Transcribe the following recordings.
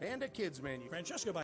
and a kids menu. Francesco,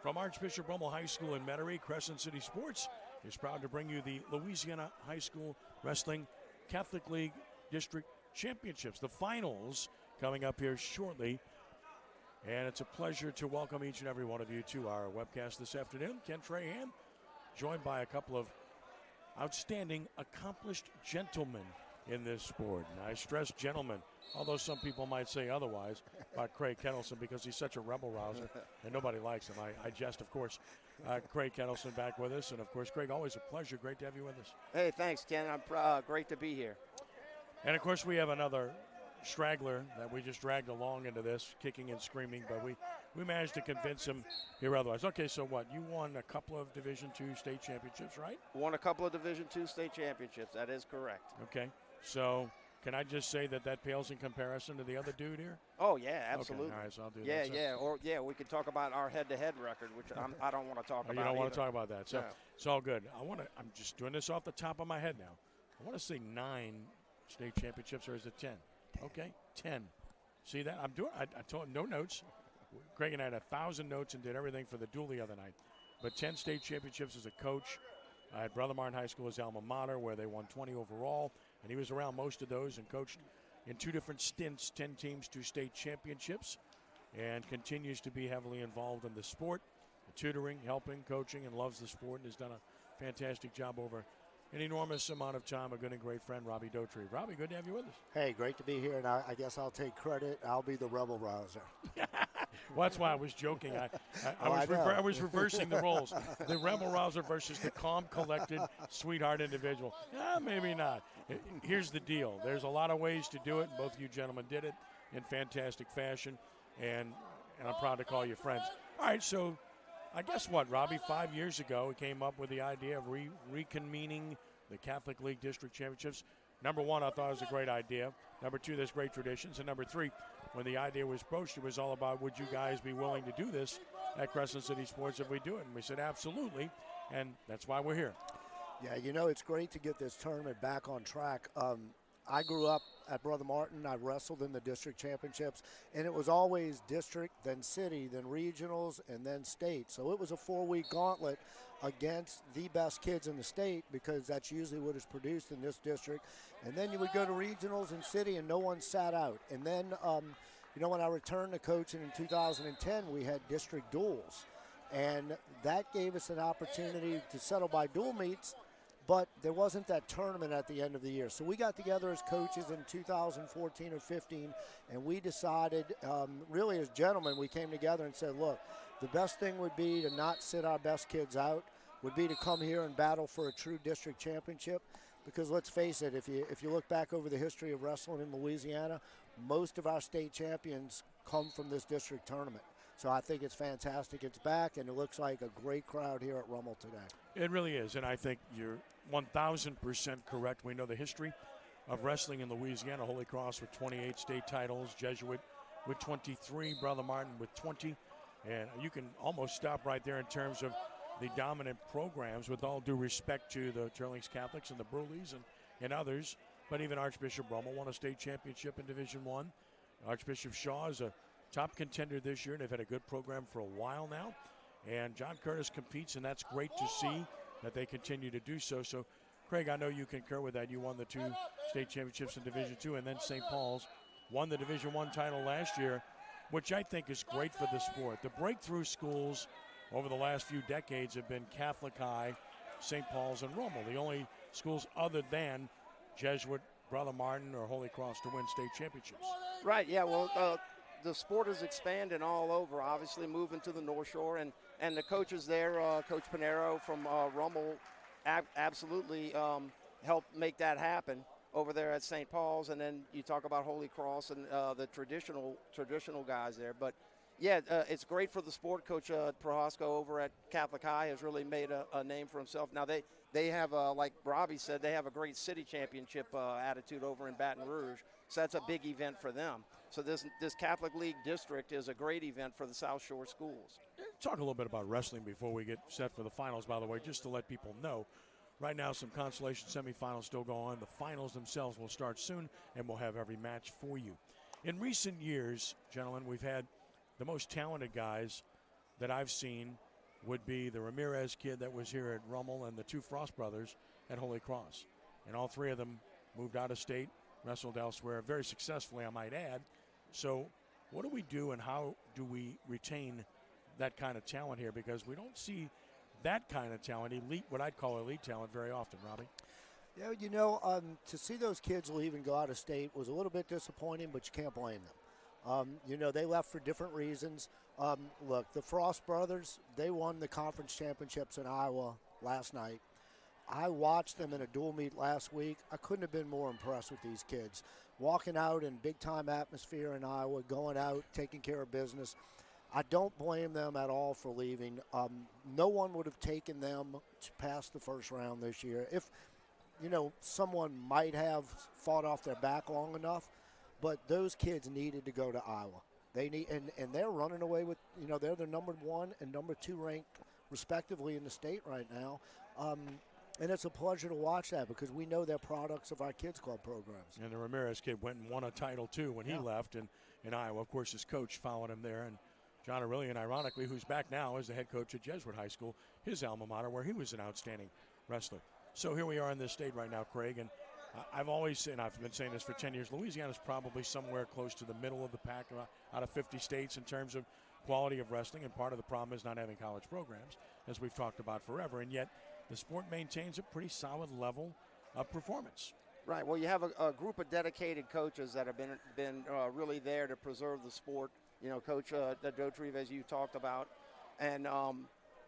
From Archbishop Rummel High School in Metairie, Crescent City Sports is proud to bring you the Louisiana High School Wrestling Catholic League District Championships. The finals coming up here shortly. And it's a pleasure to welcome each and every one of you to our webcast this afternoon. Ken Trahan, joined by a couple of outstanding, accomplished gentlemen in this sport. And I stress gentlemen, although some people might say otherwise about Craig Kettleson because he's such a rebel rouser and nobody likes him. I jest, of course. Craig Kettleson back with us. And, of course, Craig, always a pleasure. Great to have you with us. Hey, thanks, Ken. I'm great to be here. And, of course, we have another straggler that we just dragged along into this, kicking and screaming, but we managed to convince him here otherwise. Okay, so what? You won a couple of Division II state championships, right? Won a couple of Division II state championships. That is correct. Okay, so can I just say that pales in comparison to the other dude here? Oh, yeah, absolutely. Okay, all right, so I'll do that. So. Yeah, we could talk about our head-to-head record, which I don't want to talk about. You don't want either. to talk about that, so no. It's all good. I'm just doing this off the top of my head now. I want to say 9 state championships, or is it 10? Okay, 10. See that? I'm doing. I told him no notes. Craig and I had 1,000 notes and did everything for the duel the other night. But 10 state championships as a coach. I had Brother Martin High School as alma mater, where they won 20 overall, and he was around most of those and coached in 2 different stints, 10 teams to state championships, and continues to be heavily involved in the sport, tutoring, helping, coaching, and loves the sport, and has done a fantastic job over an enormous amount of time. A good and great friend, Robbie Daughtry. Robbie, good to have you with us. Hey, great to be here, and I guess I'll take credit. I'll be the rebel rouser. Well, that's why I was joking. I was reversing the roles. The rebel rouser versus the calm, collected, sweetheart individual. Maybe not. Here's the deal. There's a lot of ways to do it. Both of you gentlemen did it in fantastic fashion, and I'm proud to call you friends. All right, so I guess what, Robbie, 5 years ago, we came up with the idea of reconvening the Catholic League District Championships. Number one, I thought it was a great idea. Number two, there's great traditions. And number three, when the idea was broached, it was all about, would you guys be willing to do this at Crescent City Sports if we do it? And we said, absolutely. And that's why we're here. Yeah, it's great to get this tournament back on track. I grew up at Brother Martin. I wrestled in the district championships, and it was always district, then city, then regionals, and then state. So it was a 4-week gauntlet against the best kids in the state, because that's usually what is produced in this district. And then you would go to regionals and city, and no one sat out. And then, when I returned to coaching in 2010, we had district duels. And that gave us an opportunity to settle by dual meets, but there wasn't that tournament at the end of the year. So we got together as coaches in 2014 or 15, and we decided, really as gentlemen, we came together and said, look, the best thing would be to not sit our best kids out, would be to come here and battle for a true district championship. Because let's face it, if you look back over the history of wrestling in Louisiana, most of our state champions come from this district tournament. So I think it's fantastic. It's back, and it looks like a great crowd here at Rummel today. It really is, and I think you're 1,000% correct. We know the history of wrestling in Louisiana. Holy Cross with 28 state titles, Jesuit with 23, Brother Martin with 20. And you can almost stop right there in terms of the dominant programs, with all due respect to the Turlings Catholics and the Bruleys and others. But even Archbishop Rummel won a state championship in Division I. Archbishop Shaw is a top contender this year, and they've had a good program for a while now. And John Curtis competes, and that's great to see that they continue to do so. So, Craig, I know you concur with that. You won the 2 state championships in Division II, and then St. Paul's won the Division I title last year, which I think is great for the sport. The breakthrough schools over the last few decades have been Catholic High, St. Paul's, and Rummel, the only schools other than Jesuit, Brother Martin, or Holy Cross to win state championships. Right, yeah, well, the sport is expanding all over, obviously moving to the North Shore, and the coaches there, Coach Pinero from Rummel, absolutely helped make that happen over there at St. Paul's. And then you talk about Holy Cross and the traditional guys there. But, yeah, it's great for the sport. Coach Prohaska over at Catholic High has really made a name for himself. Now, they have, like Robbie said, they have a great city championship attitude over in Baton Rouge. So that's a big event for them. So this Catholic League district is a great event for the South Shore schools. Talk a little bit about wrestling before we get set for the finals, by the way, just to let people know. Right now, some consolation semifinals still go on. The finals themselves will start soon, and we'll have every match for you. In recent years, gentlemen, we've had the most talented guys that I've seen would be the Ramirez kid that was here at Rummel and the two Frost brothers at Holy Cross. And all three of them moved out of state, wrestled elsewhere, very successfully, I might add. So what do we do and how do we retain that kind of talent here? Because we don't see that kind of talent, elite, what I'd call elite talent, very often, Robbie. Yeah, to see those kids leave and go out of state was a little bit disappointing, but you can't blame them. They left for different reasons. Look, the Frost brothers, they won the conference championships in Iowa last night. I watched them in a dual meet last week. I couldn't have been more impressed with these kids. Walking out in big-time atmosphere in Iowa, going out, taking care of business. I don't blame them at all for leaving. No one would have taken them past the first round this year. If, someone might have fought off their back long enough, but those kids needed to go to Iowa. They need, and they're running away with, they're the number 1 and number 2 ranked respectively in the state right now. And it's a pleasure to watch that because we know they're products of our kids club programs. And the Ramirez kid went and won a title too when he left in Iowa. Of course, his coach followed him there, and John Aurelian, ironically, who's back now as the head coach at Jesuit High School, his alma mater, where he was an outstanding wrestler. So here we are in this state right now, Craig, and I've always said, and I've been saying this for 10 years, Louisiana's probably somewhere close to the middle of the pack out of 50 states in terms of quality of wrestling, and part of the problem is not having college programs, as we've talked about forever, and yet the sport maintains a pretty solid level of performance. Right. Well, you have a group of dedicated coaches that have been really there to preserve the sport. Coach Dotrieve, as you talked about. And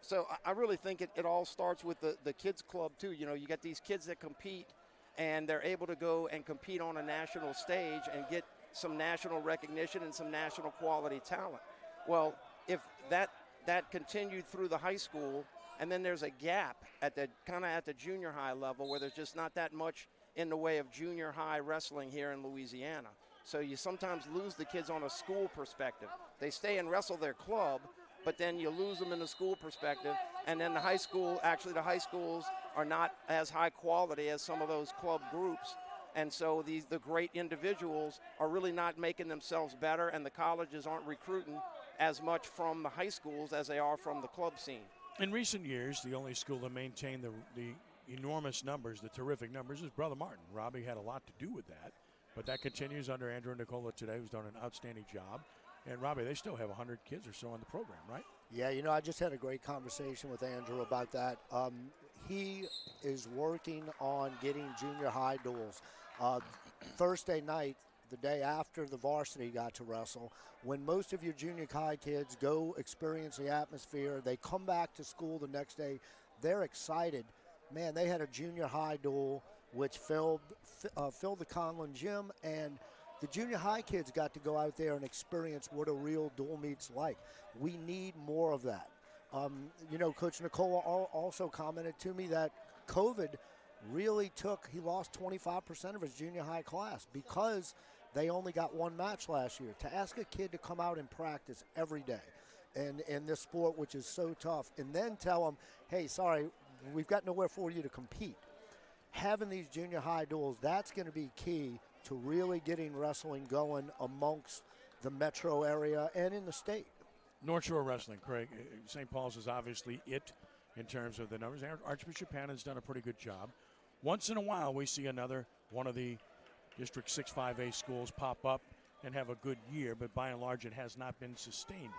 so I really think it all starts with the kids club, too. You get these kids that compete, and they're able to go and compete on a national stage and get some national recognition and some national quality talent. Well, if that continued through the high school, and then there's a gap at the junior high level where there's just not that much in the way of junior high wrestling here in Louisiana. So you sometimes lose the kids on a school perspective. They stay and wrestle their club, but then you lose them in the school perspective. And then the high schools are not as high quality as some of those club groups. And so the great individuals are really not making themselves better, and the colleges aren't recruiting as much from the high schools as they are from the club scene. In recent years, the only school to maintain the enormous numbers, the terrific numbers, is Brother Martin. Robbie had a lot to do with that. But that continues under Andrew Nicola today, who's done an outstanding job. And, Robbie, they still have 100 kids or so in the program, right? Yeah, I just had a great conversation with Andrew about that. He is working on getting junior high duels. Thursday night, the day after the varsity got to wrestle, when most of your junior high kids go experience the atmosphere, they come back to school the next day, they're excited. Man, they had a junior high duel which filled the Conlin gym, and the junior high kids got to go out there and experience what a real dual meet's like. We need more of that. Coach Nicola also commented to me that COVID really he lost 25% of his junior high class because they only got one match last year. To ask a kid to come out and practice every day and in this sport, which is so tough, and then tell them, hey, sorry, we've got nowhere for you to compete. Having these junior high duels, that's going to be key to really getting wrestling going amongst the metro area and in the state. North Shore Wrestling, Craig. St. Paul's is obviously it in terms of the numbers. Archbishop Hannon's done a pretty good job. Once in a while, we see another one of the District 6-5A schools pop up and have a good year, but by and large, it has not been sustained.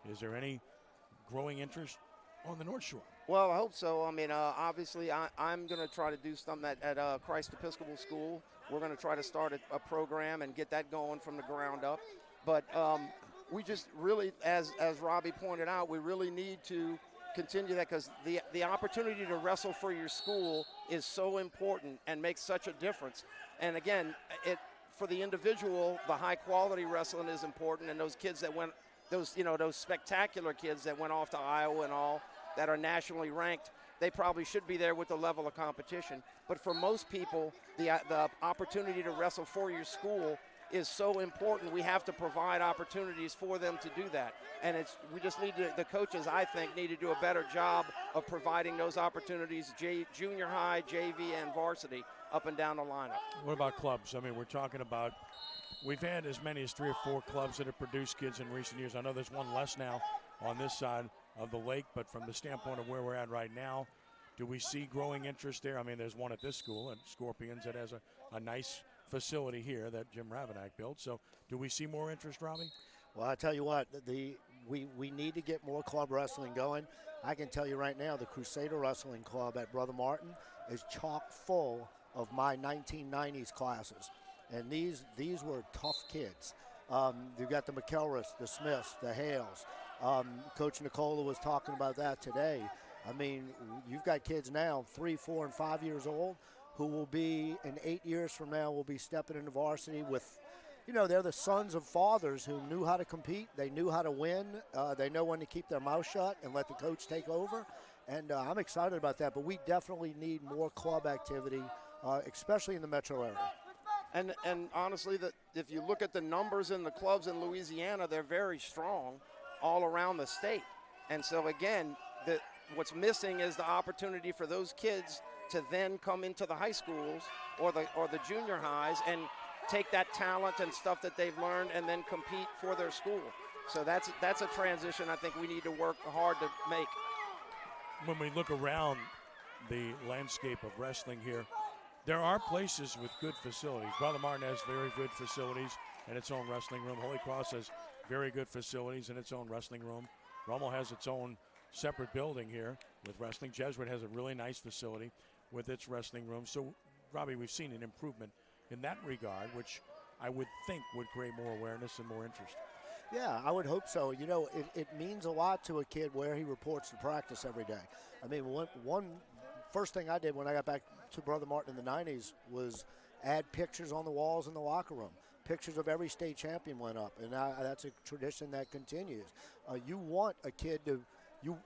Is there any growing interest on the North Shore? Well, I hope so. I mean, obviously, I'm going to try to do something at Christ Episcopal School. We're going to try to start a program and get that going from the ground up. But we just really, as Robbie pointed out, we really need to continue that because the opportunity to wrestle for your school is so important and makes such a difference. And again, for the individual, the high quality wrestling is important, and those kids that went, those spectacular kids that went off to Iowa and all that are nationally ranked, they probably should be there with the level of competition. But for most people, the opportunity to wrestle for your school is so important. We have to provide opportunities for them to do that. And we just need to, the coaches, I think, need to do a better job of providing those opportunities, junior high, JV, and varsity up and down the lineup. What about clubs? I mean, we're talking about, we've had as many as 3 or 4 clubs that have produced kids in recent years. I know there's one less now on this side. of the lake, but from the standpoint of where we're at right now, do we see growing interest there? I mean, there's one at this school at Scorpions that has a nice facility here that Jim Ravanack built. So do we see more interest, Robbie? Well, I tell you what, we need to get more club wrestling going. I can tell you right now, the Crusader Wrestling Club at Brother Martin is chock full of my 1990s classes. And these were tough kids. You've got the McElraths, the Smiths, the Hales. Coach Nicola was talking about that today. I mean, you've got kids now, 3, 4, and 5 years old, who will be, in 8 years from now, will be stepping into varsity with, you know, they're the sons of fathers who knew how to compete. They knew how to win. They know when to keep their mouth shut and let the coach take over. And I'm excited about that. But we definitely need more club activity, especially in the metro area. And honestly, if you look at the numbers in the clubs in Louisiana, they're very strong all around the state. And so, again, what's missing is the opportunity for those kids to then come into the high schools or the junior highs and take that talent and stuff that they've learned and then compete for their school. So that's a transition I think we need to work hard to make. When we look around the landscape of wrestling here, there are places with good facilities. Brother Martin has very good facilities and its own wrestling room. Holy Cross has very good facilities and its own wrestling room. Rummel has its own separate building here with wrestling. Jesuit has a really nice facility with its wrestling room. So, Robbie, we've seen an improvement in that regard, which I would think would create more awareness and more interest. Yeah, I would hope so. You know, it means a lot to a kid where he reports to practice every day. I mean, one first thing I did when I got back to Brother Martin in the 90s was add pictures on the walls in the locker room. Pictures of every state champion went up, and that's a tradition that continues. You want a kid to you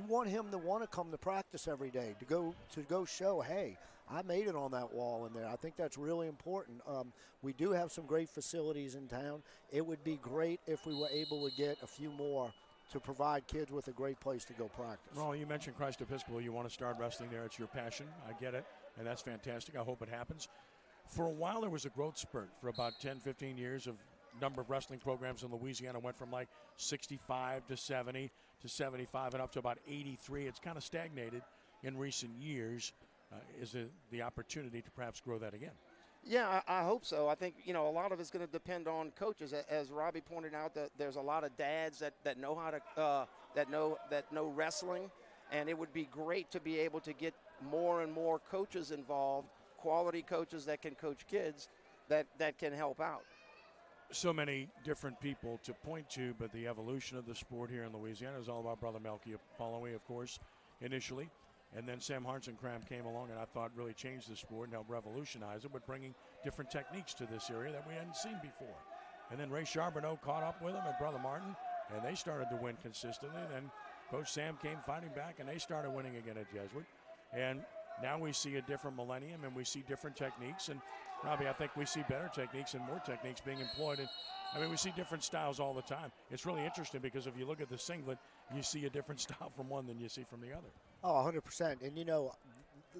want him to want to come to practice every day, to go show, hey, I made it on that wall in there. I think that's really important. We do have some great facilities in town. It would be great if we were able to get a few more to provide kids with a great place to go practice. Well, you mentioned Christ Episcopal. You want to start wrestling there. It's your passion. I get it, and that's fantastic. I hope it happens. For a while, there was a growth spurt for about 10, 15 years of number of wrestling programs in Louisiana. Went from like 65 to 70 to 75 and up to about 83. It's kind of stagnated in recent years. Is the opportunity to perhaps grow that again? Yeah, I hope so. I think, you know, a lot of it's going to depend on coaches. As Robbie pointed out, that there's a lot of dads that know how to that know wrestling, and it would be great to be able to get more and more coaches involved, quality coaches that can coach kids that can help out. So many different people to point to, but the evolution of the sport here in Louisiana is all about Brother Melky Apolloe, of course, initially. And then Sam Hartzenkram came along and I thought really changed the sport and helped revolutionize it, but bringing different techniques to this area that we hadn't seen before. And then Ray Charbonneau caught up with him at Brother Martin, and they started to win consistently. Then Coach Sam came fighting back, and they started winning again at Jesuit. And now we see a different millennium, and we see different techniques. And, Robbie, I think we see better techniques and more techniques being employed. And, I mean, we see different styles all the time. It's really interesting because if you look at the singlet, you see a different style from one than you see from the other. Oh, 100%. And, you know,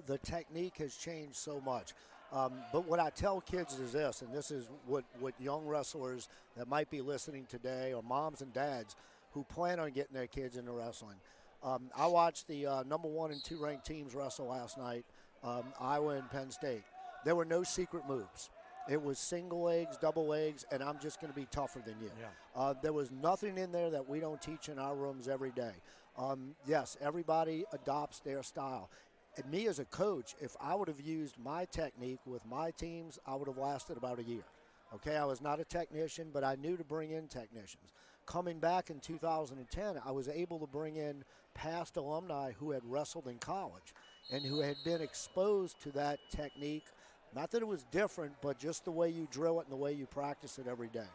the technique has changed so much. But what I tell kids is this, and this is what young wrestlers that might be listening today, or moms and dads who plan on getting their kids into wrestling. I watched the number 1 and 2 ranked teams wrestle last night, Iowa and Penn State. There were no secret moves. It was single legs, double legs, and I'm just going to be tougher than you. Yeah. There was nothing in there that we don't teach in our rooms every day. Yes, everybody adopts their style. And me as a coach, if I would have used my technique with my teams, I would have lasted about a year. Okay, I was not a technician, but I knew to bring in technicians. Coming back in 2010, I was able to bring in past alumni who had wrestled in college and who had been exposed to that technique. Not that it was different, but just the way you drill it and the way you practice it every day.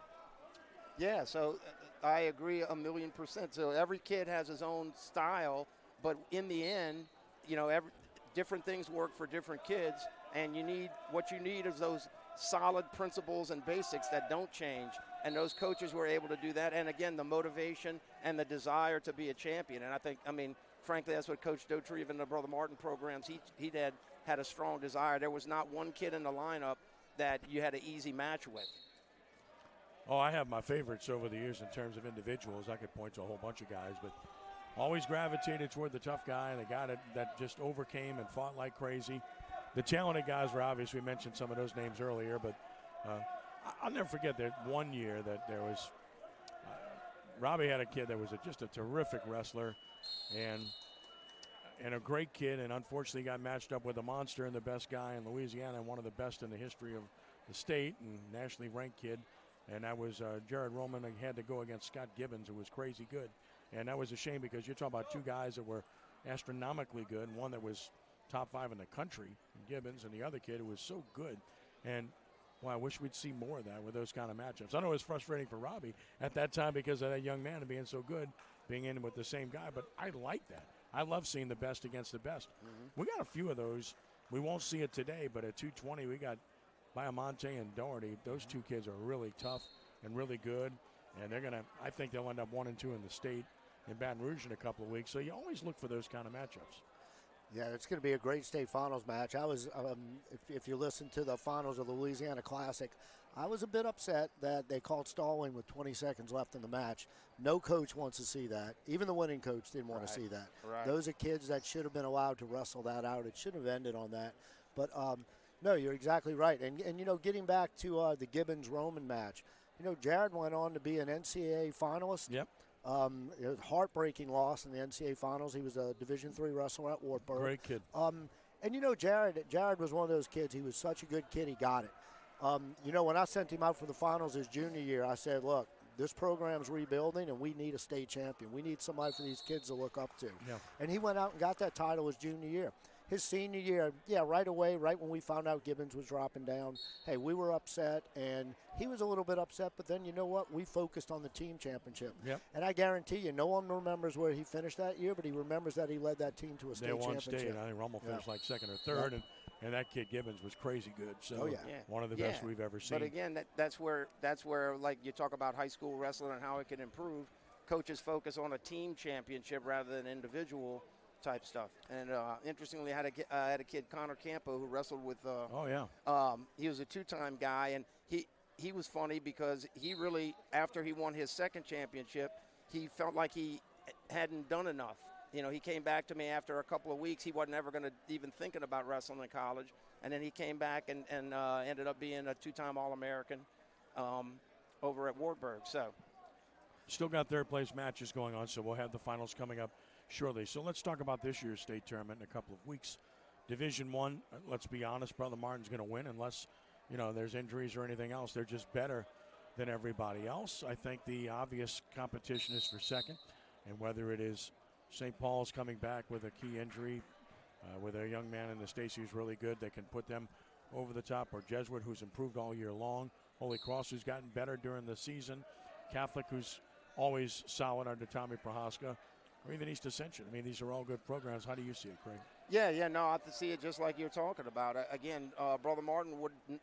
Yeah, so I agree 1,000,000%. So every kid has his own style, but in the end, you know, different things work for different kids, and what you need is those solid principles and basics that don't change, and those coaches were able to do that. And again, the motivation and the desire to be a champion. And I mean, frankly, that's what Coach Dotrieve and the Brother Martin programs, he had a strong desire. There was not one kid in the lineup that you had an easy match with. Oh, I have my favorites over the years in terms of individuals. I could point to a whole bunch of guys, but always gravitated toward the tough guy and the guy that just overcame and fought like crazy. The talented guys were obvious. We mentioned some of those names earlier, but I'll never forget that one year that there was Robbie had a kid that was just a terrific wrestler and a great kid, and unfortunately got matched up with a monster and the best guy in Louisiana and one of the best in the history of the state and nationally ranked kid, and that was Jared Roman. He had to go against Scott Gibbons, who was crazy good, and that was a shame because you're talking about two guys that were astronomically good, and one that was top 5 in the country, Gibbons, and the other kid who was so good. And well, I wish we'd see more of that with those kind of matchups. I know it was frustrating for Robbie at that time because of that young man and being so good, being in with the same guy, but I like that. I love seeing the best against the best. Mm-hmm. We got a few of those. We won't see it today, but at 220, we got Biomonte and Doherty. Those two kids are really tough and really good, and I think they'll end up 1 and 2 in the state in Baton Rouge in a couple of weeks. So you always look for those kind of matchups. Yeah, it's going to be a great state finals match. I was, if you listen to the finals of the Louisiana Classic, I was a bit upset that they called stalling with 20 seconds left in the match. No coach wants to see that. Even the winning coach didn't want to see that. Right. Those are kids that should have been allowed to wrestle that out. It should have ended on that. But, no, you're exactly right. And you know, getting back to the Gibbons-Roman match, you know, Jared went on to be an NCAA finalist. Yep. It was a heartbreaking loss in the NCAA finals. He was a Division III wrestler at Wartburg. Great kid. And, you know, Jared was one of those kids. He was such a good kid. He got it. You know, when I sent him out for the finals his junior year, I said, look, this program's rebuilding, and we need a state champion. We need somebody for these kids to look up to. Yeah. And he went out and got that title his junior year. His senior year, right away, right when we found out Gibbons was dropping down, hey, we were upset, and he was a little bit upset, but then you know what? We focused on the team championship. Yep. And I guarantee you, no one remembers where he finished that year, but he remembers that he led that team to a state championship. They won state. I think Rummel finished like second or third, and that kid Gibbons was crazy good. So one of the best we've ever seen. But again, that's where like you talk about high school wrestling and how it can improve. Coaches focus on a team championship rather than individual type stuff. And interestingly, I had a kid, Conor Campbell, who wrestled with he was a 2-time guy, and he was funny because he really, after he won his second championship, he felt like he hadn't done enough. You know, he came back to me after a couple of weeks. He wasn't ever going to even thinking about wrestling in college, and then he came back and ended up being a 2-time All-American over at Wartburg. So still got third place matches going on, so we'll have the finals coming up shortly. So let's talk about this year's state tournament in a couple of weeks. Division I, let's be honest, Brother Martin's going to win unless, you know, there's injuries or anything else. They're just better than everybody else. I think the obvious competition is for second, and whether it is St. Paul's coming back with a key injury, with a young man in the Stacy who's really good, they can put them over the top, or Jesuit, who's improved all year long, Holy Cross, who's gotten better during the season, Catholic, who's always solid under Tommy Prohaska, or even East Ascension. I mean, these are all good programs. How do you see it, Craig? No, I have to see it just like you're talking about. Again, Brother Martin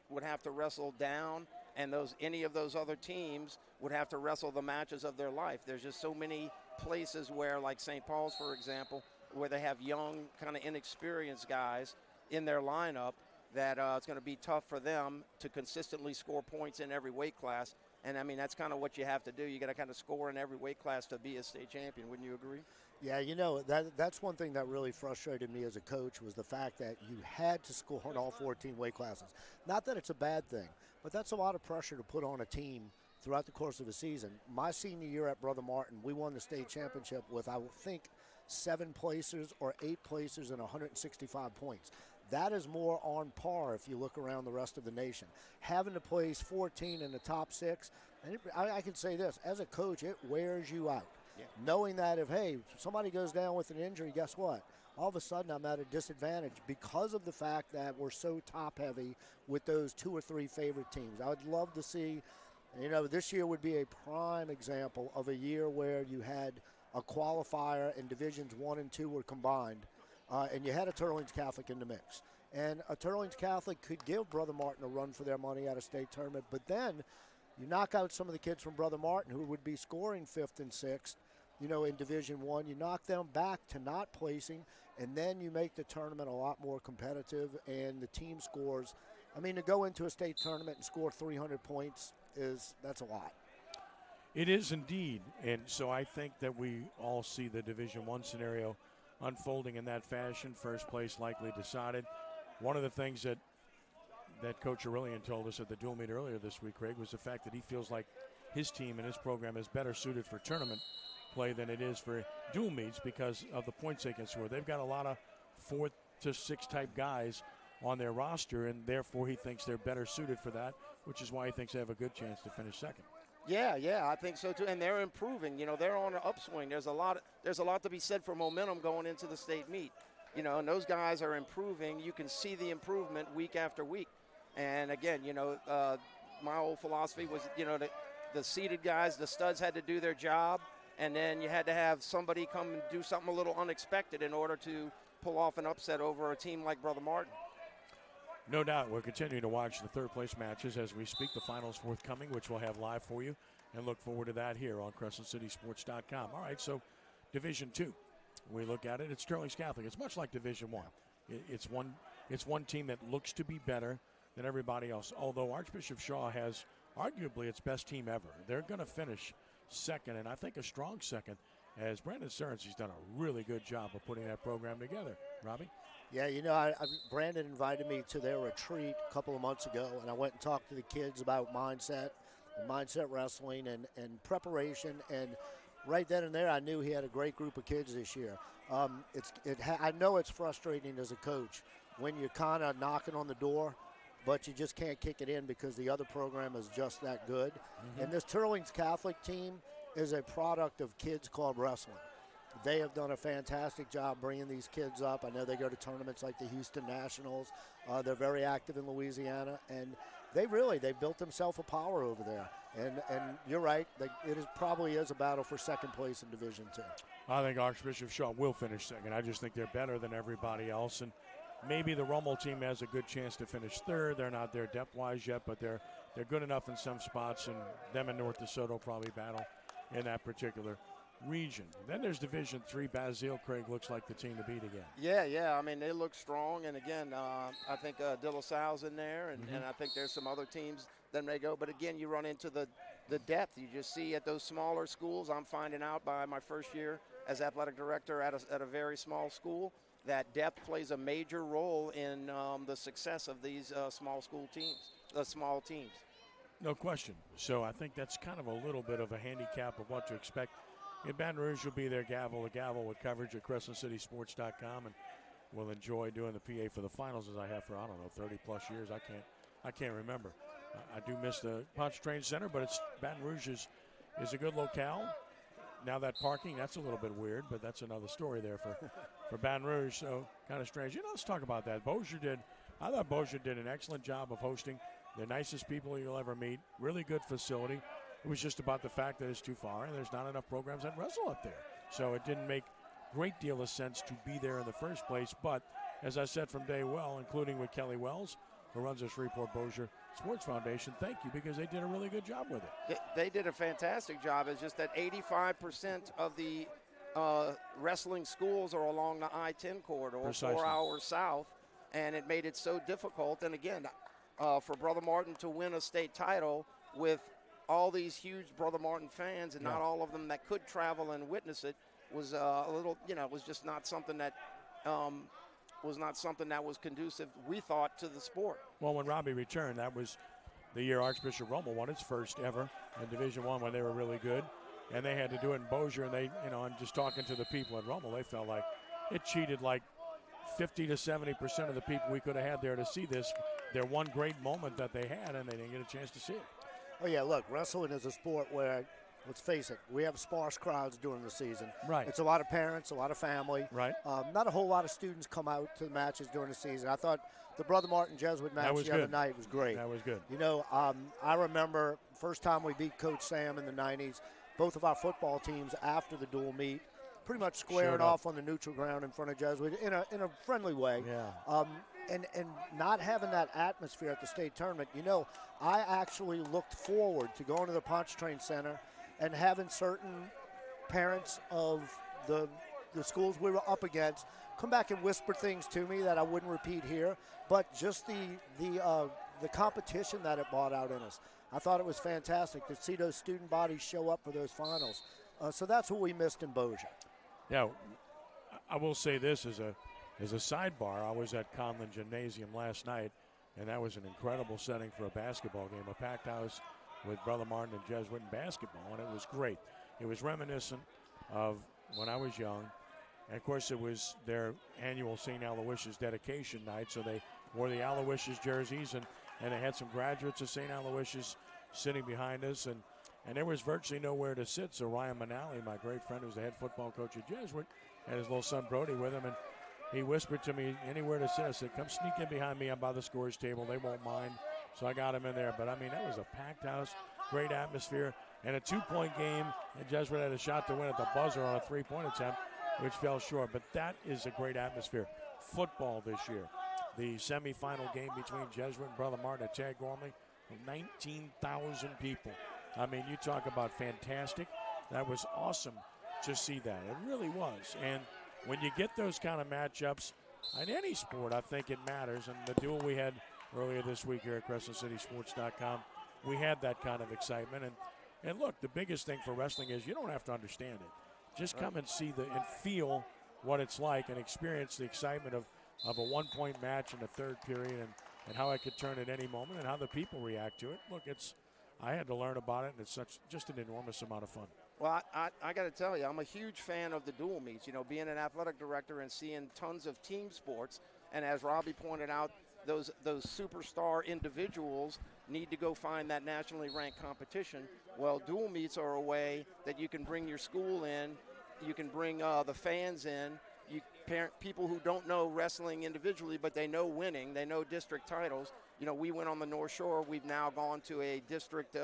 would have to wrestle down, and any of those other teams would have to wrestle the matches of their life. There's just so many places where, like St. Paul's, for example, where they have young, kind of inexperienced guys in their lineup that it's going to be tough for them to consistently score points in every weight class. And, I mean, that's kind of what you have to do. You got to kind of score in every weight class to be a state champion. Wouldn't you agree? Yeah, you know, that's one thing that really frustrated me as a coach was the fact that you had to score in all 14 weight classes. Not that it's a bad thing, but that's a lot of pressure to put on a team throughout the course of a season. My senior year at Brother Martin, we won the state championship with, I think, 7 placers or 8 placers and 165 points. That is more on par if you look around the rest of the nation. Having to place 14 in the top 6, and I can say this, as a coach, it wears you out. Yeah. Knowing that if, hey, somebody goes down with an injury, guess what? All of a sudden I'm at a disadvantage because of the fact that we're so top-heavy with those 2 or 3 favorite teams. I would love to see, you know, this year would be a prime example of a year where you had a qualifier and Divisions 1 and 2 were combined. And you had a Turlings Catholic in the mix. And a Turlings Catholic could give Brother Martin a run for their money at a state tournament. But then you knock out some of the kids from Brother Martin who would be scoring 5th and 6th, you know, in Division I. You knock them back to not placing, and then you make the tournament a lot more competitive. And the team scores. I mean, to go into a state tournament and score 300 points, that's a lot. It is indeed, and so I think that we all see the Division I scenario unfolding in that fashion. First place likely decided. One of the things that Coach Aurelian told us at the dual meet earlier this week, Craig, was the fact that he feels like his team and his program is better suited for tournament play than it is for dual meets because of the points they can score. They've got a lot of 4 to 6 type guys on their roster, and therefore he thinks they're better suited for that, which is why he thinks they have a good chance to finish second. Yeah, I think so too. And they're improving. You know, they're on an upswing. There's a lot to be said for momentum going into the state meet. You know, and those guys are improving. You can see the improvement week after week. And again, you know, my old philosophy was, you know, the seeded guys, the studs had to do their job, and then you had to have somebody come and do something a little unexpected in order to pull off an upset over a team like Brother Martin. No doubt. We're continuing to watch the third-place matches as we speak. The finals forthcoming, which we'll have live for you, and look forward to that here on CrescentCitySports.com. All right, so Division II. We look at it. It's Sterling's Catholic. It's much like Division I. It's one team that looks to be better than everybody else, although Archbishop Shaw has arguably its best team ever. They're going to finish second, and I think a strong second, as Brandon Cerency's done a really good job of putting that program together. Robbie? Yeah, you know, Brandon invited me to their retreat a couple of months ago, and I went and talked to the kids about mindset wrestling and preparation, and right then and there I knew he had a great group of kids this year. I know it's frustrating as a coach when you're kind of knocking on the door, but you just can't kick it in because the other program is just that good. Mm-hmm. And this Sterling's Catholic team is a product of Kids Club Wrestling. They have done a fantastic job bringing these kids up. I know they go to tournaments like the Houston Nationals. They're very active in Louisiana, and they built themselves a power over there. And you're right, probably is a battle for second place in Division II. I think Archbishop Shaw will finish second. I just think they're better than everybody else, and maybe the Rummel team has a good chance to finish third. They're not there depth-wise yet, but they're good enough in some spots, and them and North DeSoto probably battle in that particular region. Then there's Division III. Basile, Craig, looks like the team to beat again. Yeah. I mean, they look strong, and again, I think De La Salle's in there, and I think there's some other teams that may go. But again, you run into the depth. You just see at those smaller schools. I'm finding out by my first year as athletic director at a very small school that depth plays a major role in the success of these small teams. No question. So I think that's kind of a little bit of a handicap of what to expect. In Baton Rouge, you'll be there gavel to gavel with coverage at CrescentCitySports.com, and we'll enjoy doing the PA for the finals as I have for, 30-plus years. I can't remember. I do miss the Pontchartrain Center, but Baton Rouge is a good locale. Now that parking, that's a little bit weird, but that's another story there for Baton Rouge, so kind of strange. Let's talk about that. I thought Bossier did an excellent job of hosting. The nicest people you'll ever meet. Really good facility. It was just about the fact that it's too far and there's not enough programs that wrestle up there. So it didn't make a great deal of sense to be there in the first place. But as I said from day one, including with Kelly Wells, who runs the Shreveport Bossier Sports Foundation, thank you, because they did a really good job with it. They did a fantastic job. It's just that 85% of the wrestling schools are along the I-10 corridor, Precisely. 4 hours south, and it made it so difficult. And again, for Brother Martin to win a state title with all these huge Brother Martin fans and not all of them that could travel and witness it was a little, it was just not something that was conducive, we thought, to the sport. Well, when Robbie returned, that was the year Archbishop Rummel won its first ever in Division I when they were really good. And they had to do it in Bossier, and and just talking to the people at Rummel, they felt like it cheated like 50 to 70% of the people we could have had there to see this. Their one great moment that they had, and they didn't get a chance to see it. Oh, yeah, look, wrestling is a sport where, let's face it, we have sparse crowds during the season. Right. It's a lot of parents, a lot of family. Right. Not a whole lot of students come out to the matches during the season. I thought the Brother Martin Jesuit match the other night was great. That was good. I remember first time we beat Coach Sam in the 90s, both of our football teams after the dual meet, pretty much squared off on the neutral ground in front of Jesuit in a friendly way. Yeah. And not having that atmosphere at the state tournament, I actually looked forward to going to the Pontchartrain Center and having certain parents of the schools we were up against come back and whisper things to me that I wouldn't repeat here, but just the competition that it brought out in us. I thought it was fantastic to see those student bodies show up for those finals. So that's what we missed in Bossier. Yeah, I will say this as a sidebar. I was at Conlin Gymnasium last night, and that was an incredible setting for a basketball game, a packed house with Brother Martin and Jesuit in basketball, and it was great. It was reminiscent of when I was young. And, of course, it was their annual St. Aloysius dedication night, so they wore the Aloysius jerseys, and they had some graduates of St. Aloysius sitting behind us, and there was virtually nowhere to sit. So Ryan Manali, my great friend who's the head football coach at Jesuit, had his little son Brody with him, and he whispered to me, anywhere to sit. I said, come sneak in behind me. I'm by the scores table. They won't mind. So I got him in there. But, I mean, that was a packed house, great atmosphere, and a 2-point game. And Jesuit had a shot to win at the buzzer on a 3-point attempt, which fell short. But that is a great atmosphere. Football this year. The semifinal game between Jesuit and Brother Martin at Tad Gormley, 19,000 people. I mean, you talk about fantastic. That was awesome to see that. It really was. And when you get those kind of matchups in any sport, I think it matters. And the duel we had earlier this week here at CrescentCitySports.com, we had that kind of excitement. And look, the biggest thing for wrestling is you don't have to understand it. Just come and see and feel what it's like and experience the excitement of a one-point match in the third period and how it could turn at any moment and how the people react to it. Look, I had to learn about it, and it's just an enormous amount of fun. Well, I got to tell you, I'm a huge fan of the dual meets, being an athletic director and seeing tons of team sports. And as Robbie pointed out, those superstar individuals need to go find that nationally ranked competition. Well, dual meets are a way that you can bring your school in, you can bring the fans in, people who don't know wrestling individually, but they know winning, they know district titles. We went on the North Shore. We've now gone to a district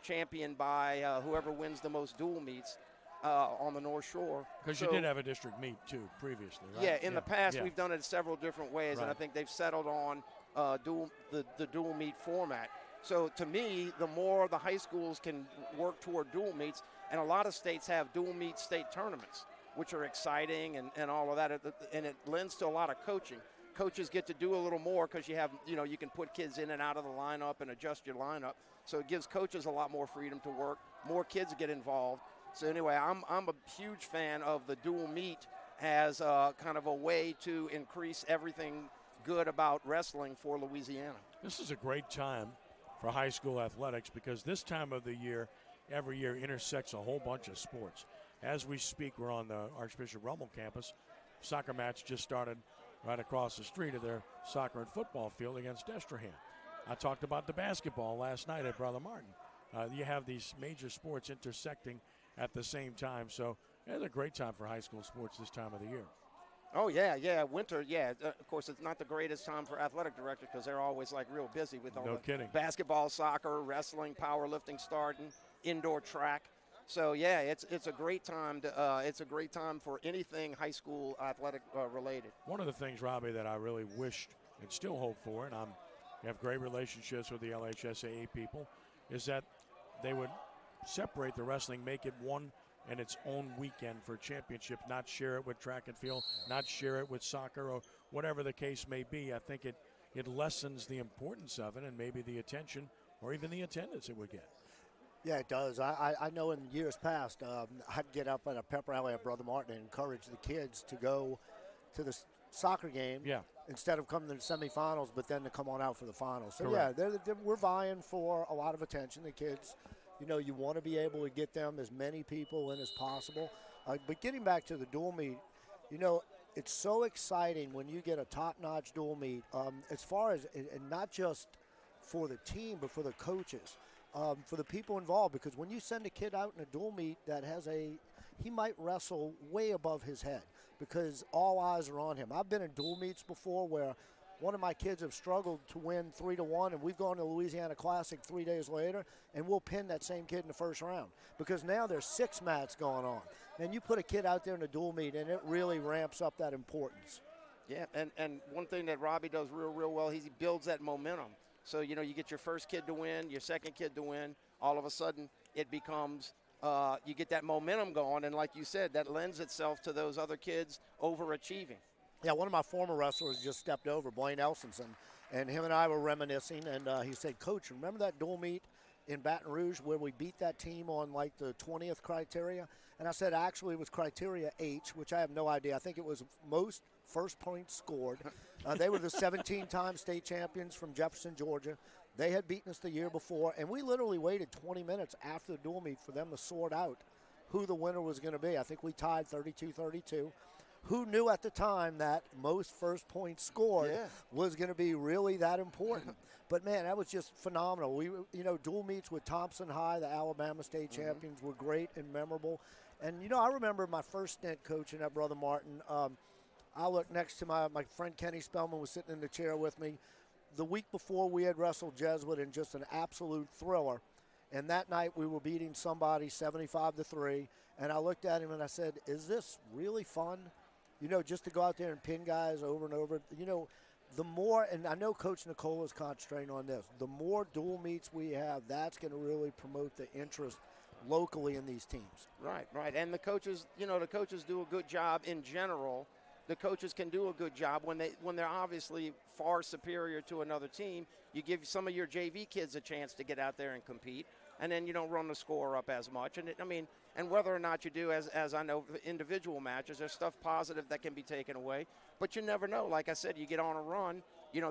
champion by whoever wins the most dual meets on the North Shore. Because you did have a district meet, too, previously, right? Yeah, in the past, we've done it several different ways, and I think they've settled on the dual meet format. So, to me, the more the high schools can work toward dual meets, and a lot of states have dual meet state tournaments, which are exciting and all of that, and it lends to a lot of coaching. Coaches get to do a little more because you have, you can put kids in and out of the lineup and adjust your lineup. So it gives coaches a lot more freedom to work. More kids get involved. So anyway, I'm a huge fan of the dual meet as kind of a way to increase everything good about wrestling for Louisiana. This is a great time for high school athletics because this time of the year, every year, intersects a whole bunch of sports. As we speak, we're on the Archbishop Rummel campus. Soccer match just started right across the street of their soccer and football field against Destrehan. I talked about the basketball last night at Brother Martin. You have these major sports intersecting at the same time, so it's a great time for high school sports this time of the year. Oh, yeah, winter, yeah. Of course, it's not the greatest time for athletic directors because they're always, real busy with all basketball, soccer, wrestling, powerlifting starting, indoor track. So yeah, it's a great time for anything high school athletic related. One of the things, Robbie, that I really wished and still hope for, and we have great relationships with the LHSAA people, is that they would separate the wrestling, make it one and its own weekend for championship, not share it with track and field, not share it with soccer or whatever the case may be. I think it lessens the importance of it and maybe the attention or even the attendance it would get. Yeah, it does. I know in years past, I'd get up at a pep rally at Brother Martin and encourage the kids to go to the soccer game instead of coming to the semifinals, but then to come on out for the finals. So, we're vying for a lot of attention. The kids, you want to be able to get them as many people in as possible. But getting back to the dual meet, it's so exciting when you get a top-notch dual meet, as far as, and not just for the team, but for the coaches. For the people involved, because when you send a kid out in a dual meet that has he might wrestle way above his head because all eyes are on him. I've been in dual meets before where one of my kids have struggled to win 3-1, and we've gone to Louisiana Classic 3 days later, and we'll pin that same kid in the first round because now there's 6 mats going on. And you put a kid out there in a dual meet, and it really ramps up that importance. Yeah, and one thing that Robbie does real well, he builds that momentum. So, you get your first kid to win, your second kid to win. All of a sudden, it becomes you get that momentum going. And like you said, that lends itself to those other kids overachieving. Yeah, one of my former wrestlers just stepped over, Blaine Elsonson, and him and I were reminiscing. And he said, Coach, remember that dual meet in Baton Rouge where we beat that team on like the 20th criteria. And I said actually it was criteria H, which I have no idea. I think it was most first points scored. They were the 17-time state champions from Jefferson, Georgia. They had beaten us the year before, and we literally waited 20 minutes after the dual meet for them to sort out who the winner was going to be. I think we tied 32-32. Who knew at the time that most first points scored was going to be really that important? But, man, that was just phenomenal. We, dual meets with Thompson High, the Alabama state champions, were great and memorable. And, I remember my first stint coaching at Brother Martin. I looked next to my friend Kenny Spellman was sitting in the chair with me. The week before, we had wrestled Jesuit in just an absolute thriller. And that night, we were beating somebody 75-3. And I looked at him and I said, is this really fun? Just to go out there and pin guys over and over. The more, and I know Coach Nicola is concentrating on this, the more dual meets we have, that's going to really promote the interest locally in these teams. Right. And the coaches, the coaches do a good job in general. The coaches can do a good job when they're obviously far superior to another team. You give some of your JV kids a chance to get out there and compete, and then you don't run the score up as much. And whether or not you do, as I know, individual matches, there's stuff positive that can be taken away. But you never know. Like I said, you get on a run.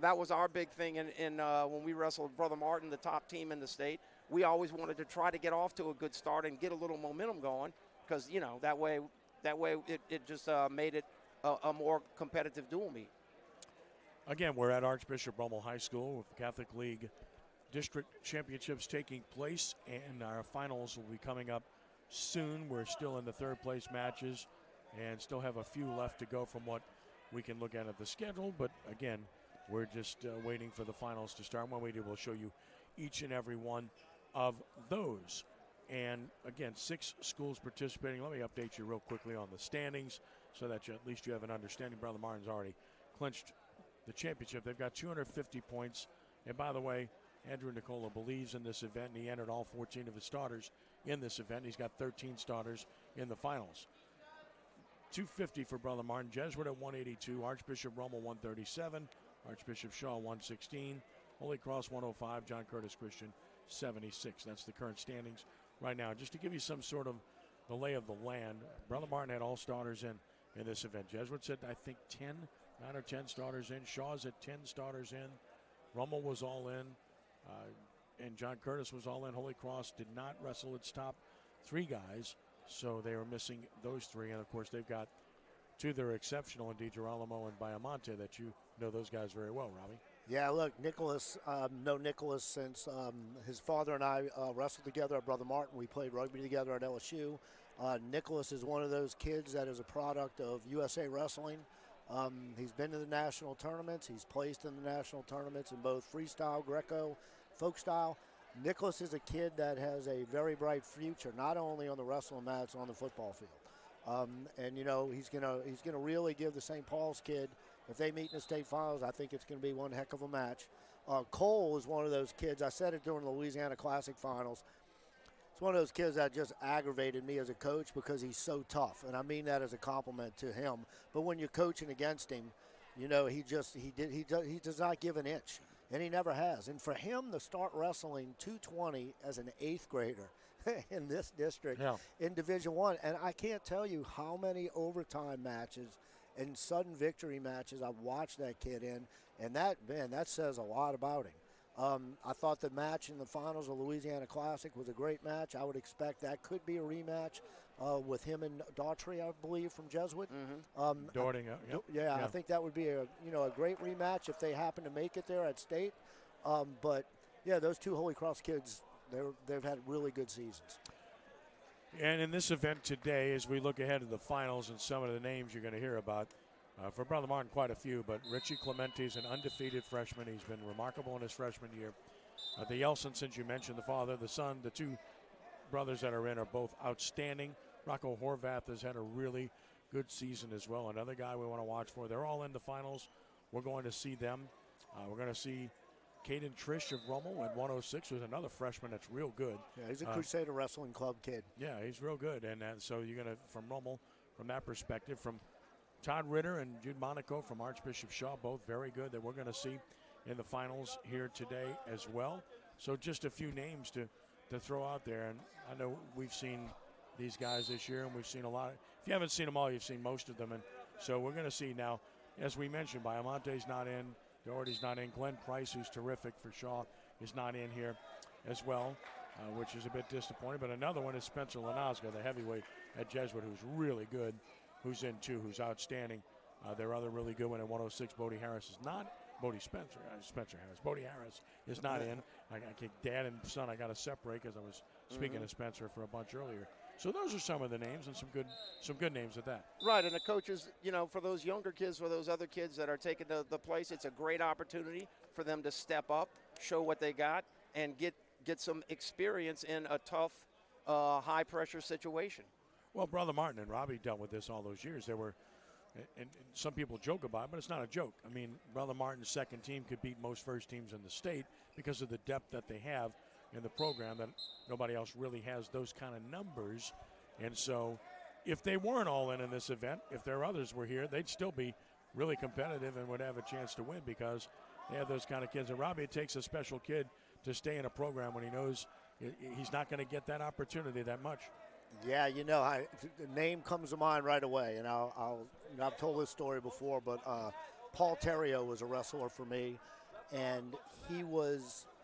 That was our big thing in when we wrestled Brother Martin, the top team in the state. We always wanted to try to get off to a good start and get a little momentum going because, that way it just made it a more competitive dual meet. Again, we're at Archbishop Rummel High School with Catholic League District Championships taking place, and our finals will be coming up soon. We're still in the third place matches and still have a few left to go from what we can look at the schedule. But again, we're just waiting for the finals to start. When we do, we'll show you each and every one of those. And again, 6 schools participating. Let me update you real quickly on the standings so that at least you have an understanding. Brother Martin's already clinched the championship. They've got 250 points. And by the way, Andrew Nicola believes in this event, and he entered all 14 of his starters in this event. He's got 13 starters in the finals. 250 for Brother Martin. Jesuit at 182. Archbishop Rummel 137. Archbishop Shaw 116. Holy Cross 105. John Curtis Christian 76. That's the current standings right now. Just to give you some sort of the lay of the land, Brother Martin had all starters in this event. Jesuit said, I think 9 or 10 starters in. Shaw's at 10 starters in. Rummel was all in. And John Curtis was all in. Holy Cross did not wrestle its top 3 guys, so they were missing those 3. And, of course, they've got 2 that are exceptional in DiGirolamo and Baiamonte that you know those guys very well, Robbie. Yeah, look, Nicholas, know Nicholas since his father and I wrestled together at Brother Martin. We played rugby together at LSU. Nicholas is one of those kids that is a product of USA Wrestling. He's been to the national tournaments. He's placed in the national tournaments in both freestyle, Greco, folk style. Nicholas is a kid that has a very bright future, not only on the wrestling mats, on the football field. And he's gonna really give the St. Paul's kid, if they meet in the state finals, I think it's going to be one heck of a match. Cole is one of those kids. I said it during the Louisiana Classic finals. It's one of those kids that just aggravated me as a coach because he's so tough, and I mean that as a compliment to him. But when you're coaching against him, he does not give an inch, and he never has. And for him to start wrestling 220 as an 8th grader in this district in Division I, and I can't tell you how many overtime matches and sudden victory matches I've watched that kid in, and that says a lot about him. I thought the match in the finals of Louisiana Classic was a great match. I would expect that could be a rematch with him and Daughtry, I believe, from Jesuit. Daughtry, I think that would be a great rematch if they happen to make it there at state. But yeah, those 2 Holy Cross kids, they've had really good seasons. And in this event today, as we look ahead to the finals and some of the names you're going to hear about, for Brother Martin, quite a few, but Richie Clementi is an undefeated freshman. He's been remarkable in his freshman year. The Yelsonsons, you mentioned, the father, the son, the 2 brothers that are in are both outstanding. Rocco Horvath has had a really good season as well. Another guy we want to watch for. They're all in the finals. We're going to see them. We're going to see Caden Trish of Rummel at 106 was another freshman that's real good. Yeah, he's a Crusader Wrestling Club kid. Yeah, he's real good. And so you're going to, from Rummel, from that perspective, from Todd Ritter and Jude Monaco from Archbishop Shaw, both very good that we're going to see in the finals here today as well. So just a few names to to throw out there. And I know we've seen these guys this year, and we've seen a lot. If you haven't seen them all, you've seen most of them. And so we're going to see now, as we mentioned, Biomonte's not in, Doherty's not in, Glenn Price, who's terrific for Shaw, is not in here as well, which is a bit disappointing. But another one is Spencer Lanazga, the heavyweight at Jesuit, who's really good, who's in too, who's outstanding. Their other really good one at 106, Bodie Harris, is not. Spencer Harris. Bodie Harris is not in. Dad and son, I got to separate because I was speaking to Spencer for a bunch earlier. So those are some of the names, and some good names at that. Right, and the coaches, for those younger kids, for those other kids that are taking the place, it's a great opportunity for them to step up, show what they got, and get some experience in a tough, high-pressure situation. Well, Brother Martin and Robbie dealt with this all those years. There were, and some people joke about it, but it's not a joke. I mean, Brother Martin's second team could beat most first teams in the state because of the depth that they have in the program, that nobody else really has those kind of numbers. And so if they weren't all in this event, if their others were here, they'd still be really competitive and would have a chance to win because they have those kind of kids. And Robbie, it takes a special kid to stay in a program when he knows he's not going to get that opportunity that much. Yeah, the name comes to mind right away, and I've told this story before, but Paul Terrio was a wrestler for me, and he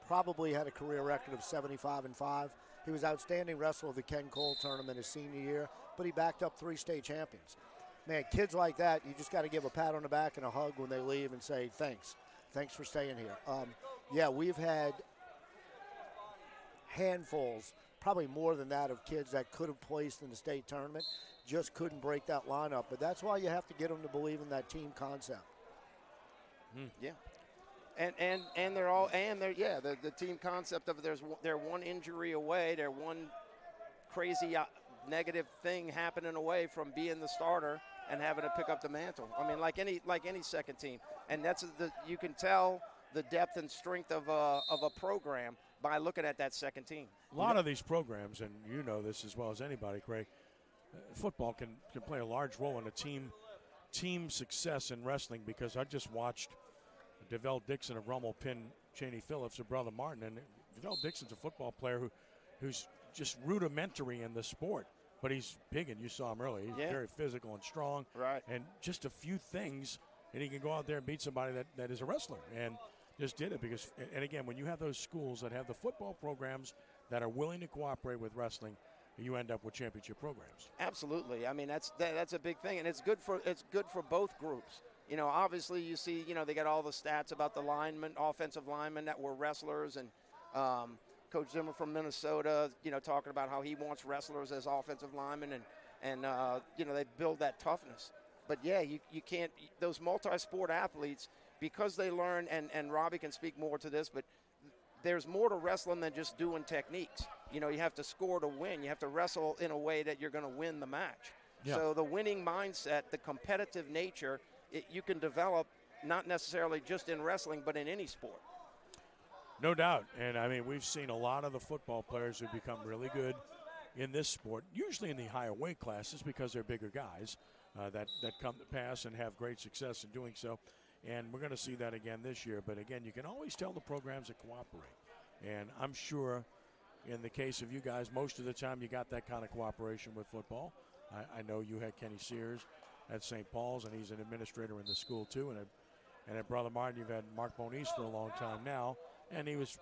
probably had a career record of 75-5. He was outstanding wrestler of the Ken Cole tournament his senior year, but he backed up 3 state champions. Man, kids like that, you just got to give a pat on the back and a hug when they leave and say thanks for staying here. We've had handfuls, probably more than that, of kids that could have placed in the state tournament, just couldn't break that lineup. But that's why you have to get them to believe in that team concept. Yeah. And they're all the team concept of they're one injury away, they're one crazy negative thing happening away from being the starter and having to pick up the mantle. I mean, like any second team, and you can tell the depth and strength of a program by looking at that second team. A lot of these programs, and you know this as well as anybody, Craig, football can play a large role in a team success in wrestling, because I just watched DeVell Dixon of Rummel pin Cheney Phillips of Brother Martin, and DeVell Dixon's a football player who's just rudimentary in the sport, but he's big, and you saw him earlier. He's very physical and strong, right? And just a few things, and he can go out there and beat somebody that is a wrestler, and just did it because. And again, when you have those schools that have the football programs that are willing to cooperate with wrestling, you end up with championship programs. Absolutely. I mean, that's a big thing, and it's good for both groups. Obviously you see, they got all the stats about the offensive linemen that were wrestlers, and Coach Zimmer from Minnesota, talking about how he wants wrestlers as offensive linemen, and they build that toughness. But yeah, you can't, those multi-sport athletes, because they learn, and Robbie can speak more to this, but there's more to wrestling than just doing techniques. You have to score to win. You have to wrestle in a way that you're going to win the match. Yeah. So the winning mindset, the competitive nature, you can develop not necessarily just in wrestling, but in any sport. No doubt. And, I mean, we've seen a lot of the football players who become really good in this sport, usually in the higher weight classes because they're bigger guys that come to pass and have great success in doing so. And we're going to see that again this year. But, again, you can always tell the programs that cooperate. And I'm sure in the case of you guys, most of the time you got that kind of cooperation with football. I know you had Kenny Sears at St. Paul's, and he's an administrator in the school too. And at Brother Martin, you've had Mark Moniz for a long time now, and he was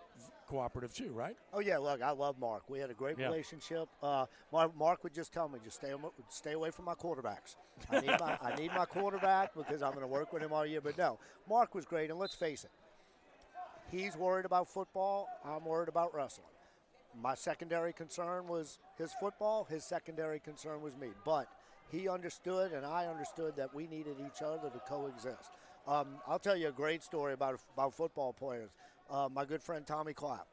cooperative too, right? Oh, yeah, look, I love Mark. We had a great relationship. Mark would just tell me, just stay away from my quarterbacks. I need my quarterback because I'm going to work with him all year. But no, Mark was great, and let's face it, he's worried about football. I'm worried about wrestling. My secondary concern was his football. His secondary concern was me. But he understood, and I understood that we needed each other to coexist. I'll tell you a great story about football players. My good friend Tommy Clapp.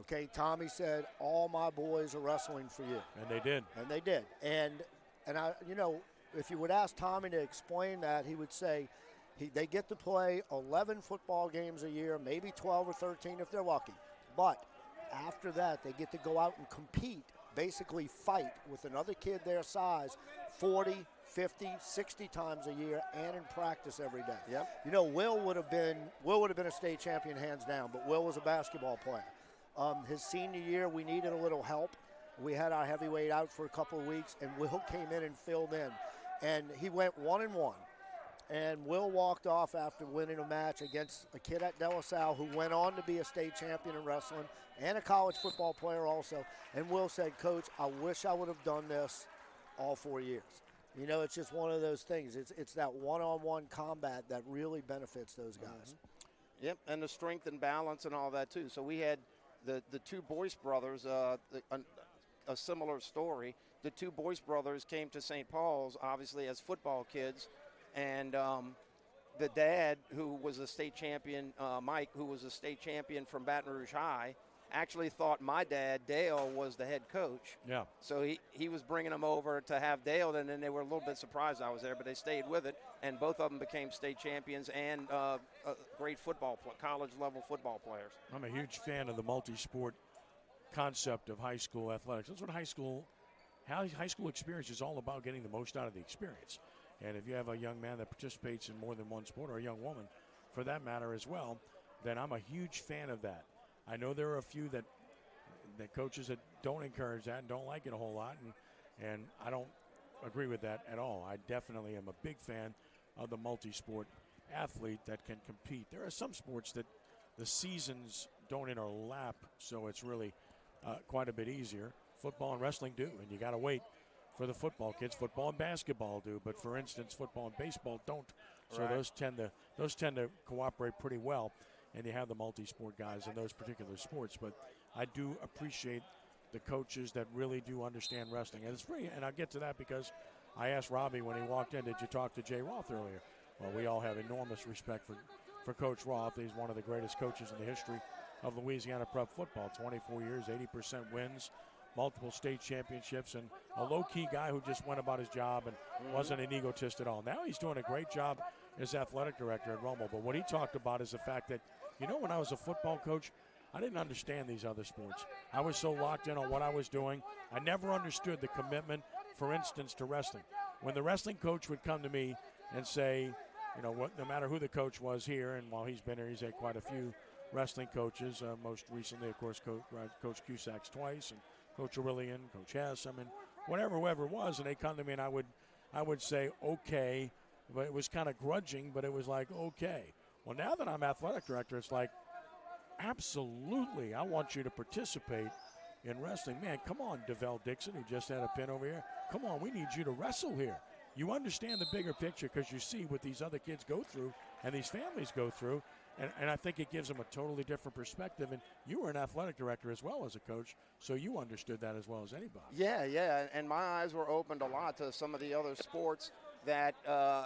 Okay, Tommy said, all my boys are wrestling for you. And they did. And they did. And I, if you would ask Tommy to explain that, he would say they get to play 11 football games a year, maybe 12 or 13 if they're lucky. But after that, they get to go out and compete, basically fight with another kid their size 40, 50, 60 times a year and in practice every day. Yep. Will would have been a state champion hands down, but Will was a basketball player. His senior year, we needed a little help. We had our heavyweight out for a couple of weeks, and Will came in and filled in. And he went 1-1. And Will walked off after winning a match against a kid at De La Salle who went on to be a state champion in wrestling and a college football player also. And Will said, "Coach, I wish I would have done this all 4 years." You know, it's just one of those things. It's that one-on-one combat that really benefits those guys. Yep, and the strength and balance and all that too. So we had the two Boyce brothers, a similar story. The two Boyce brothers came to St. Paul's, obviously, as football kids. And the dad, who was a state champion, Mike, who was a state champion from Baton Rouge High, actually thought my dad, Dale, was the head coach. Yeah. So he was bringing them over to have Dale, and then they were a little bit surprised I was there, but they stayed with it, and both of them became state champions and great college-level football players. I'm a huge fan of the multi-sport concept of high school athletics. That's what high school experience is all about, getting the most out of the experience. And if you have a young man that participates in more than one sport, or a young woman for that matter as well, then I'm a huge fan of that. I know there are a few that coaches that don't encourage that and don't like it a whole lot, and I don't agree with that at all. I definitely am a big fan of the multi-sport athlete that can compete. There are some sports that the seasons don't interlap, so it's really quite a bit easier. Football and wrestling do, and you got to wait for the football kids. Football and basketball do, but for instance, football and baseball don't. So Right. those tend to cooperate pretty well, and you have the multi-sport guys in those particular sports. But I do appreciate the coaches that really do understand wrestling, and it's free. And I'll get to that because I asked Robbie when he walked in, "Did you talk to Jay Roth earlier?" Well, we all have enormous respect for Coach Roth. He's one of the greatest coaches in the history of Louisiana prep football. 24 years, 80% wins, multiple state championships, and a low-key guy who just went about his job and wasn't an egotist at all. Now he's doing a great job as athletic director at Rummel. But what he talked about is the fact that, when I was a football coach, I didn't understand these other sports. I was so locked in on what I was doing. I never understood the commitment, for instance, to wrestling. When the wrestling coach would come to me and say, no matter who the coach was here, and while he's been here, he's had quite a few wrestling coaches. Most recently, of course, Coach Cusacks twice, and Coach Aurelian, Coach Hess, whoever it was, and they come to me and I would say, okay, but it was kind of grudging, but it was like, okay. Well, now that I'm athletic director, it's like, absolutely, I want you to participate in wrestling. Man, come on, DeVell Dixon, who just had a pin over here. Come on, we need you to wrestle here. You understand the bigger picture because you see what these other kids go through and these families go through. And I think it gives them a totally different perspective. And you were an athletic director as well as a coach, so you understood that as well as anybody. Yeah. And my eyes were opened a lot to some of the other sports that,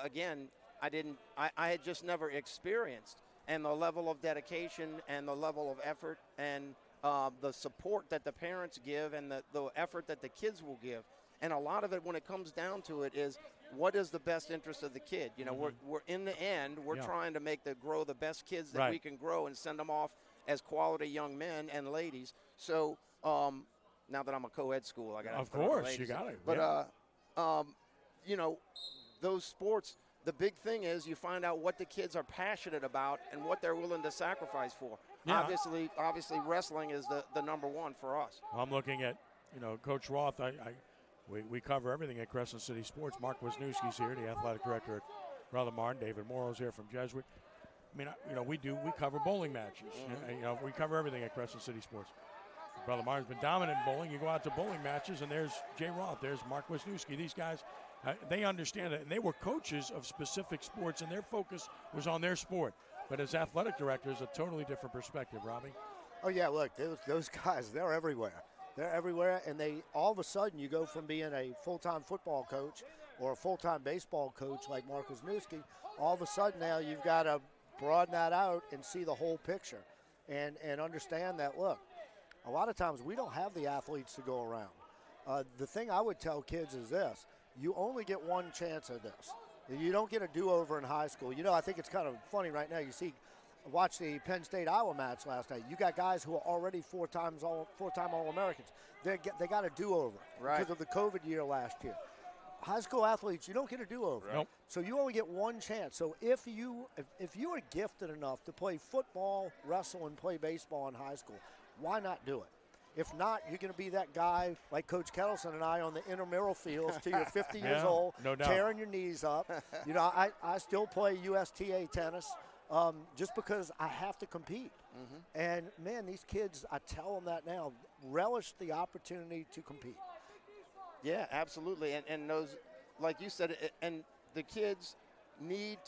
again, I had just never experienced. And the level of dedication and the level of effort and the support that the parents give and the effort that the kids will give. And a lot of it, when it comes down to it, is what is the best interest of the kid? We're in the end, we're trying to grow the best kids that we can grow and send them off as quality young men and ladies. So now that I'm a co-ed school, I got to. Of course, you got it. But those sports, the big thing is you find out what the kids are passionate about and what they're willing to sacrifice for. Yeah. Obviously, wrestling is the number one for us. I'm looking at, Coach Roth. We cover everything at Crescent City Sports. Mark Wisniewski's here, the athletic director at Brother Martin. David Morrow's here from Jesuit. We cover bowling matches. Mm-hmm. We cover everything at Crescent City Sports. Brother Martin's been dominant in bowling. You go out to bowling matches, and there's Jay Roth, there's Mark Wisniewski. These guys, they understand it, and they were coaches of specific sports, and their focus was on their sport. But as athletic directors, a totally different perspective, Robbie. Oh, yeah, look, those guys, they're everywhere. They're everywhere, and all of a sudden you go from being a full-time football coach or a full-time baseball coach like Mark Wisniewski, all of a sudden now you've got to broaden that out and see the whole picture and understand that, look, a lot of times we don't have the athletes to go around. The thing I would tell kids is this: you only get one chance at this. You don't get a do-over in high school. I think it's kind of funny right now. You see, watch the Penn State-Iowa match last night. You got guys who are already four-time All-Americans. They got a do-over because of the COVID year last year. High school athletes, you don't get a do-over. Nope. So you only get one chance. So if you are gifted enough to play football, wrestle, and play baseball in high school, why not do it? If not, you're going to be that guy like Coach Kettleson and I on the intramural fields till you're 50 years old, no doubt. tearing your knees up. You know, I still play USTA tennis just because I have to compete. Mm-hmm. And, man, these kids, I tell them that now, relish the opportunity to compete. Yeah, absolutely. And those, like you said, and the kids need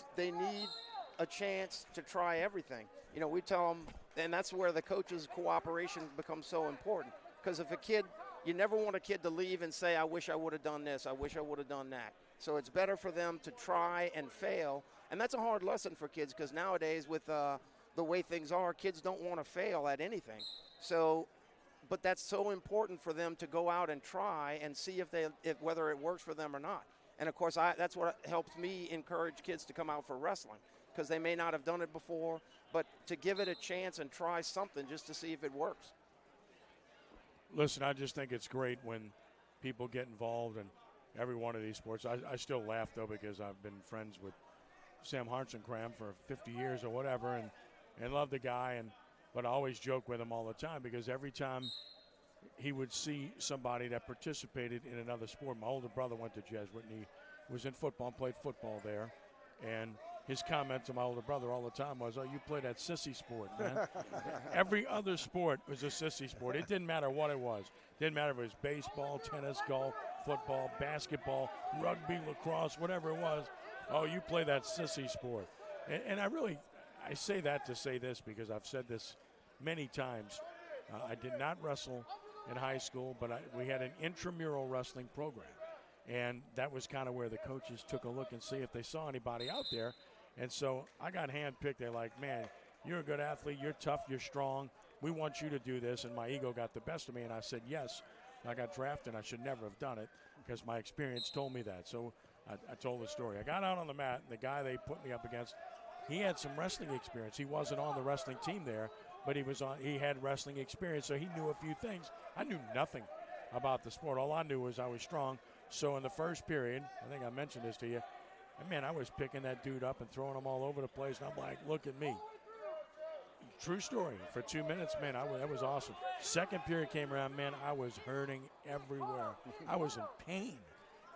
a chance to try everything. You know, we tell them, and that's where the coaches' cooperation becomes so important. Because if a kid, you never want a kid to leave and say, I wish I would have done this, I wish I would have done that. So it's better for them to try and fail. And that's a hard lesson for kids because nowadays with the way things are, kids don't want to fail at anything. So, but that's so important for them to go out and try and see if whether it works for them or not. And, of course, that's what helps me encourage kids to come out for wrestling because they may not have done it before, but to give it a chance and try something just to see if it works. Listen, I just think it's great when people get involved in every one of these sports. I still laugh, though, because I've been friends with Sam Hartzenkram for 50 years or whatever and love the guy, but I always joke with him all the time because every time he would see somebody that participated in another sport. My older brother went to Jesuit, and he was in football and played football there. And his comment to my older brother all the time was, oh, you play that sissy sport, man. Every other sport was a sissy sport. It didn't matter what it was. It didn't matter if it was baseball, tennis, golf, football, basketball, rugby, lacrosse, whatever it was. Oh, you play that sissy sport. And I say that to say this because I've said this many times. I did not wrestle in high school, but we had an intramural wrestling program. And that was kind of where the coaches took a look and see if they saw anybody out there. And so I got handpicked. They're like, man, you're a good athlete. You're tough. You're strong. We want you to do this. And my ego got the best of me. And I said, yes. I got drafted. I should never have done it because my experience told me that. So I told the story. I got out on the mat, and the guy they put me up against, he had some wrestling experience. He wasn't on the wrestling team there, but he had wrestling experience, so he knew a few things. I knew nothing about the sport. All I knew was I was strong. So in the first period, I think I mentioned this to you, and man, I was picking that dude up and throwing him all over the place, and I'm like, look at me. True story. For 2 minutes, man, that was awesome. Second period came around, man, I was hurting everywhere. I was in pain,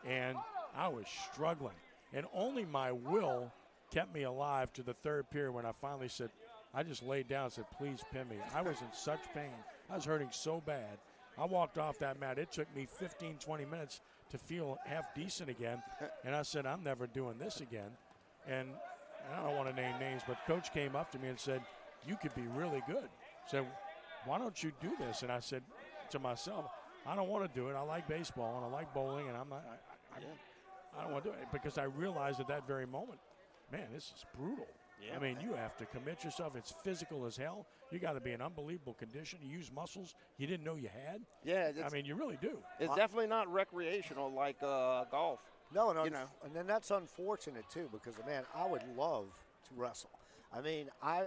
and I was struggling. And only my will kept me alive to the third period when I finally said, I just laid down and said, please pin me. I was in such pain. I was hurting so bad. I walked off that mat. It took me 15, 20 minutes to feel half decent again. And I said, I'm never doing this again. And I don't want to name names, but Coach came up to me and said, you could be really good. Said, why don't you do this? And I said to myself, I don't want to do it. I like baseball and I like bowling, and I don't want to do it because I realized at that very moment, man, this is brutal. Yeah, I mean, you have to commit yourself. It's physical as hell. You got to be in unbelievable condition. You use muscles you didn't know you had. Yeah, I mean, you really do. It's definitely not recreational like golf. No, and then that's unfortunate too because man, I would love to wrestle. I mean, I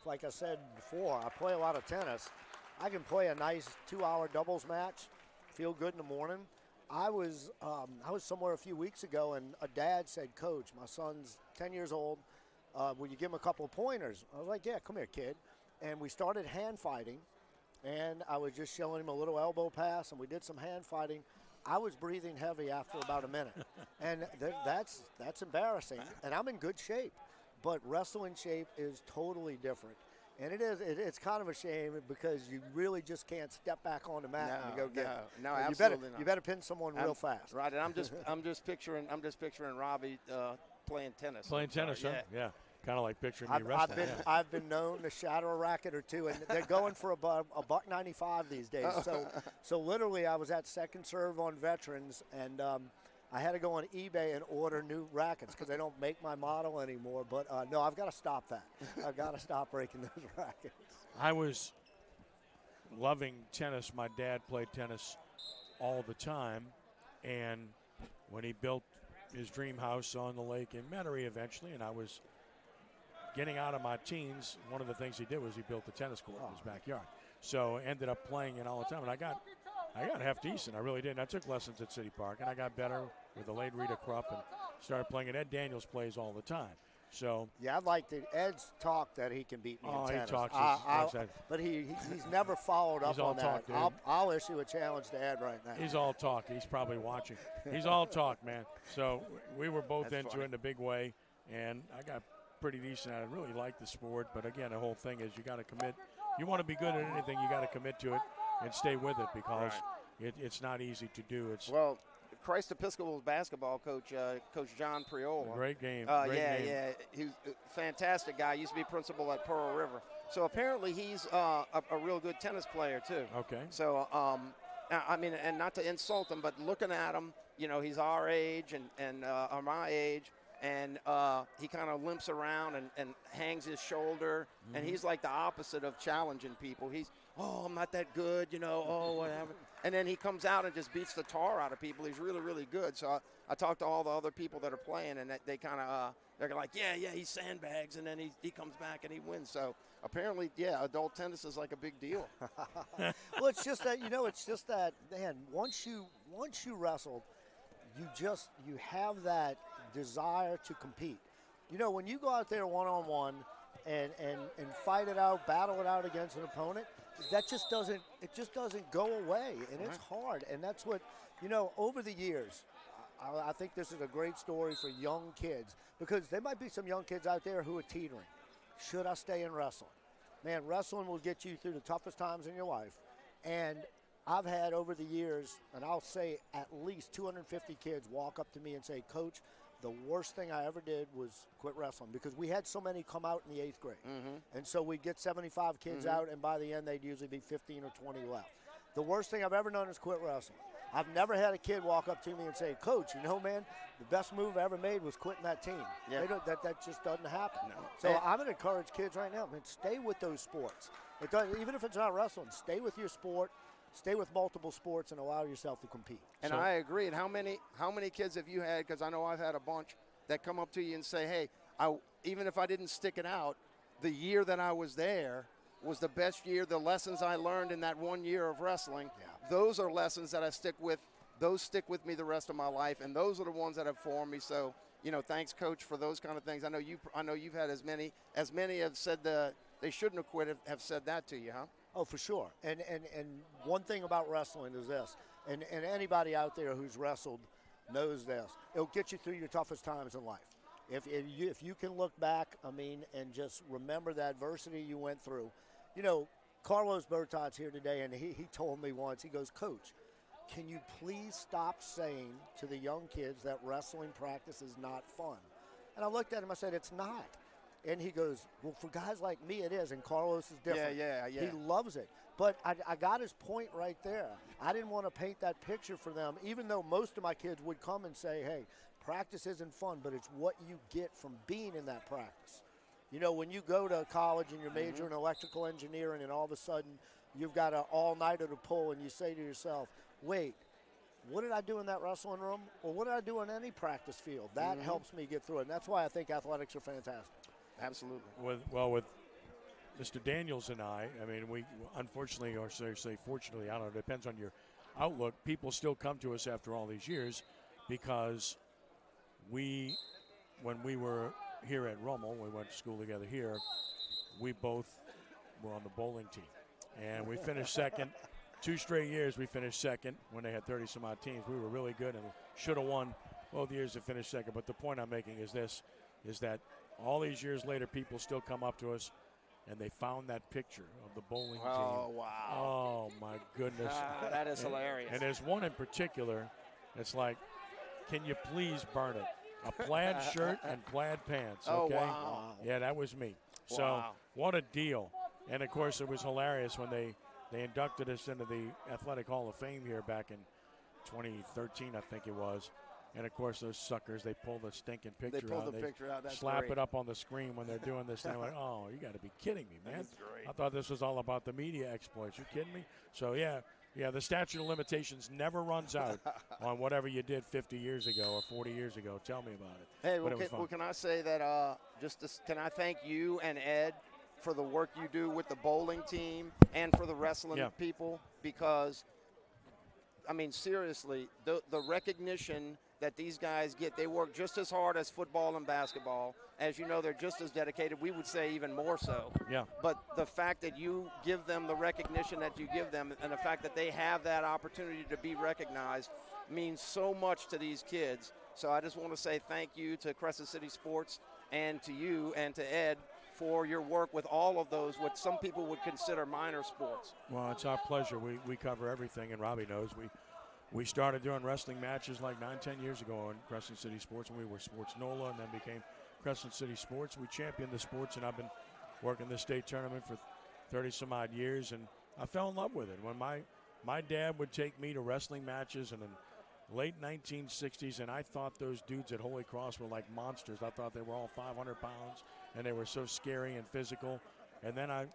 like I said before, I play a lot of tennis. I can play a nice 2-hour doubles match, feel good in the morning. I was somewhere a few weeks ago, and a dad said, Coach, my son's 10 years old. Will you give him a couple of pointers? I was like, yeah, come here, kid. And we started hand fighting, and I was just showing him a little elbow pass, and we did some hand fighting. I was breathing heavy after about a minute, and that's embarrassing. And I'm in good shape, but wrestling shape is totally different. And it's kind of a shame because you really just can't step back on the mat and go get it. No, absolutely not. You better pin someone real fast. Right, and I'm just picturing Robbie playing tennis. Playing tennis, huh? Yeah. Kind of like picturing me wrestling. I've been known to shatter a racket or two, and they're going for a $1.95 these days. So literally, I was at Second Serve on Veterans, and I had to go on eBay and order new rackets because they don't make my model anymore. But no, I've got to stop that. I've got to stop breaking those rackets. I was loving tennis. My dad played tennis all the time, and when he built his dream house on the lake in Metairie eventually, and I was getting out of my teens, one of the things he did was he built a tennis court in his backyard. So ended up playing it all the time, and I got half decent. I really did. And I took lessons at City Park, and I got better with the late Rita Krupp and started playing. And Ed Daniels plays all the time. So yeah, I'd like to. Ed's talked that he can beat me in tennis. He talks. But he's never followed up all on that. talk, I'll issue a challenge to Ed right now. He's all talk. He's probably watching. He's all talk, man. So we were both That's into funny. it in a big way, and I got pretty decent at it. I really like the sport, but again, the whole thing is you got to commit. You want to be good at anything, you got to commit to it and stay with it because it's not easy to do. It's Christ Episcopal's basketball coach, Coach John Priola. Great game. Yeah. He's a fantastic guy. Used to be principal at Pearl River. So apparently he's a real good tennis player too. Okay. So I mean, and not to insult him, but looking at him, you know, he's our age and my age, and he kind of limps around and hangs his shoulder, and he's like the opposite of challenging people. He's, I'm not that good, you know, whatever. And then he comes out and just beats the tar out of people. He's really, really good. So I talked to all the other people that are playing, and they kind of they're like, yeah, he sandbags, and then he comes back and he wins. So apparently, adult tennis is like a big deal. Well, it's just that, man, once you wrestle, you have that desire to compete. You know, when you go out there one-on-one and fight it out, battle it out against an opponent, it just doesn't go away, and it's hard. And that's what, over the years, I think this is a great story for young kids, because there might be some young kids out there who are teetering. Should I stay in wrestling? Man, wrestling will get you through the toughest times in your life. And I've had over the years, and I'll say at least 250 kids walk up to me and say, Coach, the worst thing I ever did was quit wrestling, because we had so many come out in the 8th grade. And so we'd get 75 kids out, and by the end they'd usually be 15 or 20 left. The worst thing I've ever done is quit wrestling. I've never had a kid walk up to me and say, Coach, man, the best move I ever made was quitting that team. Yeah. That just doesn't happen. No. So I'm going to encourage kids right now, man, stay with those sports. Even if it's not wrestling, stay with your sport. Stay with multiple sports and allow yourself to compete. And I agree. And how many kids have you had? Because I know I've had a bunch that come up to you and say, hey, even if I didn't stick it out, the year that I was there was the best year. The lessons I learned in that 1 year of wrestling, those are lessons that I stick with. Those stick with me the rest of my life, and those are the ones that have formed me. So, thanks, Coach, for those kind of things. I know you've had as many have said they shouldn't have quit have said that to you, huh? Oh, for sure. And one thing about wrestling is this, and anybody out there who's wrestled knows this. It'll get you through your toughest times in life. If you can look back, and just remember the adversity you went through. Carlos Bertot's here today, and he told me once, he goes, Coach, can you please stop saying to the young kids that wrestling practice is not fun? And I looked at him, I said, it's not. And he goes, well, for guys like me, it is, and Carlos is different. Yeah. He loves it. But I got his point right there. I didn't want to paint that picture for them, even though most of my kids would come and say, hey, practice isn't fun, but it's what you get from being in that practice. When you go to college and you're majoring in electrical engineering, and all of a sudden you've got an all-nighter to pull, and you say to yourself, wait, what did I do in that wrestling room? Or what did I do in any practice field? That helps me get through it. And that's why I think athletics are fantastic. Absolutely. With Mr. Daniels and I we unfortunately, or say fortunately, I don't know, it depends on your outlook, people still come to us after all these years because when we were here at Rummel, we went to school together here, we both were on the bowling team. And we finished second. 2 straight years we finished second when they had 30-some-odd teams. We were really good and should have won both years to finish second. But the point I'm making is that all these years later, people still come up to us, and they found that picture of the bowling team. Oh, wow. Oh, my goodness. That is hilarious. And there's one in particular that's like, can you please burn it? A plaid shirt and plaid pants, okay? Oh, wow. Yeah, that was me. So Wow. what a deal. And, of course, it was hilarious when they inducted us into the Athletic Hall of Fame here back in 2013, I think it was. And, of course, those suckers, they pull the stinking picture out. They pull the picture out. That's slap great. it up on the screen when they're doing this thing. Like, oh, you got to be kidding me, man. That's great. I thought this was all about the media exploits. You kidding me? So, yeah, the statute of limitations never runs out on whatever you did 50 years ago or 40 years ago. Tell me about it. Hey, But can I say that can I thank you and Ed for the work you do with the bowling team and for the wrestling people, because, seriously, the recognition that these guys get. They work just as hard as football and basketball. As you know, they're just as dedicated. We would say even more so. Yeah. But the fact that you give them the recognition that you give them, and the fact that they have that opportunity to be recognized, means so much to these kids. So I just want to say thank you to Crescent City Sports and to you and to Ed for your work with all of those, what some people would consider minor sports. Well, it's our pleasure. We cover everything, and Robbie knows. We started doing wrestling matches like 9-10 years ago in Crescent City Sports, when we were Sports NOLA and then became Crescent City Sports. We championed the sports, and I've been working the state tournament for 30-some-odd years, and I fell in love with it. When my dad would take me to wrestling matches in the late 1960s, and I thought those dudes at Holy Cross were like monsters. I thought they were all 500 pounds, and they were so scary and physical. And then my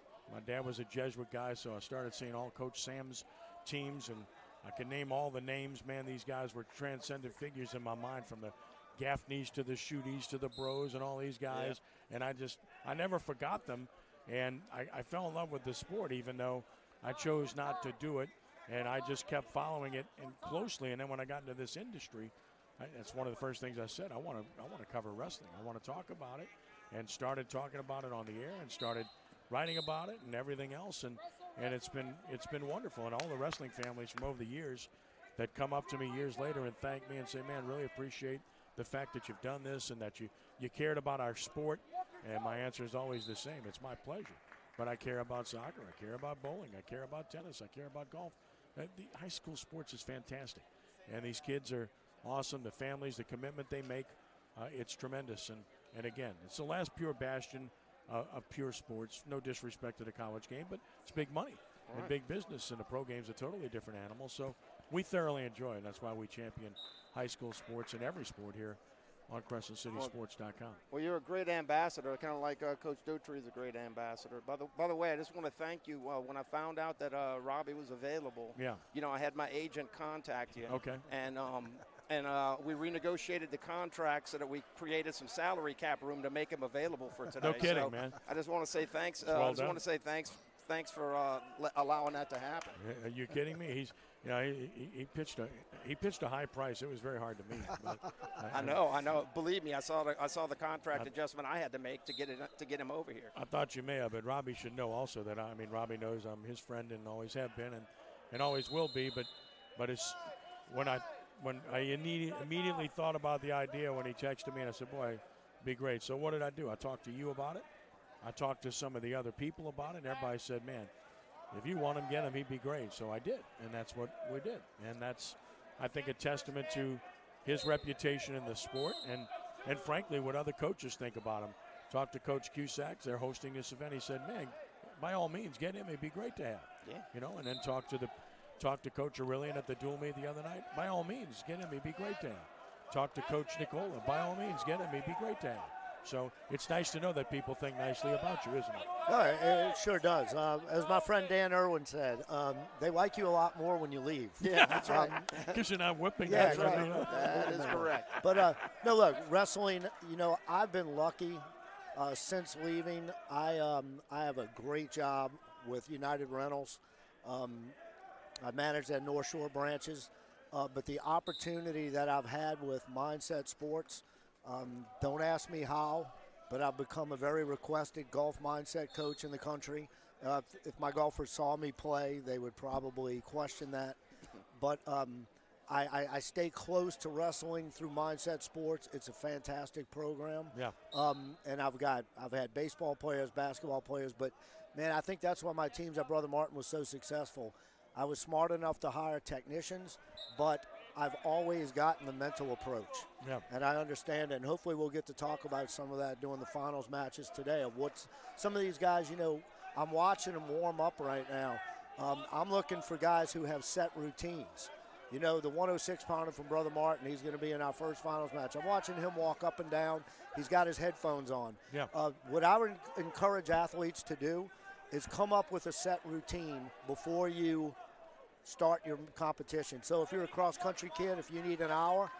dad was a Jesuit guy, so I started seeing all Coach Sam's teams, and I can name all the names. Man, these guys were transcendent figures in my mind, from the Gaffneys to the Shooties to the Bros and all these guys. Yeah. And I never forgot them. And I fell in love with the sport, even though I chose not to do it. And I just kept following it closely. And then when I got into this industry, that's one of the first things I said. I want to cover wrestling. I want to talk about it. And started talking about it on the air and started writing about it and everything else. And it's been wonderful. And all the wrestling families from over the years that come up to me years later and thank me and say, man, really appreciate the fact that you've done this and that you cared about our sport. And my answer is always the same. It's my pleasure. But I care about soccer. I care about bowling. I care about tennis. I care about golf. The high school sports is fantastic. And these kids are awesome. The families, the commitment they make, it's tremendous. And again, it's the last pure bastion of pure sports. No disrespect to the college game, but it's big money and big business, and the pro game's a totally different animal. So we thoroughly enjoy it. That's why we champion high school sports and every sport here on CrescentCitySports.com. Well, you're a great ambassador, kind of like Coach Daughtry is a great ambassador. By the way, I just want to thank you. When I found out that Robbie was available, I had my agent contact you. Okay. And we renegotiated the contract so that we created some salary cap room to make him available for today. No kidding, man. I just want to say thanks. Well I just want to say thanks for allowing that to happen. Are you kidding me? He pitched a high price. It was very hard to meet. But I know. Believe me, I saw the contract adjustment I had to make to get him over here. I thought you may have, but Robbie should know also that Robbie knows I'm his friend and always have been and always will be. But it's when I immediately thought about the idea when he texted me, and I said, boy, it'd be great. So what did I do? I talked to you about it. I talked to some of the other people about it, and everybody said, man, if you want him, get him, he'd be great. So I did, and that's what we did. And that's, I think, a testament to his reputation in the sport and frankly, what other coaches think about him. Talked to Coach Cusack. They're hosting this event. He said, man, by all means, get him. It'd be great to have. Yeah. And then talk to Coach Aurelian at the dual meet the other night. By all means, get him. It'd be great to have. Talk to Coach Nicola. By all means, get him. It'd be great to have. So it's nice to know that people think nicely about you, isn't it? No, it sure does. As my friend Dan Irwin said, they like you a lot more when you leave. Yeah, that's right. Because you're not whipping. Yeah, that's right. That is correct. But, no, look, wrestling, I've been lucky since leaving. I have a great job with United Rentals. I manage their North Shore branches. But the opportunity that I've had with Mindset Sports, don't ask me how, but I've become a very requested golf mindset coach in the country. If my golfers saw me play, they would probably question that. But I stay close to wrestling through Mindset Sports. It's a fantastic program. Yeah. And I've had baseball players, basketball players, but man, I think that's why my teams at Brother Martin was so successful. I was smart enough to hire technicians, but I've always gotten the mental approach. Yeah. And I understand it, and hopefully we'll get to talk about some of that during the finals matches today of what's some of these guys, I'm watching them warm up right now. I'm looking for guys who have set routines. The 106-pounder from Brother Martin, he's going to be in our first finals match. I'm watching him walk up and down. He's got his headphones on. Yeah. What I would encourage athletes to do is come up with a set routine before you start your competition. So if you're a cross-country kid, if you need an hour,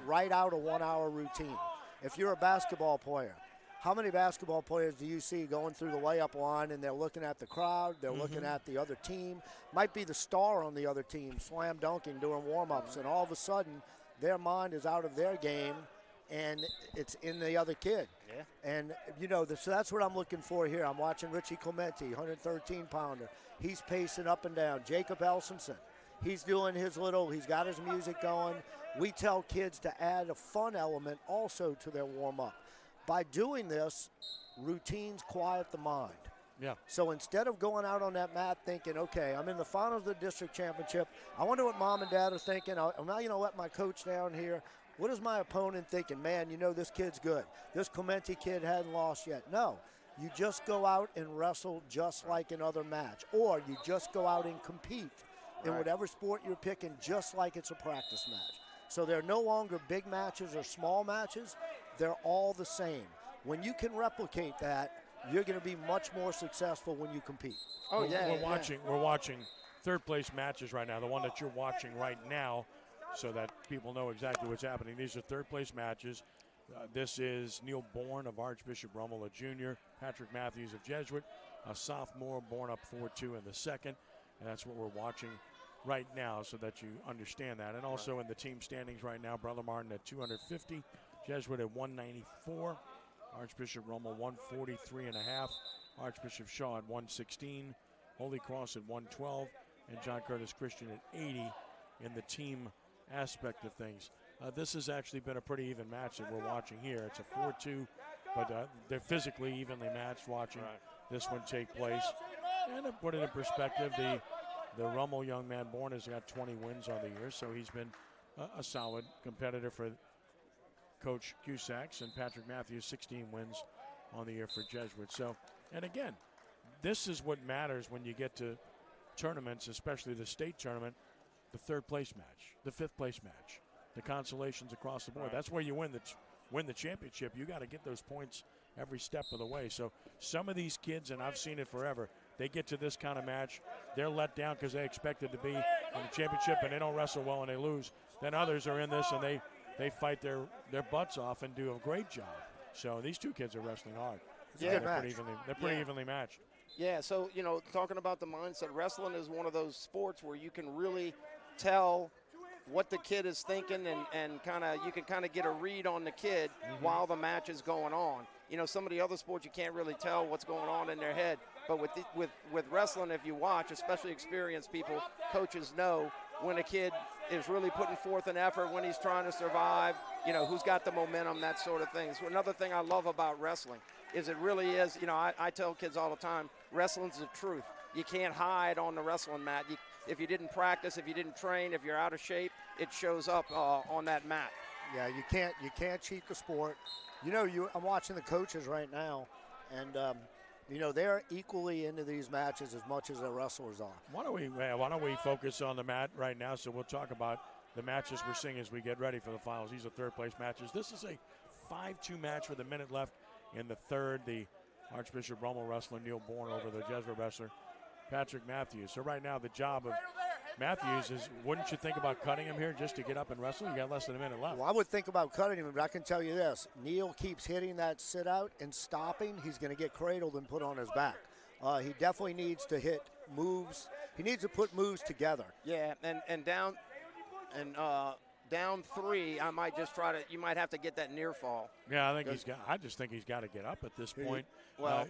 write out a 1-hour routine. If you're a basketball player, how many basketball players do you see going through the layup line and they're looking at the crowd, they're looking at the other team, might be the star on the other team, slam dunking, doing warm-ups, and all of a sudden their mind is out of their game, and it's in the other kid. Yeah. And, so that's what I'm looking for here. I'm watching Richie Clementi, 113-pounder. He's pacing up and down. Jacob Elsonson, he's doing he's got his music going. We tell kids to add a fun element also to their warm-up. By doing this, routines quiet the mind. Yeah. So instead of going out on that mat thinking, okay, I'm in the finals of the district championship, I wonder what mom and dad are thinking. I'm not going to let my coach down here. What is my opponent thinking? Man, this kid's good. This Clementi kid hadn't lost yet. No, you just go out and wrestle just like another match. Or you just go out and compete in whatever sport you're picking just like it's a practice match. So they're no longer big matches or small matches. They're all the same. When you can replicate that, you're going to be much more successful when you compete. Oh, yeah. We're watching third-place matches right now, the one that you're watching right now, so that people know exactly what's happening. These are third-place matches. This is Neil Bourne of Archbishop Rummel, a junior. Patrick Matthews of Jesuit, a sophomore, born up 4-2 in the second. And that's what we're watching right now so that you understand that. And also in the team standings right now, Brother Martin at 250, Jesuit at 194, Archbishop Rummel 143.5, Archbishop Shaw at 116, Holy Cross at 112, and John Curtis Christian at 80 in the team aspect of things. This has actually been a pretty even match that we're watching here. It's a 4-2, but they're physically evenly matched watching this one take place. And to put it in perspective, the Rummel young man born has got 20 wins on the year, so he's been a solid competitor for Coach Cusacks, and Patrick Matthews 16 wins on the year for Jesuit. So, and again, this is what matters when you get to tournaments, especially the state tournament, the third place match, the fifth place match, the consolations across the board. That's where you win the championship. You got to get those points every step of the way. So some of these kids, and I've seen it forever, they get to this kind of match, they're let down because they expected to be in the championship and they don't wrestle well and they lose. Then others are in this and they fight their butts off and do a great job. So these two kids are wrestling hard. Yeah, they're pretty evenly matched. Yeah, so, talking about the mindset, wrestling is one of those sports where you can really tell what the kid is thinking and you can kind of get a read on the kid while the match is going on. Some of the other sports you can't really tell what's going on in their head. But with wrestling, if you watch, especially experienced people, coaches know when a kid is really putting forth an effort, when he's trying to survive, who's got the momentum, that sort of thing. So another thing I love about wrestling is it really is, I tell kids all the time, wrestling's the truth. You can't hide on the wrestling mat. If you didn't practice, if you didn't train, if you're out of shape, it shows up on that mat. Yeah, you can't cheat the sport. I'm watching the coaches right now, and they're equally into these matches as much as the wrestlers are. Why don't we focus on the mat right now? So we'll talk about the matches we're seeing as we get ready for the finals. These are third place matches. This is a 5-2 match with a minute left in the third. The Archbishop Rummel wrestler Neil Bourne over the Jesuit wrestler Patrick Matthews. So right now the job of Matthews is, wouldn't you think about cutting him here just to get up and wrestle? You got less than a minute left. Well, I would think about cutting him, but I can tell you this. Neil keeps hitting that sit out and stopping. He's going to get cradled and put on his back. He definitely needs to hit moves. He needs to put moves together. Yeah, and down three, I might just you might have to get that near fall. Yeah, I just think he's got to get up at this point. Well,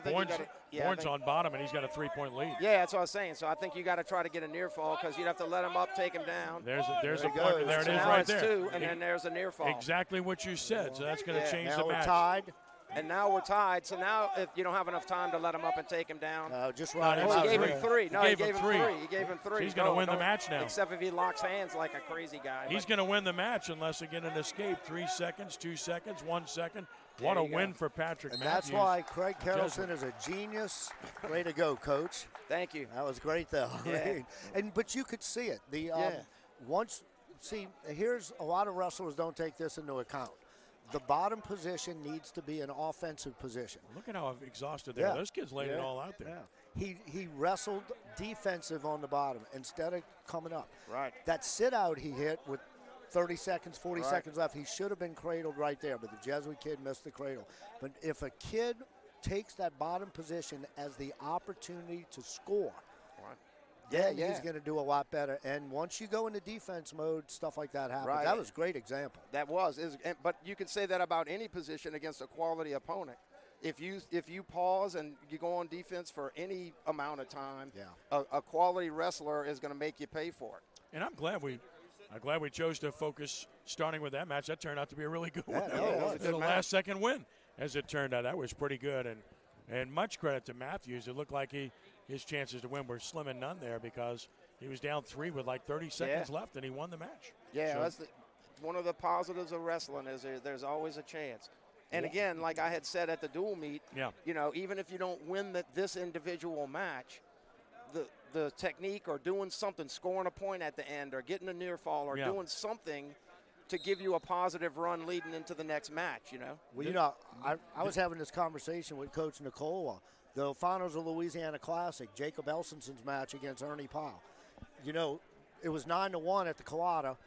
Bourne's on bottom and he's got a 3-point lead. Yeah, that's what I was saying. So I think you got to try to get a near fall because you'd have to let him up, take him down. There's a point. There it is right there. Two, and then there's a near fall. Exactly what you said. So that's going to change the now match. We're tied. And now we're tied. So now if you don't have enough time to let him up and take him down. Just run him out. He gave him three. No, he gave him three. He gave him three. He's going to win the match now. Except if he locks hands like a crazy guy. He's going to win the match unless again an escape. 3 seconds, 2 seconds, 1 second. What a win for Patrick Matthews. That's why Craig Carrollson is a genius. Way to go, Coach. Thank you. That was great, though. Yeah. But you could see it. Here's a lot of wrestlers don't take this into account. The bottom position needs to be an offensive position. Look at how exhausted they are. Those kids laid it all out there. Yeah. He wrestled defensive on the bottom instead of coming up. Right. That sit out he hit with 30 seconds, 40 seconds left, he should have been cradled right there, but the Jesuit kid missed the cradle. But if a kid takes that bottom position as the opportunity to score, then he's going to do a lot better. And once you go into defense mode, stuff like that happens. Right. That was a great example. That was. But you can say that about any position against a quality opponent. If you pause and you go on defense for any amount of time, a quality wrestler is going to make you pay for it. And I'm glad we chose to focus starting with that match. That turned out to be a really good one. That was a good last-second win, as it turned out. That was pretty good. And much credit to Matthews. It looked like his chances to win were slim and none there because he was down 3 with like 30 seconds left, and he won the match. Yeah, that's one of the positives of wrestling is there's always a chance. And again, like I had said at the dual meet, you know, even if you don't win this individual match, the technique or doing something, scoring a point at the end or getting a near fall or doing something to give you a positive run leading into the next match, you know? Well, you know, I was having this conversation with Coach Nicola. The finals of Louisiana Classic, Jacob Elsonson's match against Ernie Powell. You know, it was 9-1 at the Colada.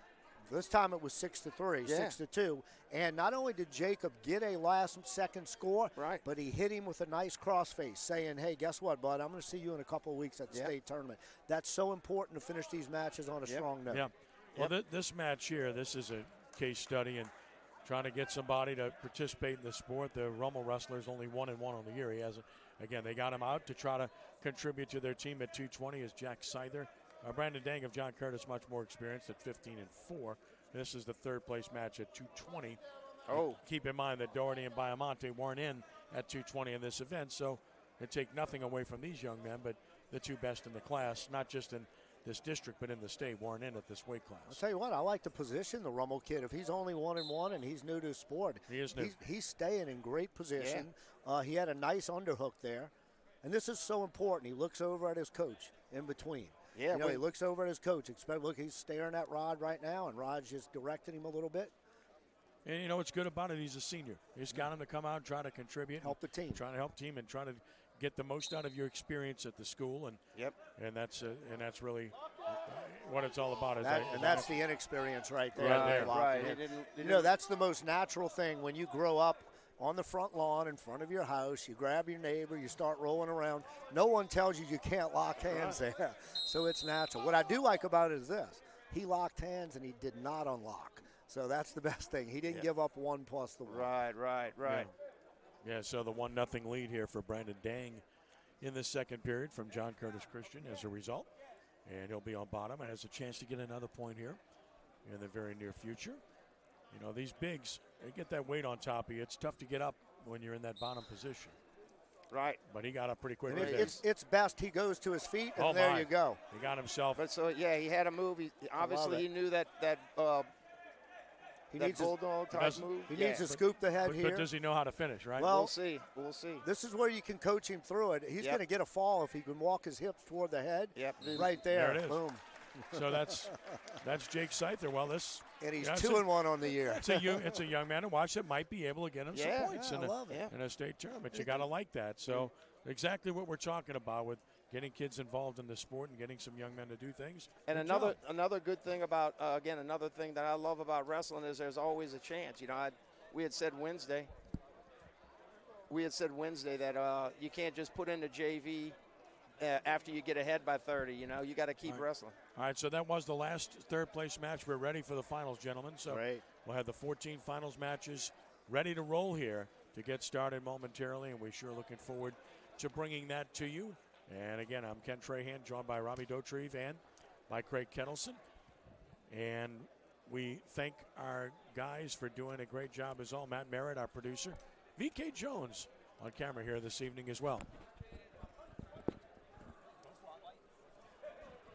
This time it was 6-3, 6-2. And not only did Jacob get a last-second score, but he hit him with a nice crossface, saying, hey, guess what, bud? I'm going to see you in a couple of weeks at the state tournament. That's so important to finish these matches on a strong note. Yeah. Well, this match here, this is a case study in trying to get somebody to participate in the sport. The Rummel wrestler's only 1-1 on the year. He hasn't. Again, they got him out to try to contribute to their team at 220 as Jack Seither. Brandon Dang of John Curtis, much more experienced at 15-4. This is the third-place match at 220. Keep in mind that Doherty and Biamonte weren't in at 220 in this event, so they take nothing away from these young men, but the two best in the class, not just in this district but in the state, weren't in at this weight class. I'll tell you what, I like to position the Rummel kid. If he's only 1-1 and he's new to the sport, he is new. He's staying in great position. He had a nice underhook there, and this is so important. He looks over at his coach in between. Yeah, you know, he looks over at his coach. Look, he's staring at Rod right now, and Rod's just directing him a little bit. And you know what's good about it? He's a senior. He's got him to come out and try to contribute. Help the team. Trying to help the team and trying to get the most out of your experience at the school. And that's really what it's all about. That's the inexperience right there. Right. You know, that's the most natural thing when you grow up on the front lawn in front of your house. You grab your neighbor, you start rolling around. No one tells you can't lock hands there. So it's natural. What I do like about it is this. He locked hands and he did not unlock. So that's the best thing. He didn't give up 1 plus the 1. Right. Yeah, so the 1-0 lead here for Brandon Dang in the second period from John Curtis Christian as a result. And he'll be on bottom and has a chance to get another point here in the very near future. You know, these bigs, they get that weight on top of you. It's tough to get up when you're in that bottom position. Right. But he got up pretty quickly. It's best he goes to his feet, and there you go. He got himself. But so, he had a move. He knew that he needs bulldog type move. He needs to scoop the head here. But does he know how to finish, right? Well, we'll see. This is where you can coach him through it. He's going to get a fall if he can walk his hips toward the head. Right there. There it is. Boom. So that's Jake Seither. Well, and he's 2-1 on the year. It's a young man to watch that might be able to get him some points in a state tournament. You got to like that. So exactly what we're talking about with getting kids involved in the sport and getting some young men to do things. And another good thing about another thing that I love about wrestling is there's always a chance. You know, we had said Wednesday that you can't just put in the JV after you get ahead by 30. You know, you got to keep wrestling. All right, so that was the last third-place match. We're ready for the finals, gentlemen. So we'll have the 14 finals matches ready to roll here to get started momentarily, and we're sure looking forward to bringing that to you. And again, I'm Ken Trahan, joined by Robbie Dotrieve and by Craig Kettleson. And we thank our guys for doing a great job as all. Matt Merritt, our producer. VK Jones on camera here this evening as well.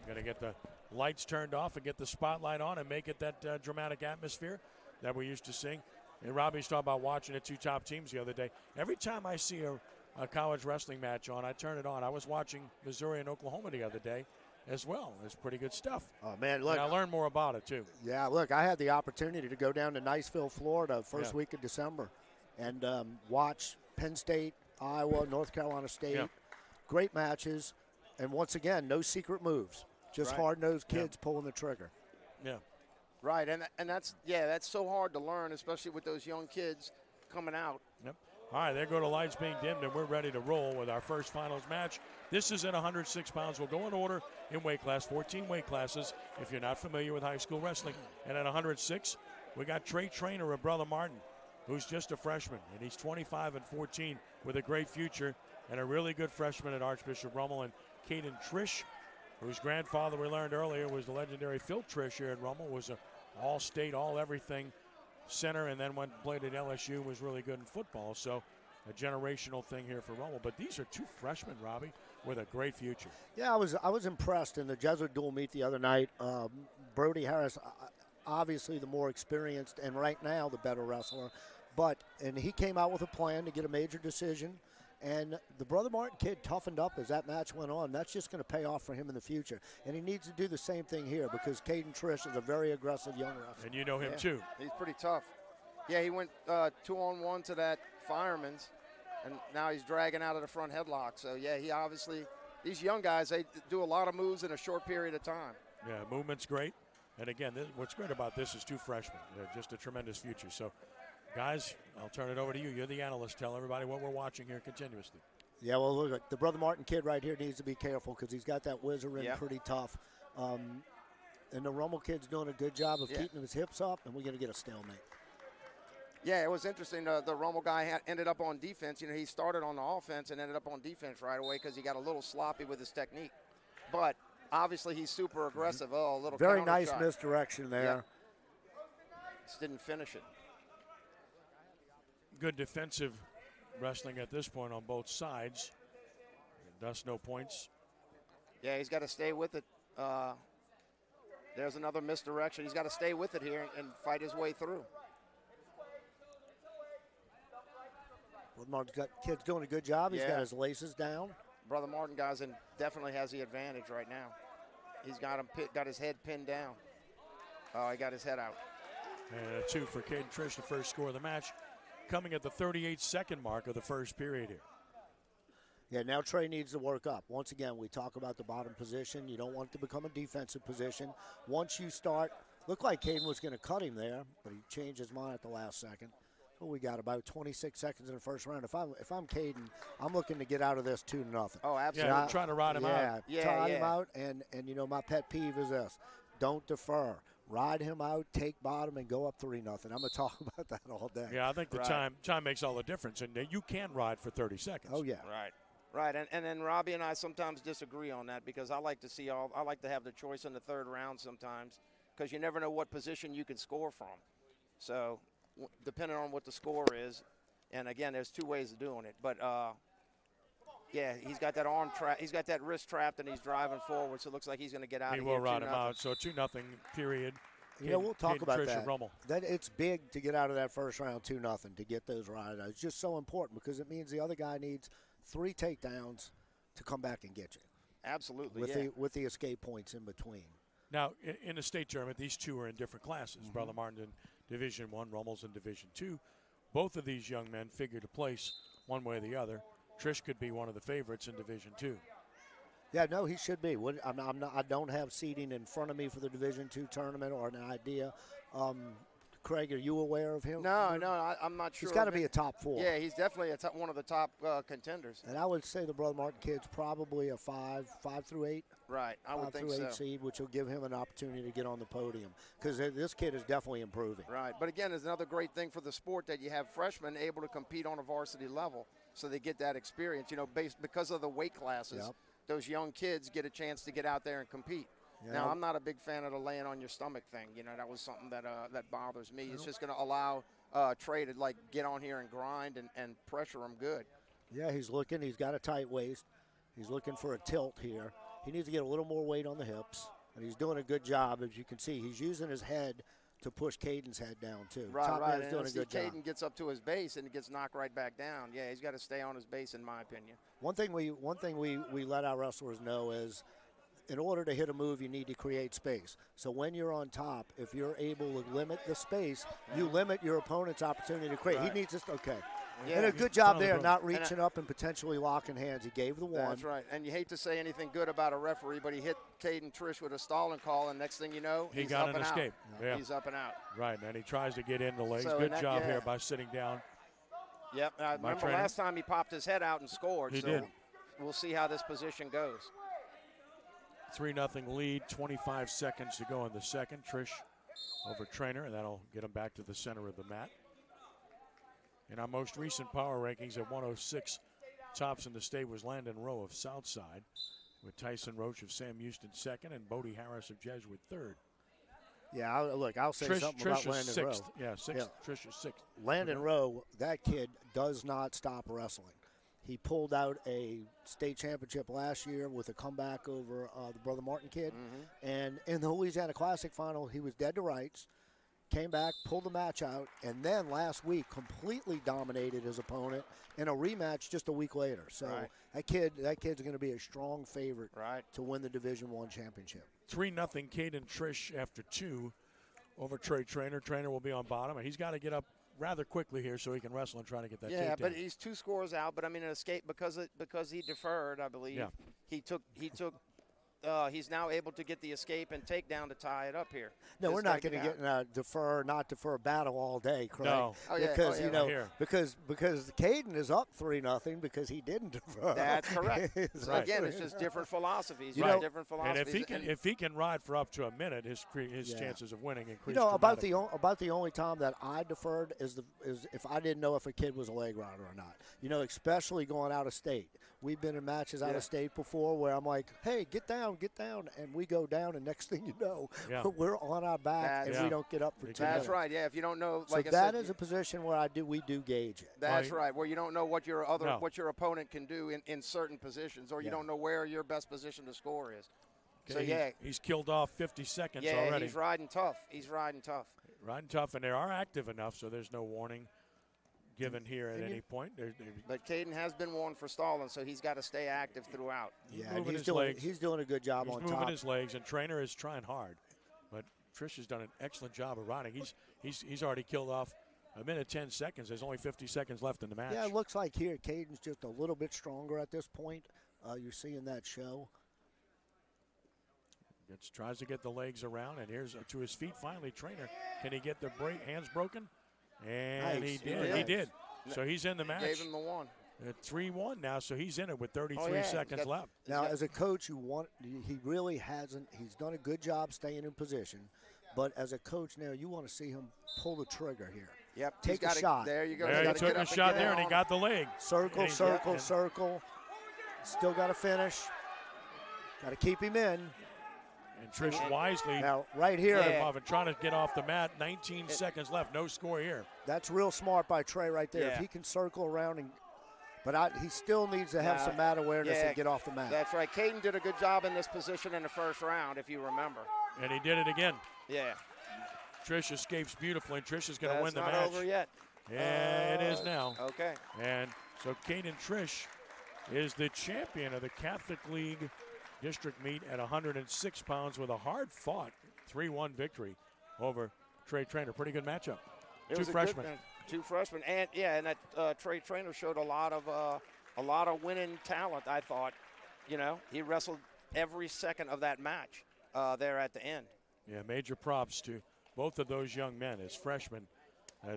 Going to get the lights turned off and get the spotlight on and make it that dramatic atmosphere that we're used to seeing. And Robbie's talking about watching the two top teams the other day. Every time I see a college wrestling match on, I turn it on. I was watching Missouri and Oklahoma the other day as well. It's pretty good stuff. Oh, man, look. And I learned more about it, too. Yeah, look, I had the opportunity to go down to Niceville, Florida, first week of December and watch Penn State, Iowa, North Carolina State. Yeah. Great matches. And once again, no secret moves. Just hard-nosed kids pulling the trigger. Yeah. Right, and that's so hard to learn, especially with those young kids coming out. Yep. All right, there go the lights being dimmed, and we're ready to roll with our first finals match. This is at 106 pounds. We'll go in order in weight class, 14 weight classes, if you're not familiar with high school wrestling. And at 106, we got Trey Traynor of Brother Martin, who's just a freshman, and he's 25 and 14 with a great future, and a really good freshman at Archbishop Rummel. And Caden Trish, whose grandfather we learned earlier was the legendary Phil Trish here at Rummel, was an all-state, all-everything center, and then when played at LSU was really good in football. So a generational thing here for Rummel. But these are two freshmen, Robbie, with a great future. Yeah, I was impressed in the Jesuit dual meet the other night. Brody Harris, obviously the more experienced and right now the better wrestler, and he came out with a plan to get a major decision. And the Brother Martin kid toughened up as that match went on. That's just going to pay off for him in the future. And he needs to do the same thing here because Caden Trish is a very aggressive young wrestler. And you know him too. He's pretty tough. Yeah, he went 2-on-1 to that fireman's, and now he's dragging out of the front headlock. So, yeah, he obviously, these young guys, they do a lot of moves in a short period of time. Yeah, movement's great. And, again, what's great about this is two freshmen. They're just a tremendous future. So, guys, I'll turn it over to you. You're the analyst. Tell everybody what we're watching here continuously. Yeah, well, look, the Brother Martin kid right here needs to be careful because he's got that whizzer in pretty tough. And the Rummel kid's doing a good job of keeping his hips up, and we're going to get a stalemate. Yeah, it was interesting. The Rummel guy ended up on defense. You know, he started on the offense and ended up on defense right away because he got a little sloppy with his technique. But obviously he's super aggressive. Oh, a little very counter nice shot. Misdirection there. Yeah. Just didn't finish it. Good defensive wrestling at this point on both sides. Thus no points. Yeah, he's got to stay with it. There's another misdirection. He's got to stay with it here and fight his way through. Brother Martin's got kids doing a good job. He's got his laces down. Brother Martin, guys, and definitely has the advantage right now. He's got his head pinned down. Oh, he got his head out. And a 2 for Caden Trish, the first score of the match, coming at the 38-second mark of the first period here. Yeah, now Trey needs to work up. Once again, we talk about the bottom position. You don't want it to become a defensive position. Once you start, looked like Caden was going to cut him there, but he changed his mind at the last second. Well, we got about 26 seconds in the first round. If I'm Caden, I'm looking to get out of this 2-0. Oh, absolutely. Yeah, I'm trying to ride him out. Ride him out, and you know, my pet peeve is this. Don't defer. Ride him out, take bottom, and go up 3-0. I'm going to talk about that all day. Yeah, I think the time makes all the difference, and you can ride for 30 seconds. Oh, yeah. Right, and then Robbie and I sometimes disagree on that because I like to have the choice in the third round sometimes because you never know what position you can score from. So depending on what the score is, and again, there's two ways of doing it. But yeah, he's got that arm trap, he's got that wrist trapped, and he's driving forward. So it looks like he's going to get out. He will ride him out. So 2-0 period. You know, we'll talk about that. Rummel. That it's big to get out of that first round 2-0 to get those ride outs. It's just so important because it means the other guy needs 3 takedowns to come back and get you. Absolutely. With the escape points in between. Now, in the state tournament, these two are in different classes. Mm-hmm. Brother Martin in Division I, Rummel's in Division II. Both of these young men figure to place one way or the other. Trish could be one of the favorites in Division II. Yeah, no, he should be. I don't have seating in front of me for the Division II tournament or an idea. Craig, are you aware of him? No, I'm not sure. He's got to be a top 4. Yeah, he's definitely one of the top contenders. And I would say the Brother Martin kid's probably a 5 through 8. Right, I would think so. 5 through 8 seed, which will give him an opportunity to get on the podium because this kid is definitely improving. Right, but again, there's another great thing for the sport that you have freshmen able to compete on a varsity level, so they get that experience. You know, because of the weight classes, those young kids get a chance to get out there and compete. Yeah. Now, I'm not a big fan of the laying on your stomach thing. You know, that was something that bothers me. It's just going to allow Trey to, get on here and grind and pressure him good. Yeah, he's got a tight waist. He's looking for a tilt here. He needs to get a little more weight on the hips, and he's doing a good job. As you can see, he's using his head to push Caden's head down, too. Right. Doing a good job. Caden gets up to his base and gets knocked right back down. Yeah, he's got to stay on his base, in my opinion. One thing we let our wrestlers know is in order to hit a move, you need to create space. So when you're on top, if you're able to limit the space, you limit your opponent's opportunity to create. Right. He needs to, Yeah, and a good job there, not reaching up and potentially locking hands. He gave the one. That's right. And you hate to say anything good about a referee, but he hit Caden Trish with a stalling call, and next thing you know, he got an escape. Yeah. He's up and out. Right, and he tries to get in the legs. So good job here by sitting down. Yep. I remember last time he popped his head out and scored. He did. We'll see how this position goes. 3-0 lead, 25 seconds to go in the second. Trish over Trainer, and that'll get him back to the center of the mat. In our most recent power rankings at 106, tops in the state was Landon Rowe of Southside, with Tyson Roach of Sam Houston second and Bodie Harris of Jesuit third. Yeah, I'll say something about Landon sixth. Rowe. Yeah, sixth. Yeah. Trish is sixth. Landon Rowe, that kid does not stop wrestling. He pulled out a state championship last year with a comeback over the Brother Martin kid. And in the Louisiana Classic final, he was dead to rights, came back, pulled the match out, and then last week completely dominated his opponent in a rematch just a week later. So that kid's going to be a strong favorite to win the Division I championship. 3-0 Caden Trish after 2 over Trey Trainer. Trainer will be on bottom, and he's got to get up rather quickly here so he can wrestle and try to get that takedown. Yeah, but he's 2 scores out. But I mean, an escape because he deferred, I believe. Yeah. He's now able to get the escape and takedown to tie it up here. No, we're not going to get in a not defer battle all day, Craig. No, because because Caden is up 3-0 because he didn't defer. That's correct. Again, it's just different philosophies. Different philosophies. And if he can ride for up to a minute, his chances of winning increase. About the only time that I deferred is if I didn't know if a kid was a leg rider or not. Especially going out of state. We've been in matches out of state before where I'm like, hey, get down, and we go down, and next thing you know, we're on our back and we don't get up for 2 minutes. That's right. Yeah, if you don't know, like so I said, that is a position where we do gauge it. That's right. Where you don't know what your opponent can do in certain positions, or you don't know where your best position to score is. Okay, so he's killed off 50 seconds already. Yeah, he's riding tough. Riding tough, and they are active enough, so there's no warning given here at any point. But Caden has been warned for stalling, so he's got to stay active throughout. He's doing a good job on top. He's moving his legs, and Trainer is trying hard. But Trish has done an excellent job of riding. He's already killed off 1:10 seconds. There's only 50 seconds left in the match. Yeah, it looks like here Caden's just a little bit stronger at this point. You're seeing that show. Tries to get the legs around, and here's to his feet finally. Trainer, can he get the hands broken? And nice. He did. So he's in the match. Gave him the one. 3-1 now, so he's in it with 33 seconds left. Now, as a coach, he really hasn't. He's done a good job staying in position. But as a coach now, you want to see him pull the trigger here. Yep. Take a shot. There you go. He took a shot there, and he got the leg. Circle. Still got to finish. Got to keep him in. And Trish wisely now right here, trying to get off the mat. 19 seconds left. No score here. That's real smart by Trey right there. Yeah. If he can circle around but he still needs to have some mat awareness and get off the mat. That's right. Caden did a good job in this position in the first round, if you remember. And he did it again. Yeah. Trish escapes beautifully. Trish is going to win the match. That's not over yet. Yeah, it is now. Okay. And so Caden Trish is the champion of the Catholic League District meet at 106 pounds with a hard-fought 3-1 victory over Trey Trainer. Pretty good matchup. Two freshmen. Two freshmen, and that Trey Trainer showed a lot of winning talent. I thought, he wrestled every second of that match there at the end. Yeah, major props to both of those young men as freshmen.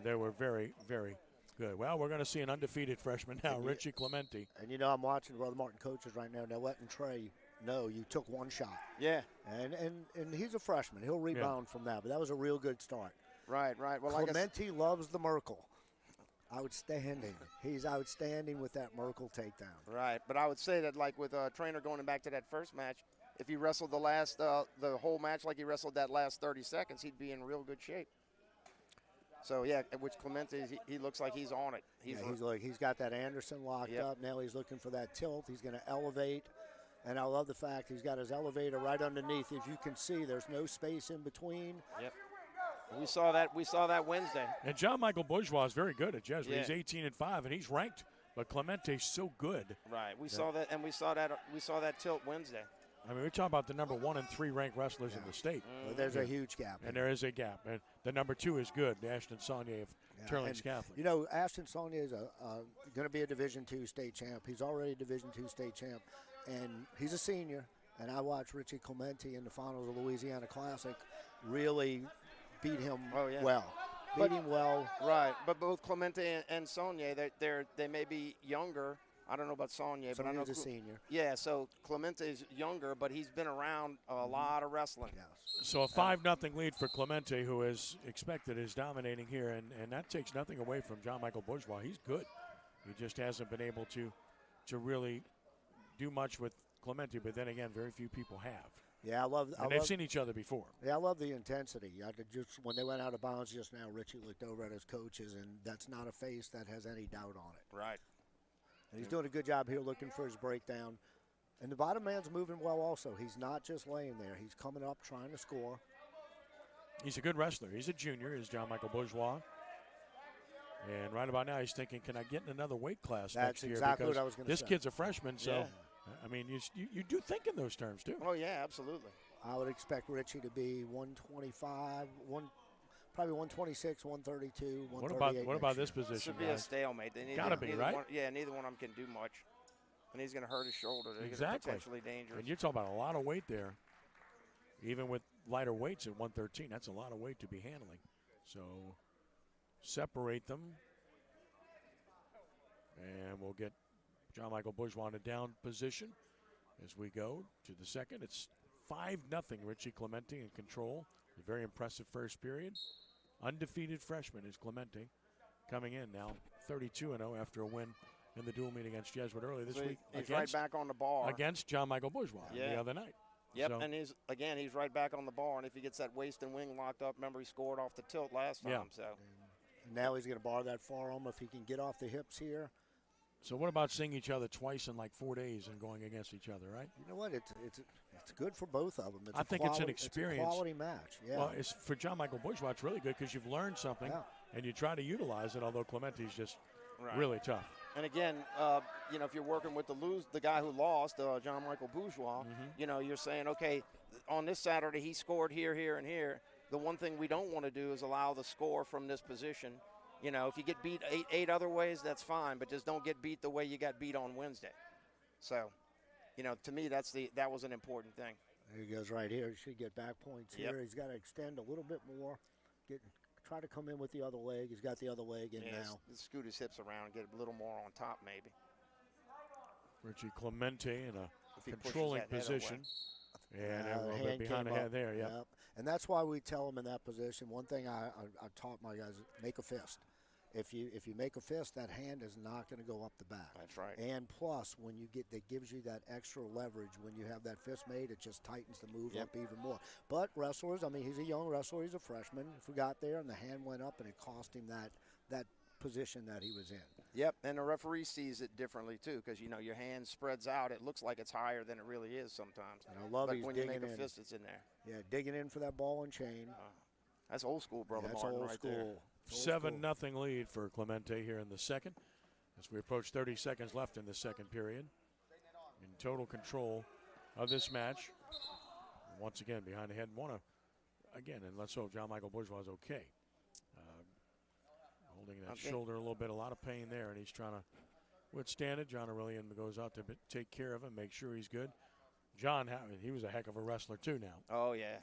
They were very, very good. Well, we're going to see an undefeated freshman now, Richie Clementi. And I'm watching Brother Martin coaches right now. They're letting Trey know you took one shot. Yeah. And he's a freshman. He'll rebound from that, but that was a real good start. Right. Well, Clementi loves the Merkle. Outstanding. He's outstanding with that Merkle takedown. Right, but I would say that like with Trainer going back to that first match, if he wrestled the whole match like he wrestled that last 30 seconds, he'd be in real good shape. So, which Clementi, he looks like he's on it. He's got that Anderson locked up. Now he's looking for that tilt. He's going to elevate. And I love the fact he's got his elevator right underneath. As you can see, there's no space in between. Yep. We saw that Wednesday. And John Michael Bourgeois is very good at Jesuit. He's 18-5, and he's ranked. But Clementi's so good. Right. We saw that, and we saw that tilt Wednesday. I mean, we're talking about the number 1 and 3 ranked wrestlers in the state. Well, there's a huge gap. And there is a gap. And the number 2 is good, Ashton Saunier of Turlings Catholic. Ashton Saunier is going to be a Division II state champ. He's already a Division II state champ. And he's a senior. And I watched Richie Clementi in the finals of the Louisiana Classic really beat him well. beat him well. Right, but both Clementi and Sonia, they may be younger. I don't know about Sonia, but I know Sonia's a senior. Yeah, so Clementi's younger, but he's been around a lot of wrestling. Yes. So a 5-0 lead for Clementi, who is expected is dominating here, and that takes nothing away from John Michael Bourgeois. He's good. He just hasn't been able to really do much with Clementi, but then again, very few people have. Yeah, they've seen each other before. Yeah, I love the intensity. When they went out of bounds just now, Richie looked over at his coaches, and that's not a face that has any doubt on it. Right. And he's doing a good job here looking for his breakdown. And the bottom man's moving well also. He's not just laying there. He's coming up trying to score. He's a good wrestler. He's a junior, is John Michael Bourgeois. And right about now, he's thinking, can I get in another weight class next year? That's exactly because what I was going to say. This kid's a freshman, so, Yeah. I mean, you do think in those terms, too. Oh, yeah, absolutely. I would expect Richie to be 125, probably 126, 132, 138. What about this This position, would be a stalemate. Gotta be, right? Neither one of them can do much. And he's going to hurt his shoulder. They're Exactly. potentially dangerous. And you're talking about a lot of weight there. Even with lighter weights at 113, that's a lot of weight to be handling. So separate them. And we'll get John Michael Bourgeois in a down position as we go to the second. It's 5-0, Richie Clementi in control. A very impressive first period. Undefeated freshman is Clementi, coming in now 32-0 after a win in the dual meet against Jesuit earlier this week. He's right back on the bar. Against John Michael Bourgeois the other night. Yep, So, and he's right back on the bar. And if he gets that waist and wing locked up, remember he scored off the tilt last time. So And now he's going to bar that forearm if he can get off the hips here. So what about seeing each other twice in like 4 days and going against each other, right? You know what? It's good for both of them. I think it's an experience. It's a quality match. Yeah. Well, it's for John Michael Bourgeois, it's really good because you've learned something and you try to utilize it, although Clementi's just really tough. And again, if you're working with the guy who lost, John Michael Bourgeois, you're saying, okay, on this Saturday he scored here, here, and here. The one thing we don't want to do is allow the score from this position. If you get beat eight other ways, that's fine, but just don't get beat the way you got beat on Wednesday. So, to me, that was an important thing. There he goes right here. He should get back points here. He's got to extend a little bit more. Try to come in with the other leg. He's got the other leg in now. Scoot his hips around and get a little more on top maybe. Richie Clementi in a controlling position. And a little bit behind the head there, Yep. And that's why we tell them in that position. One thing I taught my guys, make a fist. If you make a fist, that hand is not going to go up the back. That's right. And plus, when that gives you that extra leverage. When you have that fist made, it just tightens the move up even more. But wrestlers, he's a young wrestler. He's a freshman. If we got there and the hand went up, and it cost him that position that he was in. Yep, and the referee sees it differently too, because your hand spreads out. It looks like it's higher than it really is sometimes. And I love like he's when digging you make a in. fist, it's in there. Yeah, digging in for that ball and chain. That's old school, brother. That's Martin, old right school. there. 7-0 lead for Clementi here in the second as we approach 30 seconds left in the second period. In total control of this match. Once again, behind the head. And let's hope John Michael Bourgeois is okay. Holding that shoulder a little bit, a lot of pain there, and he's trying to withstand it. John Aurelian goes out to take care of him, make sure he's good. John, he was a heck of a wrestler too now. Oh, yeah.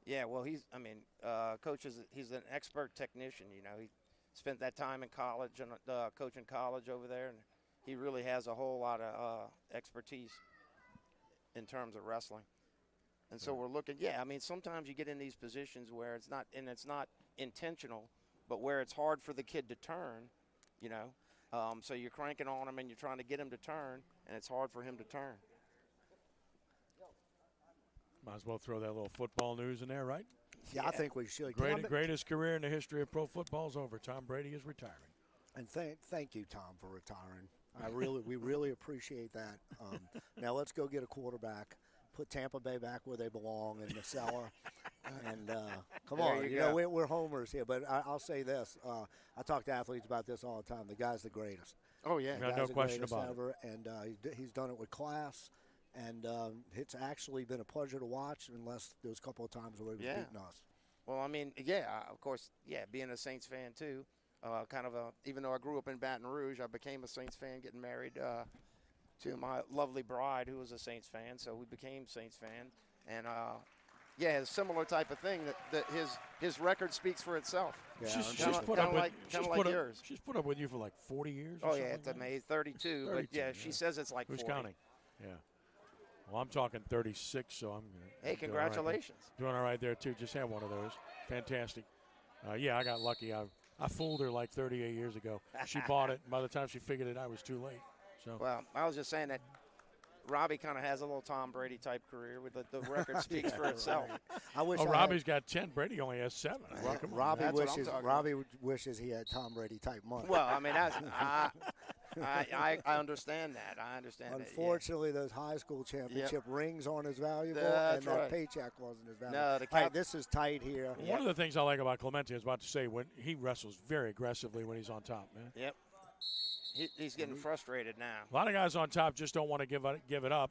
Yeah, well, Coach he's an expert technician, He spent that time in college and coaching college over there, and he really has a whole lot of expertise in terms of wrestling. And so we're looking, sometimes you get in these positions where it's not intentional, but where it's hard for the kid to turn, so you're cranking on him and you're trying to get him to turn, and it's hard for him to turn. Might as well throw that little football news in there, right? Yeah, I think we should. Greatest career in the history of pro football is over. Tom Brady is retiring. And thank you, Tom, for retiring. We really appreciate that. Now let's go get a quarterback. Put Tampa Bay back where they belong in the cellar. And come on, we're homers here. But I'll say this: I talk to athletes about this all the time. The guy's the greatest. Oh yeah, no question about it. And he's done it with class. And it's actually been a pleasure to watch, unless there was a couple of times where he was beating us. Well, of course, being a Saints fan too. Even though I grew up in Baton Rouge, I became a Saints fan getting married to my lovely bride who was a Saints fan. So we became Saints fans. And Yeah, a similar type of thing that his record speaks for itself. Yeah, She's put up with yours. She's put up with you for like 40 years. Oh or yeah, something it's like that? amazing. 32, but 32, yeah, she says it's like Who's 40. counting? Yeah. Well, I'm talking 36, so I'm. Hey, congratulations. Doing all right there too. Just had one of those. Fantastic. Yeah, I got lucky. I fooled her like 38 years ago. She bought it. By the time she figured it out, it was too late. So. Well, I was just saying that Robbie kind of has a little Tom Brady type career with the record speaks for itself. I wish. Robbie's got 10. Brady only has 7. Well, come on. Robbie wishes he had Tom Brady type money. Well, I mean, I understand that. I understand. Unfortunately, those high school championship rings aren't as valuable, That's and right. that paycheck wasn't as valuable. No, All right, this is tight here. One of the things I like about Clementi, I was about to say, when he wrestles very aggressively when he's on top, man. Yep. He's getting frustrated now. A lot of guys on top just don't want to give it up,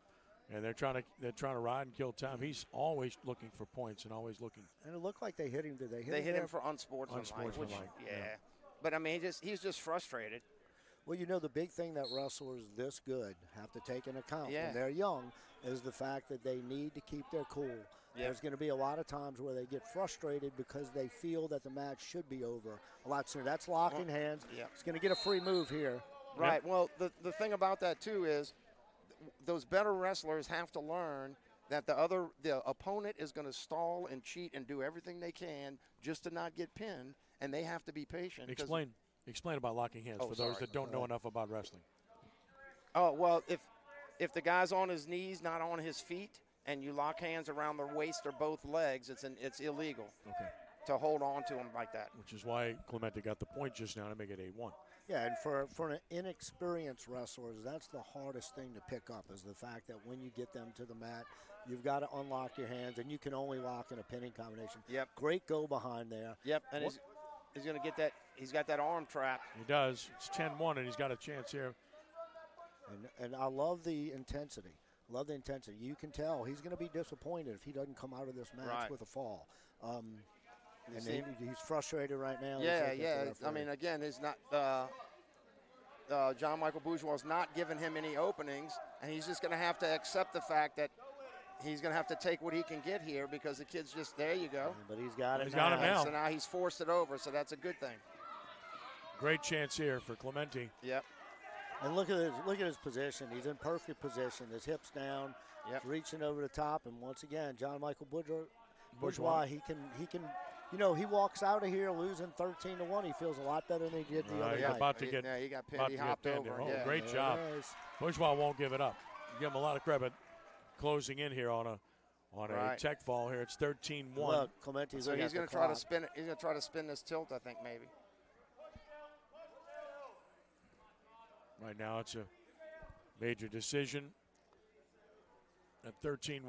and they're trying to ride and kill time. He's always looking for points and always looking. And it looked like they hit him. Did they hit him? They hit him for unsportsmanlike. Yeah. But I mean, he's just frustrated. Well, you know, the big thing that wrestlers this good have to take into account when they're young is the fact that they need to keep their cool. Yep. There's going to be a lot of times where they get frustrated because they feel that the match should be over a lot sooner. That's locking hands. Yep. He's going to get a free move here. Right. Yep. Well, the thing about that, too, is those better wrestlers have to learn that the opponent is going to stall and cheat and do everything they can just to not get pinned, and they have to be patient. Explain about locking hands for those that don't know enough about wrestling. Oh, well, if the guy's on his knees, not on his feet, and you lock hands around the waist or both legs, it's illegal to hold on to him like that. Which is why Clementi got the point just now to make it 8-1. Yeah, and for an inexperienced wrestlers, that's the hardest thing to pick up is the fact that when you get them to the mat, you've got to unlock your hands, and you can only lock in a pinning combination. Yep. Great go behind there. Yep, and he's going to get that. He's got that arm trap. He does. It's 10-1, and he's got a chance here. And I love the intensity. Love the intensity. You can tell he's going to be disappointed if he doesn't come out of this match with a fall. And he's frustrated right now. Yeah. I mean, again, he's not. John Michael Bourgeois is not giving him any openings, and he's just going to have to accept the fact that he's going to have to take what he can get here because the kid's just there. You go. But he's got it. He's got it now. So now he's forced it over. So that's a good thing. Great chance here for Clementi. Yep. And look at his position. He's in perfect position. His hips down. Yep. He's reaching over the top. And once again, John Michael Bourgeois, he can. You know, he walks out of here losing 13-1. He feels a lot better than he did the other night. He got pinned. He hopped over. Great job. Bourgeois won't give it up. Give him a lot of credit closing in here on a tech fall here. It's 13-1. Look, Clementi's so he's going to try to spin it. He's going to try to spin this tilt, I think, maybe. Right now it's a major decision at 13-1.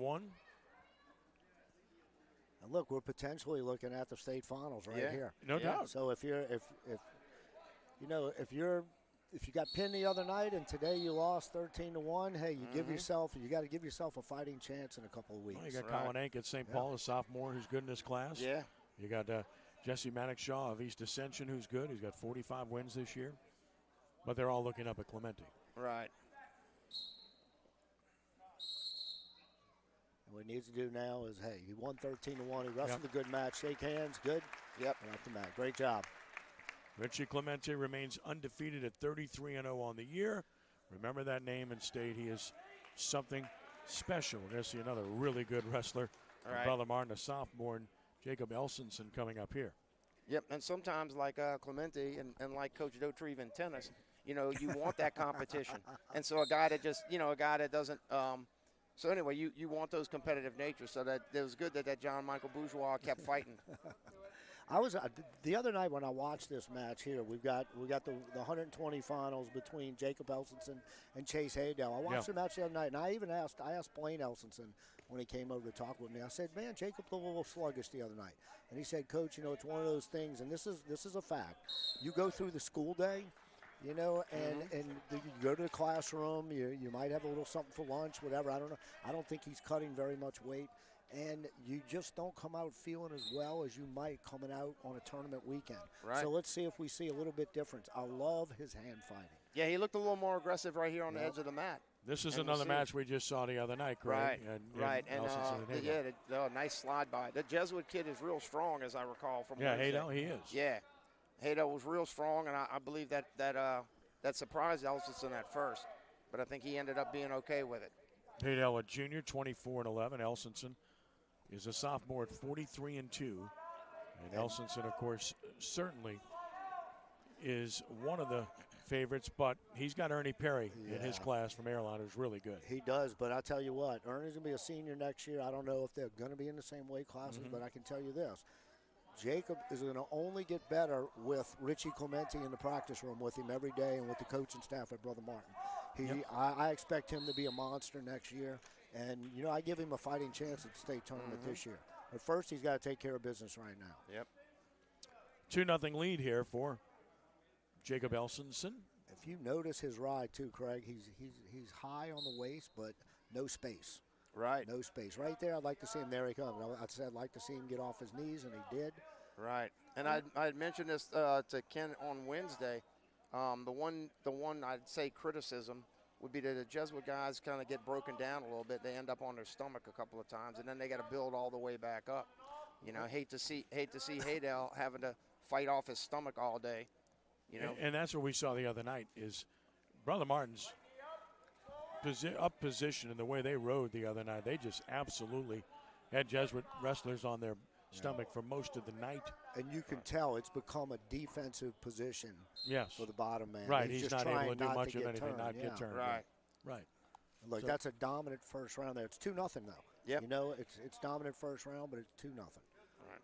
And look, we're potentially looking at the state finals here. No doubt. So if you got pinned the other night and today you lost 13-1, hey, you got to give yourself a fighting chance in a couple of weeks. Well, you got Colin Ank at St. Paul, a sophomore who's good in his class. Yeah. You got Jesse Maddox-Shaw of East Ascension who's good. He's got 45 wins this year. But they're all looking up at Clementi. Right. And what he needs to do now is, hey, he won 13-1. He wrestled a good match. Shake hands. Good. Yep. And off the mat. Great job. Richie Clementi remains undefeated at 33-0 on the year. Remember that name and state. He is something special. We're going to see another really good wrestler. Right. Brother Martin, a sophomore, and Jacob Elsenson coming up here. Yep, and sometimes like Clementi and like Coach Dautrieve in tennis, you know, you want that competition. And so a guy that doesn't so anyway, you want those competitive natures. So that it was good that John Michael Bourgeois kept fighting. I was the other night when I watched this match here. We got the 120 finals between Jacob Elsenson and Chase Haydell. I watched the match the other night, and I asked Blaine Elsenson when he came over to talk with me. I said, "Man, Jacob was a little sluggish the other night," and he said, "Coach, you know, it's one of those things, and this is a fact. You go through the school day." You know, and you go to the classroom, you might have a little something for lunch, whatever. I don't know. I don't think he's cutting very much weight. And you just don't come out feeling as well as you might coming out on a tournament weekend. Right. So let's see if we see a little bit difference. I love his hand fighting. Yeah, he looked a little more aggressive right here on the edge of the mat. This is And we'll another see. match we just saw the other night, Right, Craig. right. And Elsinson and Haydell. nice slide by. The Jesuit kid is real strong, as I recall from Yeah, Wednesday. Haydell, he is. Yeah, Haydell was real strong, and I believe that surprised Elsinson at first, but I think he ended up being okay with it. Haydell, a junior, 24-11. Elsinson is a sophomore at 43-2. And Elsinson, of course, certainly is one of the favorites, but he's got Ernie Perry in his class from Airline, who's really good. He does, but I tell you what, Ernie's going to be a senior next year. I don't know if they're going to be in the same weight classes, but I can tell you this. Jacob is going to only get better with Richie Clementi in the practice room with him every day and with the coaching staff at Brother Martin. I expect him to be a monster next year, and, I give him a fighting chance at the state tournament this year. But first, he's got to take care of business right now. Yep. 2-0 lead here for Jacob Elsinson. If you notice his ride too, Craig, he's high on the waist, but no space. Right. No space. Right there, I'd like to see him. There he comes. I said I'd like to see him get off his knees, and he did. Right. And I had mentioned this to Ken on Wednesday. The one I'd say criticism would be that the Jesuit guys kind of get broken down a little bit. They end up on their stomach a couple of times, and then they got to build all the way back up. Hate to see Haydell having to fight off his stomach all day. And that's what we saw the other night is Brother Martin's up position and the way they rode the other night. They just absolutely had Jesuit wrestlers on their stomach for most of the night. And you can tell it's become a defensive position for the bottom man. Right, he's not able to do not much to of get anything, turned. not get turned. Right. Right. Look, So- that's a dominant first round there. It's 2-0 though. Yep. It's dominant first round, but it's 2-0. Right.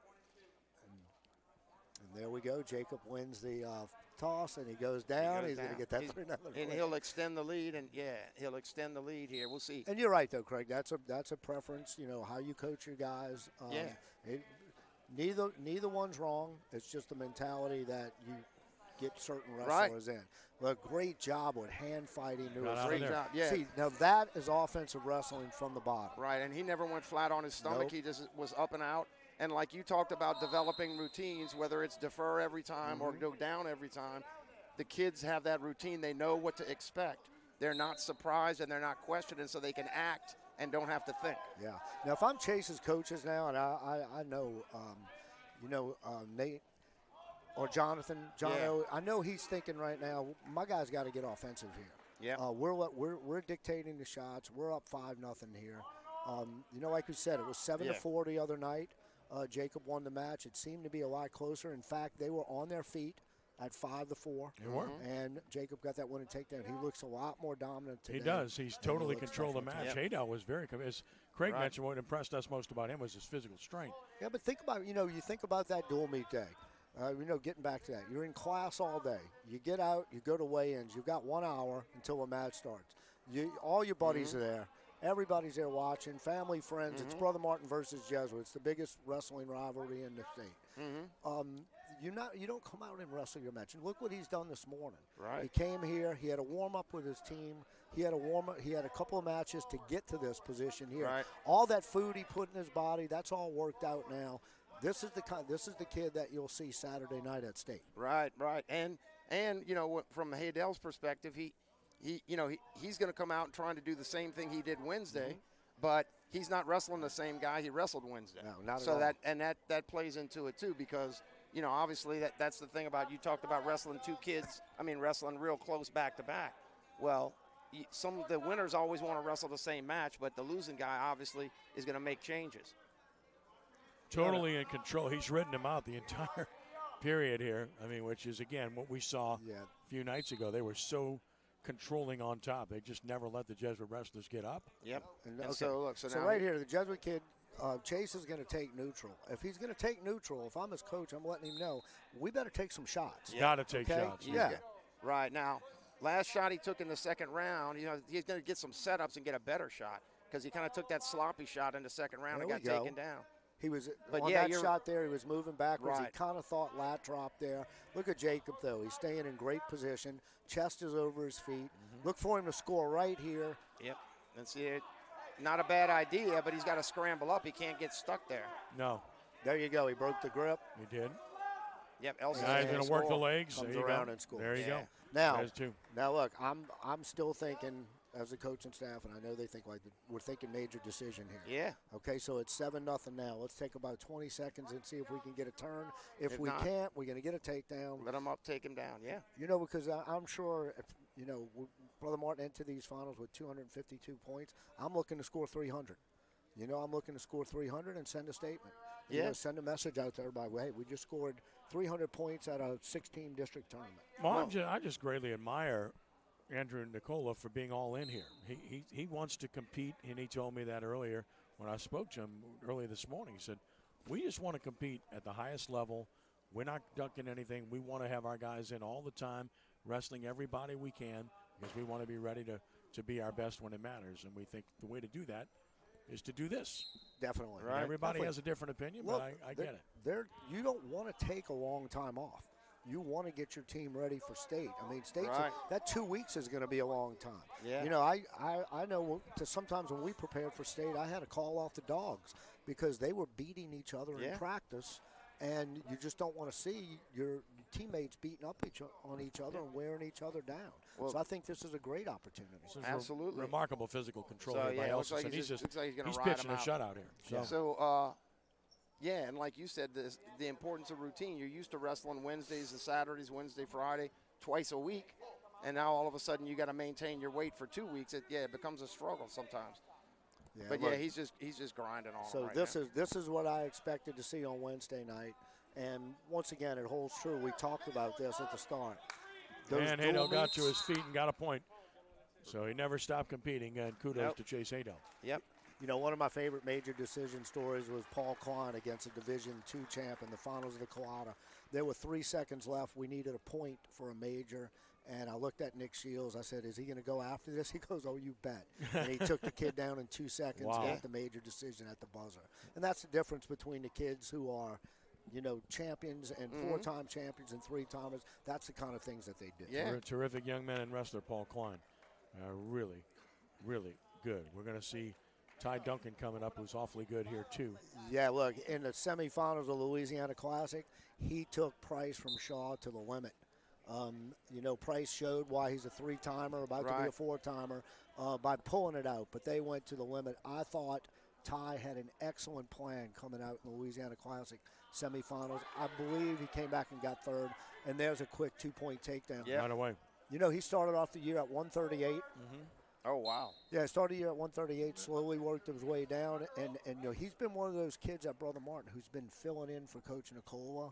And there we go. Jacob wins the toss, and he goes down. He's going to get that 3-0. And he'll extend the lead, and he'll extend the lead here. We'll see. And you're right, though, Craig. That's a preference. How you coach your guys. Neither one's wrong. It's just the mentality that you get certain wrestlers in. But great job with hand fighting. Great job. Yeah. See, now that is offensive wrestling from the bottom. Right, and he never went flat on his stomach. Nope. He just was up and out. And like you talked about developing routines, whether it's defer every time or go down every time, the kids have that routine. They know what to expect. They're not surprised and they're not questioning, so they can act and don't have to think. Yeah. Now, if I'm Chase's coaches now, and I know, Nate or Jonathan, I know he's thinking right now, my guy's got to get offensive here. Yeah. We're dictating the shots. We're up 5-0 here. Like we said, it was 7-4 the other night. Jacob won the match. It seemed to be a lot closer. In fact, they were on their feet at 5-4. They were. And Jacob got that winning takedown. He looks a lot more dominant today. He does. He's totally controlled the match. Yep. Haydell was very – as Craig mentioned, what impressed us most about him was his physical strength. Yeah, but think about, you think about that dual meet day. Getting back to that. You're in class all day. You get out, you go to weigh-ins. You've got 1 hour until a match starts. All your buddies are there. Everybody's there watching, family, friends. It's Brother Martin versus Jesuits, the biggest wrestling rivalry in the state. You don't come out and wrestle your match. And look what he's done this morning. Right. He came here. He had a warm up with his team. He had a couple of matches to get to this position here. Right. All that food he put in his body, that's all worked out now. This is the kid that you'll see Saturday night at state. Right. And from Haydell's perspective, he's going to come out and trying to do the same thing he did Wednesday, but he's not wrestling the same guy he wrestled Wednesday. No, not so at all. that plays into it too, because obviously that's the thing about, you talked about wrestling two kids. Wrestling real close back to back. Well, the winners always want to wrestle the same match, but the losing guy obviously is going to make changes. Totally in control. He's ridden him out the entire period here. Which is again what we saw a few nights ago. They were so controlling on top. They just never let the Jesuit wrestlers get up. Yep. And So now right here, the Jesuit kid, Chase is going to take neutral. If he's going to take neutral, if I'm his coach, I'm letting him know, we better take some shots. Got to take shots. Yeah. Right. Now, last shot he took in the second round, he's going to get some setups and get a better shot, because he kind of took that sloppy shot in the second round and got taken down. He was But on that shot there. He was moving backwards. Right. He kind of thought lat drop there. Look at Jacob, though. He's staying in great position. Chest is over his feet. Look for him to score right here. Yep. And see it. Not a bad idea, but he's got to scramble up. He can't get stuck there. No. There you go. He broke the grip. He did. Yep. Elson's Now he's going to work the legs. Comes there you around go. and scores. There you go. Now, There's two. now look, I'm still thinking as a coaching staff, and I know they think like we're thinking major decision here. Yeah. Okay, so it's 7-0 now. Let's take about 20 seconds and see if we can get a turn. If we not, can't, we're going to get a takedown. Let them up, take him down, yeah. You know, because I'm sure, Brother Martin entered these finals with 252 points. I'm looking to score 300. I'm looking to score 300 and send a statement. Send a message out to everybody. Hey, we just scored 300 points at a 16 district tournament. Well, I just greatly admire Andrew Nicola for being all in here. He wants to compete, and he told me that earlier when I spoke to him early this morning. He said, we just want to compete at the highest level. We're not ducking anything. We want to have our guys in all the time, wrestling everybody we can, because we want to be ready to be our best when it matters. And we think the way to do that is to do this. Definitely. Right. Everybody has a different opinion, Look, but I get it. You don't want to take a long time off. You want to get your team ready for state. I mean, state's that 2 weeks is going to be a long time. Yeah. I know sometimes when we prepared for state, I had to call off the dogs because they were beating each other in practice, and you just don't want to see your teammates beating up on each other and wearing each other down. Well, so I think this is a great opportunity. Absolutely. Remarkable physical control by Elson. Like he's pitching a shutout here. Yeah, and like you said, the importance of routine. You're used to wrestling Wednesdays and Saturdays, Wednesday, Friday, twice a week, and now all of a sudden you got to maintain your weight for 2 weeks. It becomes a struggle sometimes. Yeah, but he's just grinding on. So this is what I expected to see on Wednesday night, and once again it holds true. We talked about this at the start. And Hado got to his feet and got a point, so he never stopped competing. And kudos to Chase Hado. Yep. One of my favorite major decision stories was Paul Klein against a Division II champ in the finals of the Colada. There were 3 seconds left. We needed a point for a major. And I looked at Nick Shields. I said, is he going to go after this? He goes, oh, you bet. And he took the kid down in 2 seconds and got the major decision at the buzzer. And that's the difference between the kids who are, champions and 4-time champions and 3-timers. That's the kind of things that they do. Yeah. Terrific young man and wrestler, Paul Klein. Really, really good. We're going to see Ty Duncan coming up, who's awfully good here, too. Yeah, look, in the semifinals of the Louisiana Classic, he took Price from Shaw to the limit. Price showed why he's a 3-timer, about to be a 4-timer, by pulling it out, but they went to the limit. I thought Ty had an excellent plan coming out in the Louisiana Classic semifinals. I believe he came back and got 3rd, and there's a quick 2-point takedown. Yeah. Right away. He started off the year at 138. Oh, wow. Yeah, started the year at 138, slowly worked his way down, and he's been one of those kids at Brother Martin who's been filling in for Coach Nicola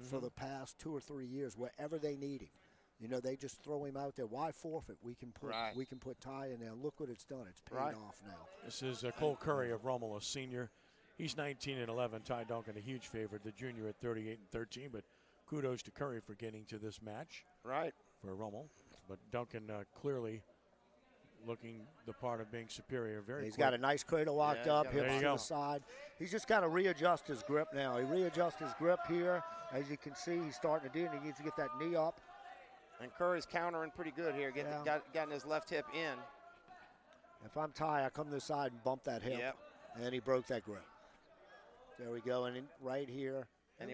for the past 2 or 3 years, wherever they need him. They just throw him out there. Why forfeit? We can put Ty in there. Look what it's done. It's paid off now. This is Cole Curry of Rommel, a senior. He's 19-11. Ty Duncan, a huge favorite. The junior at 38-13. But kudos to Curry for getting to this match. Right. For Rommel. But Duncan clearly looking the part of being superior. He's got a nice cradle locked up, hips to the side. He's just got to readjust his grip now. He readjusts his grip here. As you can see, he's starting to do it. He needs to get that knee up. And Curry's countering pretty good here, getting his left hip in. If I'm Ty, I come to the side and bump that hip. And he broke that grip. There we go, and right here. And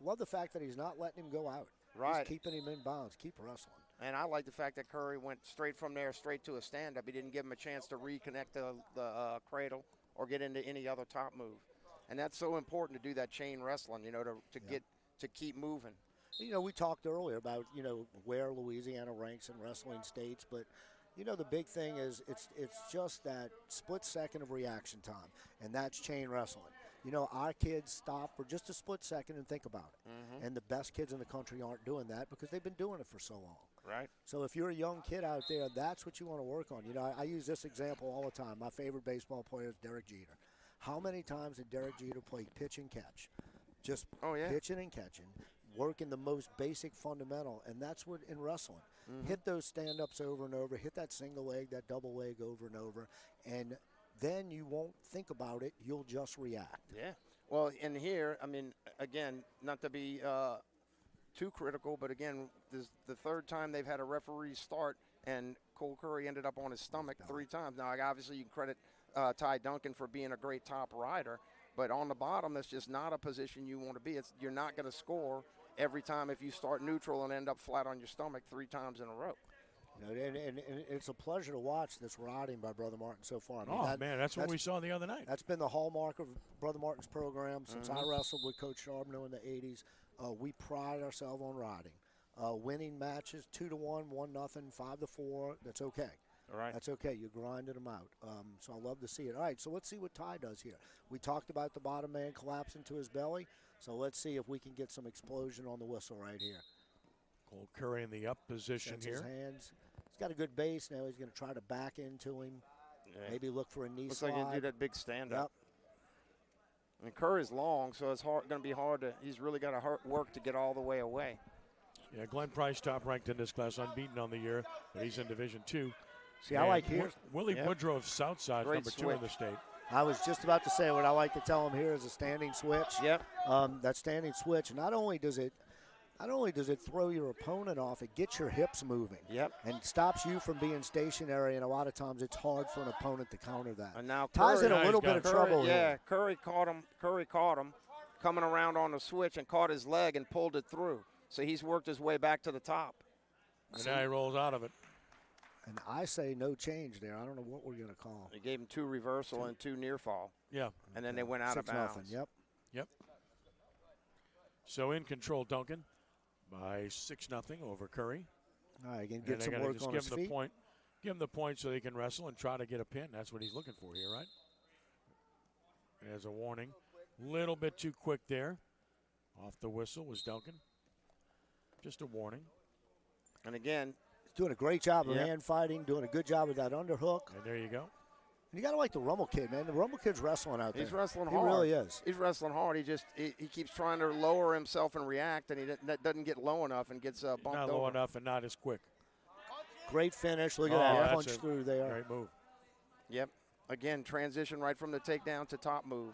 love the fact that he's not letting him go out. Right. He's keeping him in bounds, keep wrestling. And I like the fact that Curry went straight from there, straight to a stand-up. He didn't give him a chance to reconnect the cradle or get into any other top move. And that's so important to do that chain wrestling, to keep moving. We talked earlier about, where Louisiana ranks in wrestling states, but, the big thing is it's just that split second of reaction time, and that's chain wrestling. Our kids stop for just a split second and think about it. And the best kids in the country aren't doing that because they've been doing it for so long. Right. So if you're a young kid out there, that's what you want to work on. I use this example all the time. My favorite baseball player is Derek Jeter. How many times did Derek Jeter play pitch and catch? Just pitching and catching, working the most basic fundamental, and that's what in wrestling. Hit those stand-ups over and over, hit that single leg, that double leg over and over, and then you won't think about it. You'll just react. Yeah. Well, in here, again, not to be too critical, but again, this is the 3rd time they've had a referee start, and Cole Curry ended up on his stomach 3 times. Now, obviously, you can credit Ty Duncan for being a great top rider, but on the bottom, that's just not a position you want to be. You're not going to score every time if you start neutral and end up flat on your stomach 3 times in a row. And it's a pleasure to watch this riding by Brother Martin so far. I mean, man, that's what we saw the other night. That's been the hallmark of Brother Martin's program since I wrestled with Coach Charbonneau in the 80s. We pride ourselves on riding. Winning matches 2-1, 1-0, 5-4, that's okay. All right. That's okay. You're grinding them out. So I love to see it. All right, so let's see what Ty does here. We talked about the bottom man collapsing to his belly, so let's see if we can get some explosion on the whistle right here. Cole Curry in the up position Sets here. his hands. He's got a good base. Now he's going to try to back into him. Yeah. Maybe look for a knee Looks slide. like he'll do that big stand-up. Yep. And Curry's long, so it's going to be hard to – he's really got to work to get all the way away. Yeah, Glenn Price top ranked in this class, unbeaten on the year, but he's in Division II. See, I like here. Willie Woodruff, Southside, Great number 2 in the state. I was just about to say what I like to tell him here is a standing switch. Yep. That standing switch, not only does it throw your opponent off, it gets your hips moving. Yep. And stops you from being stationary, and a lot of times it's hard for an opponent to counter that. And now Ty's in a little got bit of trouble yeah, here. Curry caught him coming around on the switch and caught his leg and pulled it through. So he's worked his way back to the top. And now he rolls out of it. And I say no change there. I don't know what we're going to call. They gave him 2 reversal and 2 near fall. Yeah. And then they went out of 6-0. bounds. Yep. So in control, Duncan, by 6-0 over Curry. All right, again, And get some they're gonna work just on give his him the feet. point. Give him the point so he can wrestle and try to get a pin. That's what he's looking for here, right? There's a warning. Little bit too quick there. Off the whistle was Duncan. Just a warning. And again, He's doing a great job of hand fighting, doing a good job with that underhook. And there you go. And you got to like the Rummel kid, man. The Rummel kid's wrestling out there. he's wrestling hard. He really is. He's wrestling hard. He keeps trying to lower himself and react, and he doesn't get low enough and gets bumped Not over. low enough and not as quick. Great finish. Look at Oh, that that's punch a through there. Great move. Yep. Again, transition right from the takedown to top move.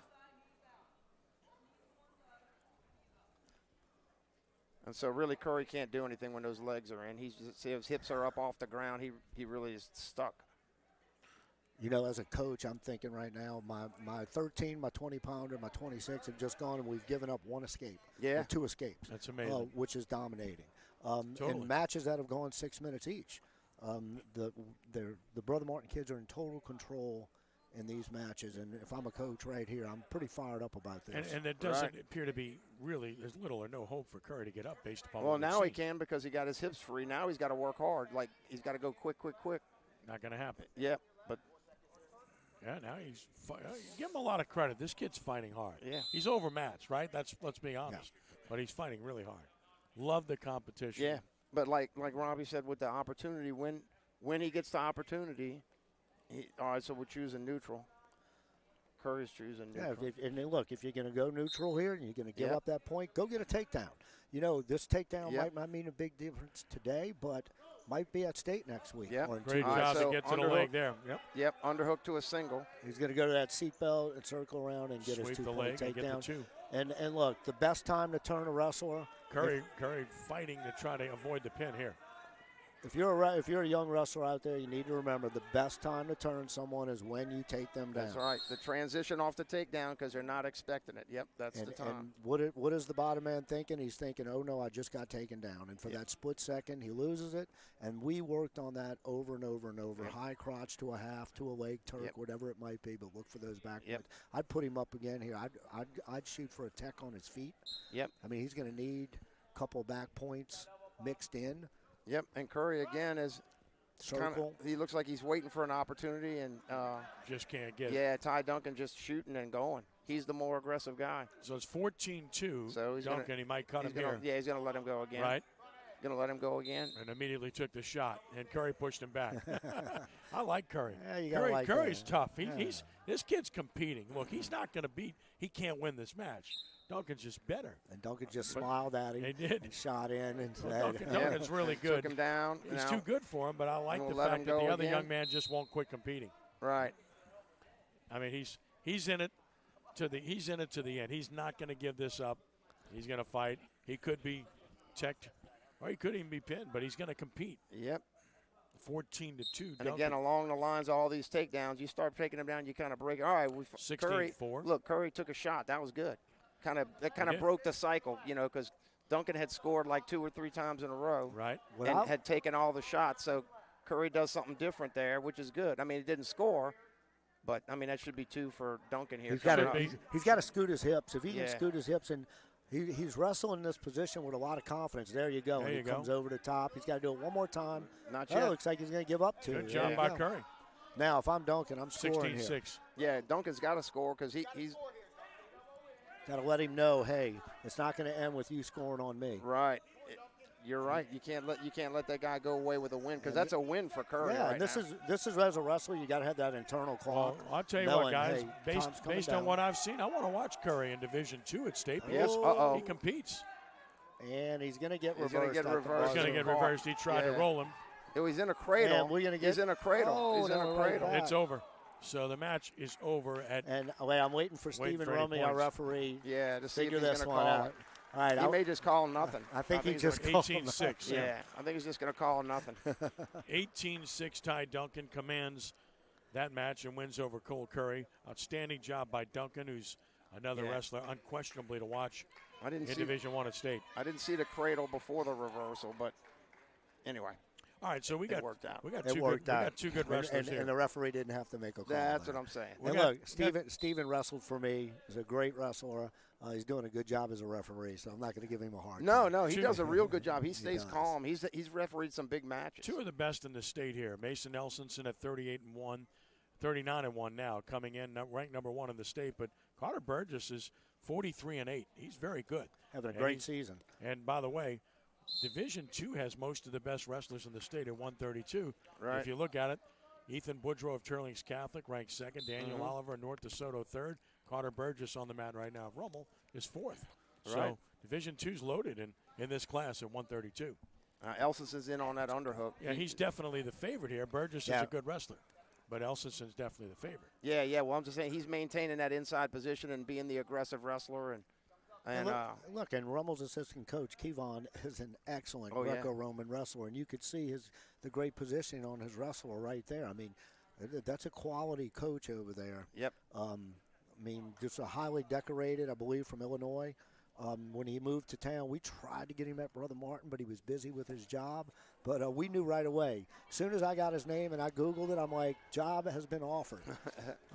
And so really Curry can't do anything when those legs are in. See, his hips are up off the ground. He really is stuck. You know, as a coach, I'm thinking right now, my 13, my 20-pounder, my 26 have just gone, and we've given up 1 escape. Yeah. Or 2 escapes. That's amazing. Which is dominating. Totally. In matches that have gone 6 minutes each, the Brother Martin kids are in total control in these matches. And if I'm a coach right here, I'm pretty fired up about this. And it doesn't appear to be really, there's little or no hope for Curry to get up based upon Well, what we've now he seen. can because he got his hips free. Now he's got to work hard. Like, he's got to go quick. Not going to happen. Yep. But Yeah, now he's give him a lot of credit. This kid's fighting hard. Yeah. He's overmatched, right? Let's be honest. But he's fighting really hard. Love the competition. yeah. But like Robbie said, with the opportunity, when he gets the opportunity, all right. So we're choosing neutral. Curry's choosing neutral. Yeah, and then look, if you're going to go neutral here and you're going to give up that point, go get a takedown. You know, this takedown might not mean a big difference today, but might be at state next week. Yep. Or in Great 2 weeks. job so to get to the underhook. leg there. Yep. Yep. Underhook to a single. He's going to go to that seatbelt and circle around and get Sweep his the 2-point leg and get the takedown. 2. And look, the best time to turn a wrestler. Curry fighting to try to avoid the pin here. If you're a young wrestler out there, you need to remember the best time to turn someone is when you take them down. That's right. The transition off the takedown because they're not expecting it. Yep, that's the time. And what is the bottom man thinking? He's thinking, oh, no, I just got taken down. And for that split second, he loses it. And we worked on that over and over and over. High crotch to a half, to a leg Turk, whatever it might be. But look for those back points. I'd put him up again here. I'd shoot for a tech on his feet. Yep. I mean, he's going to need a couple back points mixed in. Yep, and Curry again is circle. He looks like he's waiting for an opportunity and just can't get it. Yeah, Ty Duncan just shooting and going. He's the more aggressive guy. So it's 14-2. So he's Duncan, he might cut him here. Yeah, he's going to let him go again. Right. Going to let him go again. And immediately took the shot, and Curry pushed him back. I like Curry. Yeah, you gotta like Curry's that. tough. This kid's competing. Look, he's not going to beat. He can't win this match. Duncan's just better. And Duncan just smiled at him. He did. And shot in and said, Duncan's really good. Took him down. He's too good for him, but I like the let fact him that the go other again. young man just won't quit competing. Right. I mean, he's in it to the end. He's not going to give this up. He's going to fight. He could be checked, or he could even be pinned, but he's going to compete. Yep. 14-2. And Duncan. again, along the lines of all these takedowns, you start taking them down, you kind of break. All right, 16-4. Look, Curry took a shot. That was good. That kind of broke the cycle, because Duncan had scored like 2 or 3 times in a row. Right. And had taken all the shots. So Curry does something different there, which is good. I mean, he didn't score, but, I mean, that should be 2 for Duncan here. He's got to scoot his hips. If he can Yeah. scoot his hips, and he's wrestling in this position with a lot of confidence. There you go. There And you he comes over the top. He's got to do it one more time. Not Oh, yet. looks like he's going to give up 2. Good job by Curry. Now, if I'm Duncan, I'm scoring here. 16-6. Yeah, Duncan's got to score because he's Got to let him know, hey, it's not going to end with you scoring on me. right. You're right. You can't let that guy go away with a win because that's a win for Curry. Yeah, right and this now. is as a wrestler, you got to have that internal clock. Well, I'll tell you knowing, what, guys. hey, time's coming Based on down. what I've seen, I want to watch Curry in Division II at State. Yes, because He competes. And he's going to get He's reversed. gonna get at the reversed. He's going to buzzer. get reversed. He tried to Yeah. roll him. He's in a cradle. And we're gonna He's get- in a cradle. Oh, He's in no, a right cradle. back. It's over. So the match is over at. And wait, I'm waiting for Waiting Stephen for any Rummy, our points. referee, Yeah, to see if figure he's this going to one call out. it. All right, He may just call nothing. I think he he's just gonna- called 18-6. Yeah, I think he's just going to call nothing. 18-6 Ty Duncan commands that match and wins over Cole Curry. Outstanding job by Duncan, who's another Yeah. wrestler unquestionably to watch I didn't in see. Division I at State. I didn't see the cradle before the reversal, but anyway, All right, so we it got worked out. we got It two worked good, we out. got two good wrestlers here. And the referee didn't have to make a call. That's there. what I'm saying. We And got- look, Steven wrestled for me. He's a great wrestler. He's doing a good job as a referee, so I'm not going to give him a hard time. No, he Two- does a real good job. He stays does. calm. He's refereed some big matches. Two of the best in the state here. Mason Elsonson at 38-1, 39-1 now, coming in ranked number 1 in the state. But Carter Burgess is 43-8. He's very good. Having a And great he's- season. And by the way, Division II has most of the best wrestlers in the state at 132. Right. If you look at it, Ethan Boudreaux of Turlings Catholic ranked 2nd. Daniel Oliver of North DeSoto 3rd. Carter Burgess on the mat right now. Rummel is 4th. Right. So Division II's loaded in this class at 132. Elsonson's in on that underhook. Yeah, he's definitely the favorite here. Burgess is Yeah. a good wrestler, but Elsonson's definitely the favorite. Yeah. Well, I'm just saying he's maintaining that inside position and being the aggressive wrestler. And Look, and Rummel's assistant coach, Kevon, is an excellent Oh, yeah. Greco-Roman wrestler, and you could see the great positioning on his wrestler right there. I mean, that's a quality coach over there. Yep. I mean, just a highly decorated, I believe, from Illinois. When he moved to town, we tried to get him at Brother Martin, but he was busy with his job. But we knew right away. As soon as I got his name and I Googled it, I'm like, job has been offered.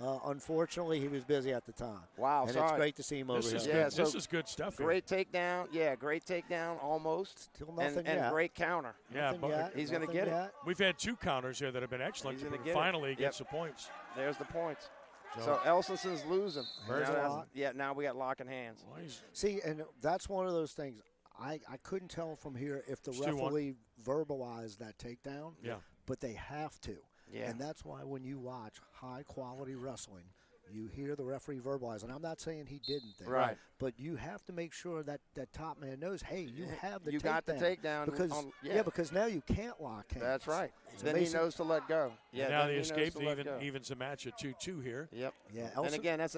Unfortunately, he was busy at the time. Wow, And sorry. it's great to see him over This is here. Yeah, good. so This is good stuff. here. great takedown. Yeah, great takedown almost. Still nothing and yet. great counter. Yeah, Nothing but yet, He's gonna nothing get it. yet. we've had 2 counters here that have been excellent. He's gonna but get it. finally, he gets Yep. the points. There's the points. So- So Elsonson's losing. Where's Now the that's- lock? Yeah, now we got locking hands. Well, he's- See, and that's one of those things. I couldn't tell from here if the It's 2-1. referee verbalized that takedown, Yeah. but they have to. Yeah. And that's why when you watch high-quality wrestling, you hear the referee verbalize. And I'm not saying he didn't there. Right. But you have to make sure that top man knows, hey, you have the You takedown. got the takedown Because, on- yeah. yeah. because now you can't lock hands. That's right. So Then Mason- he knows to let go. Yeah. now then the he knows escape to let go. evens the match at 2-2 here. Yep. Yeah, And Elson, again, that's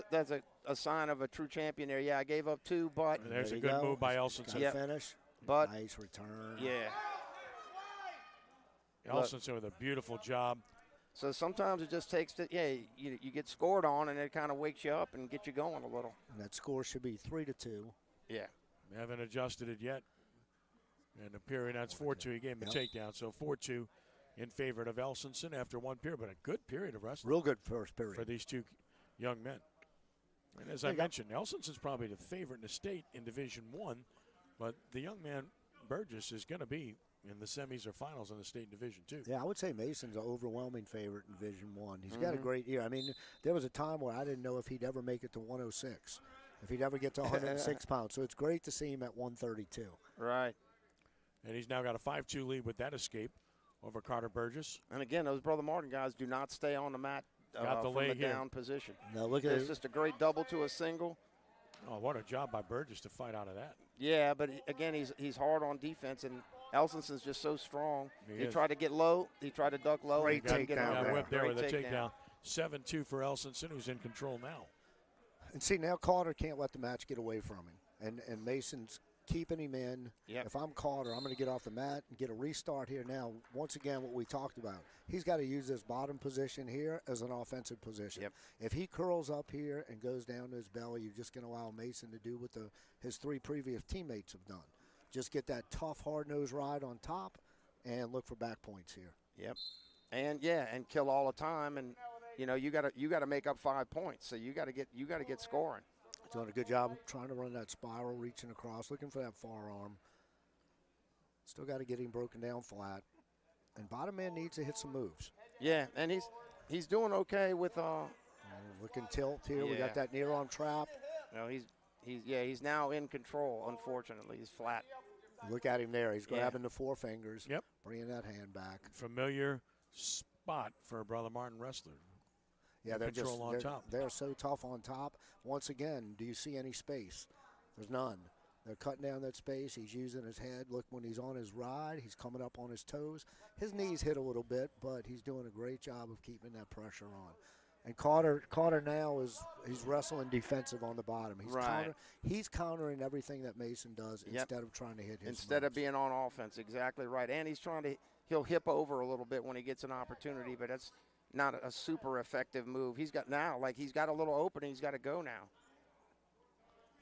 a sign of a true champion there. Yeah, I gave up 2, but And there's there a you good go. move by Got Elsonson. a Yep. finish. but Nice return. yeah. Elsonson with a beautiful job. So sometimes it just takes you get scored on, and it kind of wakes you up and get you going a little. And that score should be 3-2. Yeah. They haven't adjusted it yet. And the period, that's 4-2. He gave him a takedown. So 4-2 in favor of Elsonson after 1 period, but a good period of wrestling Real good first period. for these 2 young men. And as I mentioned, Elsonson's probably the favorite in the state in Division I, but the young man, Burgess, is going to be in the semis or finals in the state Division II. Yeah, I would say Mason's an overwhelming favorite in Division One. He's got a great year. I mean, there was a time where I didn't know if he'd ever make it to 106, if he'd ever get to 106 pounds. So it's great to see him at 132. Right. And he's now got a 5-2 lead with that escape over Carter Burgess. And again, those Brother Martin guys do not stay on the mat Got the from leg the here. down position. Now look at It's it. just a great double to a single. Oh, what a job by Burgess to fight out of that. Yeah, but again, he's hard on defense, and Elsonson's just so strong. He He is. tried to get low. He tried to duck low. Great and couldn't get takedown over Got there. it. whipped there Great with a takedown. 7-2 for Elsonson, who's in control now. And see, now Carter can't let the match get away from him. And Mason's keeping him in. Yep. If I'm Carter, I'm going to get off the mat and get a restart here now. Once again, what we talked about. He's got to use this bottom position here as an offensive position. Yep. If he curls up here and goes down to his belly, you're just going to allow Mason to do what his 3 previous teammates have done. Just get that tough, hard-nosed ride on top and look for back points here. Yep. And kill all the time, and you got to make up 5 points. So you got to get scoring. Doing a good job trying to run that spiral, reaching across, looking for that far arm. Still got to get him broken down flat. And bottom man needs to hit some moves. Yeah, and he's doing okay with looking tilt here. Yeah. We got that near arm trap. No, he's now in control. Unfortunately, he's flat. Look at him there. He's grabbing the forefingers. Yep. Bringing that hand back. Familiar spot for a Brother Martin wrestler. Yeah, they're so tough on top. Once again, do you see any space? There's none. They're cutting down that space. He's using his head. Look, when he's on his ride, he's coming up on his toes. His knees hit a little bit, but he's doing a great job of keeping that pressure on. And Carter now he's wrestling defensive on the bottom. He's countering everything that Mason does instead of trying to hit his Instead moves. of being on offense, exactly right. And he'll hip over a little bit when he gets an opportunity, but that's not a super effective move. He's got a little opening. He's got to go now.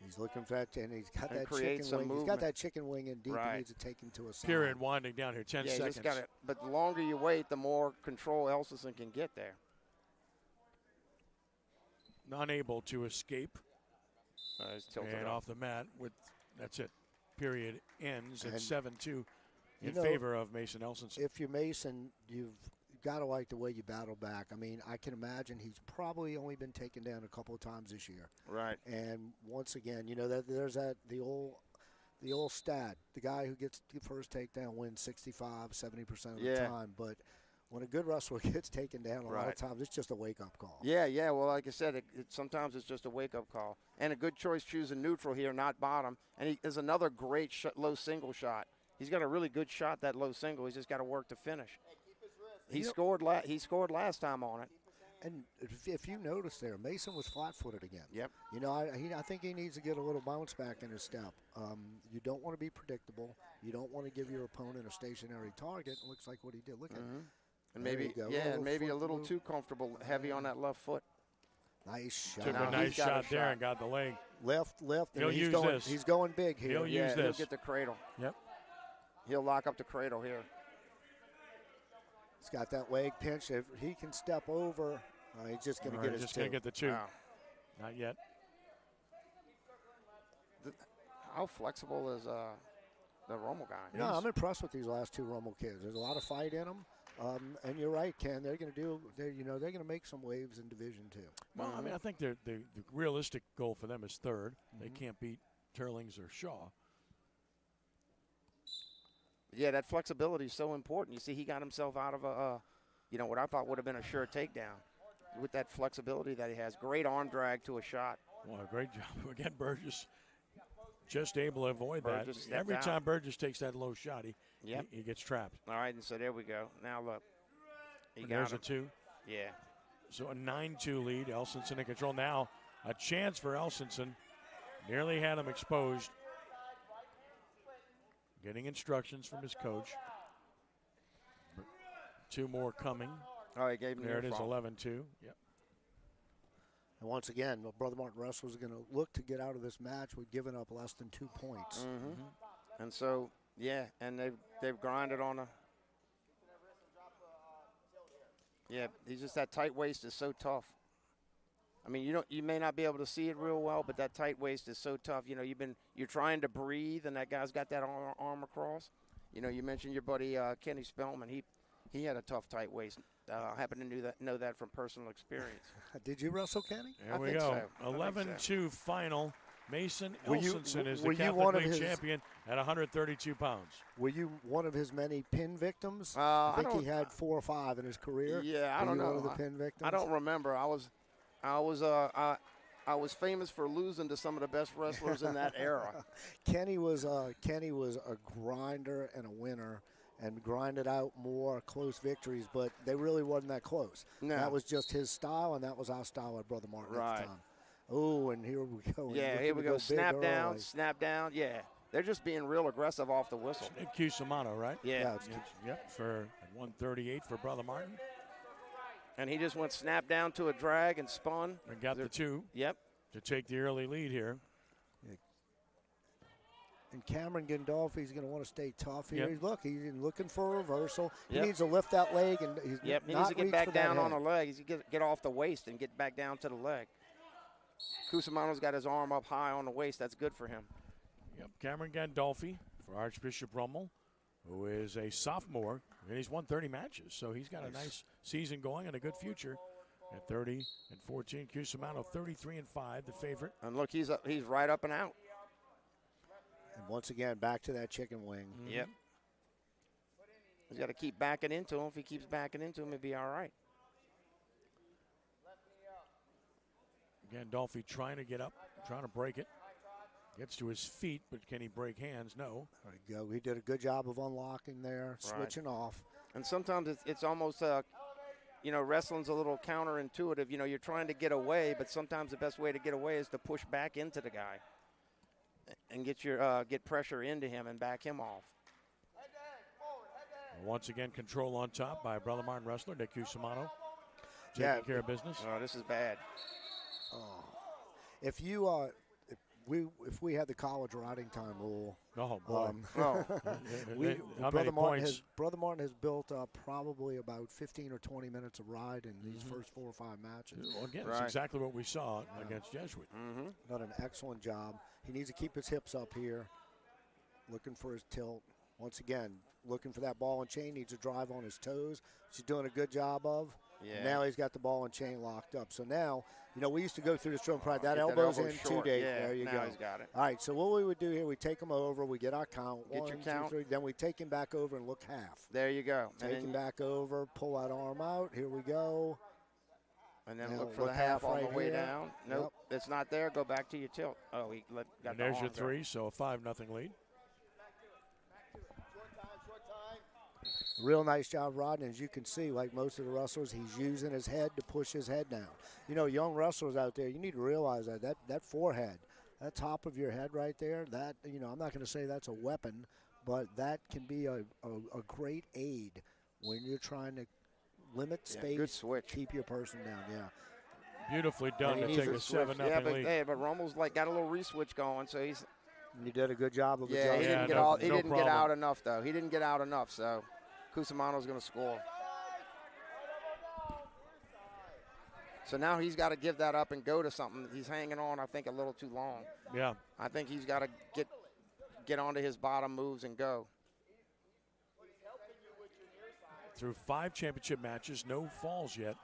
He's looking for that, and he's got that create chicken some wing. movement. He's got that chicken wing in deep. Right. He needs to take him to a side. Period winding down here, 10 seconds. Just gotta, but the longer you wait, the more control Elsinson can get there. Unable to escape. He's tilted And up. off the mat that's it. Period ends at And 7-2 in favor of Mason Elsinson. If you're Mason, you've got to like the way you battle back. I mean, I can imagine he's probably only been taken down a couple of times this year. Right. And once again, there's the old stat. The guy who gets the first takedown wins 65, 70% of the time. But when a good wrestler gets taken down, a lot of times it's just a wake-up call. Yeah. Well, like I said, sometimes it's just a wake-up call. And a good choice choosing neutral here, not bottom. And he is another great low single shot. He's got a really good shot, that low single. He's just got to work to finish. He scored last time on it. And if you notice there, Mason was flat-footed again. Yep. I think he needs to get a little bounce back in his step. You don't want to be predictable. You don't want to give your opponent a stationary target. It looks like what he did. Look at it. And maybe a little too comfortable, heavy on that left foot. Nice shot. Took a nice shot there and got the leg. Left. He'll use this. He's going big here. He'll use this. He'll get the cradle. Yep. He'll lock up the cradle here. He's got that leg pinch. If he can step over, he's just going to get his two. Just going to get the two. Wow. Not yet. How flexible is the Rommel guy? No, I'm impressed with these last two Rommel kids. There's a lot of fight in them. And you're right, Ken. They're going to make some waves in Division II. Well, I mean, I think the realistic goal for them is third. They can't beat Turlings or Shaw. Yeah, that flexibility is so important. You see, he got himself out of what I thought would have been a sure takedown with that flexibility that he has. Great arm drag to a shot. Well, great job. Again, Burgess just able to avoid Burgess that. Every out. time Burgess takes that low shot, he gets trapped. All right, and so there we go. Now look. There's a two. Yeah. So a 9-2 lead. Elsinson in control. Now a chance for Elsinson. Nearly had him exposed. Getting instructions from his coach. Two more coming. Oh, he gave him there. It is fall. 11-2. Yep. And once again, Brother Martin wrestlers are going to look to get out of this match with giving up less than 2 points. And so, and they've grinded on a. Yeah, he's just that tight waist is so tough. I mean, you may not be able to see it real well, but that tight waist is so tough. You're trying to breathe, and that guy's got that arm across. You mentioned your buddy Kenny Spellman. He had a tough tight waist. I happen to know that from personal experience. Did you wrestle Kenny? There we go. 11-2 final. Mason Elsinson is the were you Catholic one of League his- champion at 132 pounds. Were you one of his many pin victims? I think he don't- had 4 or 5 in his career. Yeah, I Were don't you know. one of the pin victims? I don't remember. I was famous for losing to some of the best wrestlers in that era. Kenny was a grinder and a winner, and grinded out more close victories, but they really wasn't that close. No. That was just his style, and that was our style at Brother Martin at the time. Oh, and here we go. Yeah, here we go. Snap down. Yeah, they're just being real aggressive off the whistle. Nick Cusimano, right? Yeah. Yep, for 138 for Brother Martin. And he just went snap down to a drag and spun. And got the two Yep. to take the early lead here. And Cameron Gandolfi's going to want to stay tough here. Yep. He's looking for a reversal. He Yep. needs to lift that leg, and he's Yep, he not needs to get reach back for that down on head. the leg. He needs to get off the waist and get back down to the leg. Cusimano's got his arm up high on the waist. That's good for him. Yep, Cameron Gandolfi for Archbishop Rummel, who is a sophomore, and he's won 30 matches. So he's got a nice season going and a good future at 30-14. Cusimano 33-5, the favorite. And look, he's right up and out. And once again, back to that chicken wing. Yep. He's got to keep backing into him. If he keeps backing into him, he'll be all right. Gandolfi trying to get up, trying to break it. Gets to his feet, but can he break hands? No. There you go. He did a good job of unlocking there, switching off. And sometimes it's almost, wrestling's a little counterintuitive. You know, you're trying to get away, but sometimes the best way to get away is to push back into the guy and get pressure into him and back him off. Once again, control on top by Brother Martin wrestler Nick Cusimano. Taking care of business. Oh, this is bad. Oh. If we had the college riding time rule, Brother Martin has built up probably about 15 or 20 minutes of ride in these first 4 or 5 matches. Well, again, it's exactly what we saw against Jesuit. Done an excellent job. He needs to keep his hips up here, looking for his tilt. Once again, looking for that ball and chain, needs to drive on his toes, which he's doing a good job of. Yeah. Now he's got the ball and chain locked up. So now, we used to go through the stroke pride. That elbow's in short. too deep. Yeah, there you now go. He's got it. All right, so what we would do here, we take him over, we get our count. Get 1, your 2, count. 3. Then we take him back over and look half. There you go. Take him back over, pull that arm out. Here we go. And then look for the half on the way down. Nope, it's not there. Go back to your tilt. Oh, got there's your 3, so a 5-0 lead. Real nice job, Rodney. As you can see, like most of the wrestlers, he's using his head to push his head down. Young wrestlers out there, you need to realize that forehead, that top of your head right there, that, I'm not going to say that's a weapon, but that can be a great aid when you're trying to limit space, good switch. Keep your person down, yeah. Beautifully done to take a 7-0 lead. But Rummel's got a little re-switch going, so he's. You did a good job of adjusting. He didn't get out enough, though. He didn't get out enough, so Cusimano's going to score. So now he's got to give that up and go to something. He's hanging on, I think, a little too long. Yeah. I think he's got to get onto his bottom moves and go. Through 5 championship matches, no falls yet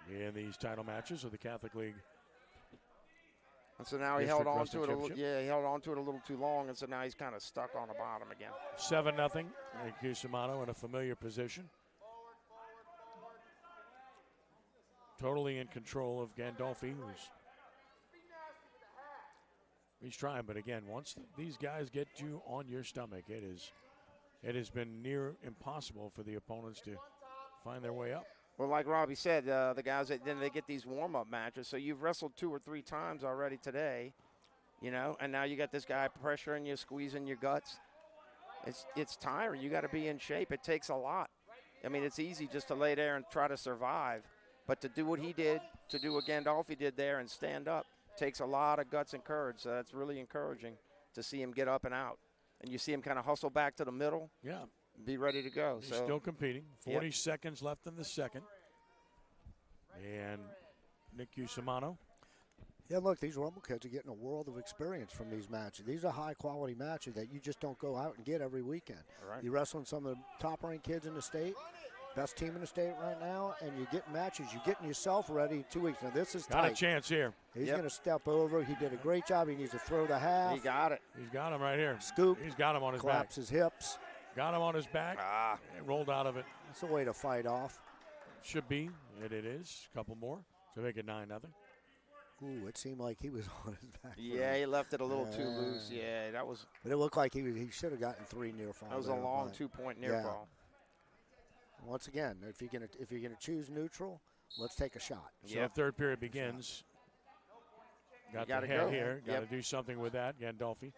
in these title matches of the Catholic League. And so now he held on to it. He held on to it a little too long, and so now he's kind of stuck on the bottom again. 7-0, and Cusimano in a familiar position. Totally in control of Gandolfi, he's trying, but again, once these guys get you on your stomach, it has been near impossible for the opponents to find their way up. Well, like Robbie said, the guys, then they get these warm-up matches. So you've wrestled 2 or 3 times already today, and now you got this guy pressuring you, squeezing your guts. It's tiring. You got to be in shape. It takes a lot. I mean, it's easy just to lay there and try to survive, but to do what he did, to do what Gandolfi did there and stand up, takes a lot of guts and courage. So that's really encouraging to see him get up and out. And you see him kind of hustle back to the middle. Yeah. Be ready to go. He's still competing. 40 seconds left in the second. And Nick Cusimano. Yeah, look, these Rumble kids are getting a world of experience from these matches. These are high-quality matches that you just don't go out and get every weekend. Right. You're wrestling some of the top-ranked kids in the state, best team in the state right now, and you're getting matches. You're getting yourself ready 2 weeks. Now, this is got tight. A chance here. He's going to step over. He did a great job. He needs to throw the half. He got it. He's got him right here. Scoop. He's got him on his back. Claps his hips. Got him on his back. Rolled out of it. That's a way to fight off. Should be. It is. A couple more to make it 9-0. Ooh, it seemed like he was on his back. Yeah, he left it a little too loose. Yeah, that was. But it looked like he should have gotten 3 near fall. That was a long 2-point near fall. Once again, if you're gonna choose neutral, let's take a shot. So third period begins. Got the head here. Got to do something with that. Gandolfi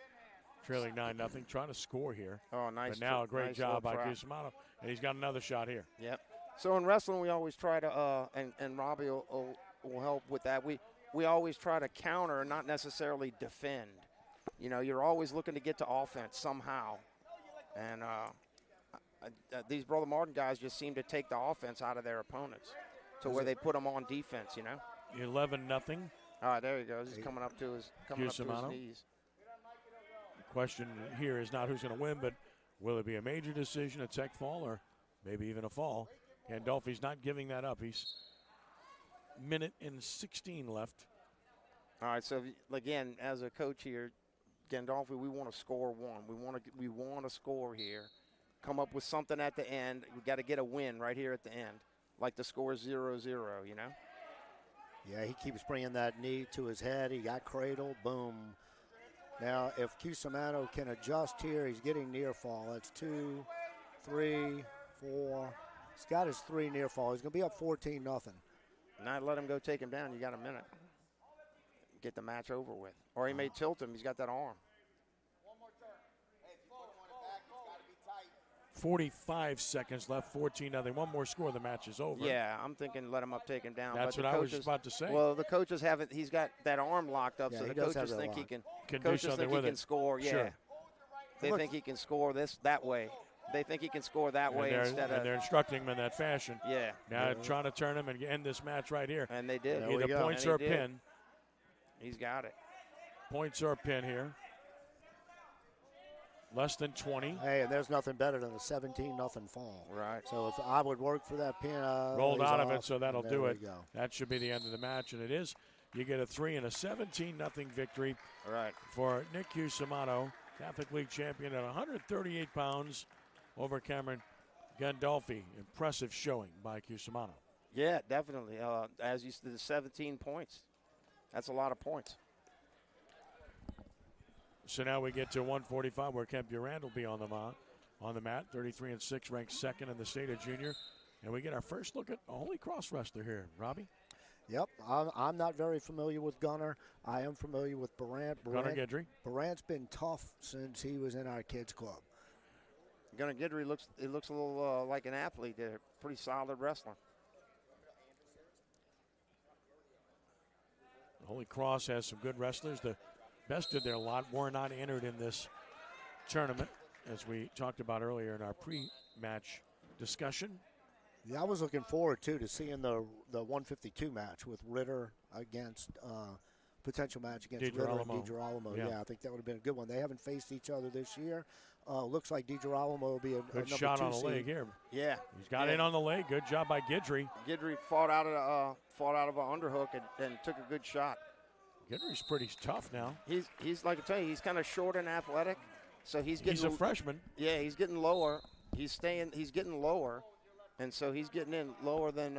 trailing 9-0, trying to score here. Oh, nice. But now a great job by Cusimano, and he's got another shot here. Yep. So in wrestling, we always try to, and Robbie will help with that. We always try to counter, not necessarily defend. you know, you're always looking to get to offense somehow. And these Brother Martin guys just seem to take the offense out of their opponents to where they put them on defense, you know. 11-0. All right, there he goes. He's coming up to his knees. The question here is not who's going to win, but will it be a major decision, a tech fall, or maybe even a fall? Gandolfi's not giving that up. He's minute and 16 left. All right, so again, as a coach here, Gandolfi, we want to score one. We want to score here. Come up with something at the end. We got to get a win right here at the end, like the score is 0-0. You know. Yeah, he keeps bringing that knee to his head. He got cradled. Boom. Now, if Cusimano can adjust here, he's getting near fall. That's 2, 3, 4. He's got his 3 near fall. He's going to be up 14-0. Not let him go take him down. You got a minute. Get the match over with. Or he may tilt him. He's got that arm. 45 seconds left, 14-0. One more score, the match is over. Yeah, I'm thinking let him up, take him down. That's what I was just about to say. Well, the coaches haven't. He's got that arm locked up, so the coaches think he can. Coaches think he can score. Yeah, sure. They think he can score that way. They think he can score that way instead of. And they're instructing him in that fashion. Yeah. Now trying to turn him and end this match right here. And they did. Either points or a pin. He's got it. Points or a pin here. Less than 20. Hey, and there's nothing better than a 17-0 fall. Right. So if I would work for that pin. Rolled out of it, so that'll do it. Go. That should be the end of the match, and it is. You get a 3 and a 17-0 victory for Nick Cusimano, Catholic League champion at 138 pounds over Cameron Gandolfi. Impressive showing by Cusimano. Yeah, definitely. As you said, 17 points. That's a lot of points. So now we get to 145, where Kemp Durant will be on the mat, 33-6, ranked second in the state of junior. And we get our first look at a Holy Cross wrestler here, Robbie. Yep, I'm not very familiar with Gunnar. I am familiar with Barant. Gunnar Guidry. Barant's been tough since he was in our kids club. Gunnar Guidry looks a little like an athlete. They're a pretty solid wrestler. Holy Cross has some good wrestlers. The best of their lot were not entered in this tournament, as we talked about earlier in our pre-match discussion. Yeah, I was looking forward, too, to seeing the 152 match with Ritter against potential match against Ritter and DiGirolamo. Yeah, I think that would have been a good one. They haven't faced each other this year. Looks like DiGirolamo will be a good number shot 2 on the seed. leg here. Yeah, he's got in on the leg. Good job by Guidry. Guidry fought out of an underhook and took a good shot. Guidry's pretty tough now. He's like I tell you, he's kind of short and athletic, so he's a freshman. Yeah, he's getting lower. He's getting lower, and so he's getting in lower than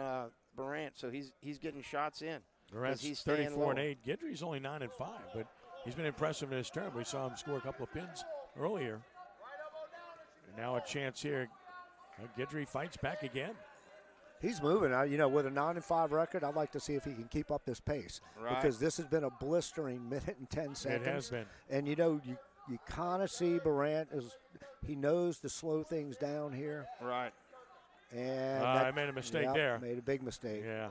Barant. So he's getting shots in. Barant's 34-8. Guidry's only 9-5, but he's been impressive in his term. We saw him score a couple of pins earlier. And now a chance here. Guidry fights back again. He's moving. With a 9-5 record, I'd like to see if he can keep up this pace. Right. Because this has been a blistering minute and 10 seconds. It has been. And, you kind of see Barant he knows to slow things down here. Right. And I made a mistake there. Made a big mistake. Yeah.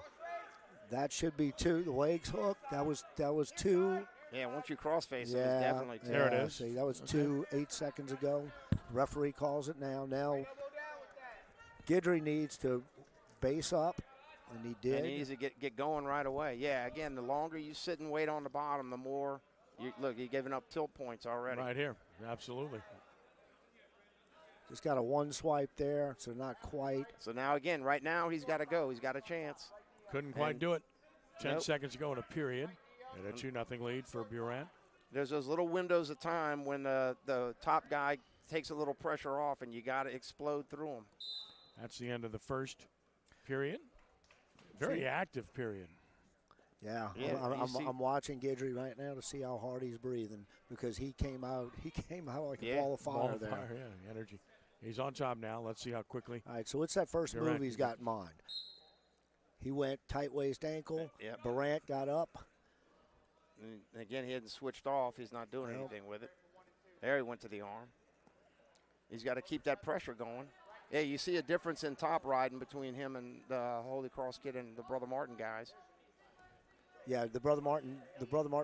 That should be 2. The legs hooked. That was 2. Yeah, once you crossface it, it's definitely 2. There it is. See, that was 2 8 seconds ago. Referee calls it now. Now, Guidry needs to base up, and he did. And he needs to get going right away. Yeah, again, the longer you sit and wait on the bottom, the more you're giving up tilt points already. Right here, absolutely. Just got a 1 swipe there, so not quite. So now again, right now he's got to go. He's got a chance. Couldn't quite do it. 10 seconds ago in a period, and a 2-0 lead for Durant. There's those little windows of time when the top guy takes a little pressure off, and you got to explode through him. That's the end of the first period. Very active period. Yeah, I'm watching Guidry right now to see how hard he's breathing, because he came out like a ball of fire there. Yeah, energy. He's on top now. Let's see how quickly. All right, so what's that first move he's got in mind? He went tight waist ankle. Yep. Barant got up. And again, he hadn't switched off. He's not doing anything with it. There he went to the arm. He's got to keep that pressure going. Yeah, you see a difference in top riding between him and the Holy Cross kid and the Brother Martin guys. Yeah, the Brother Martin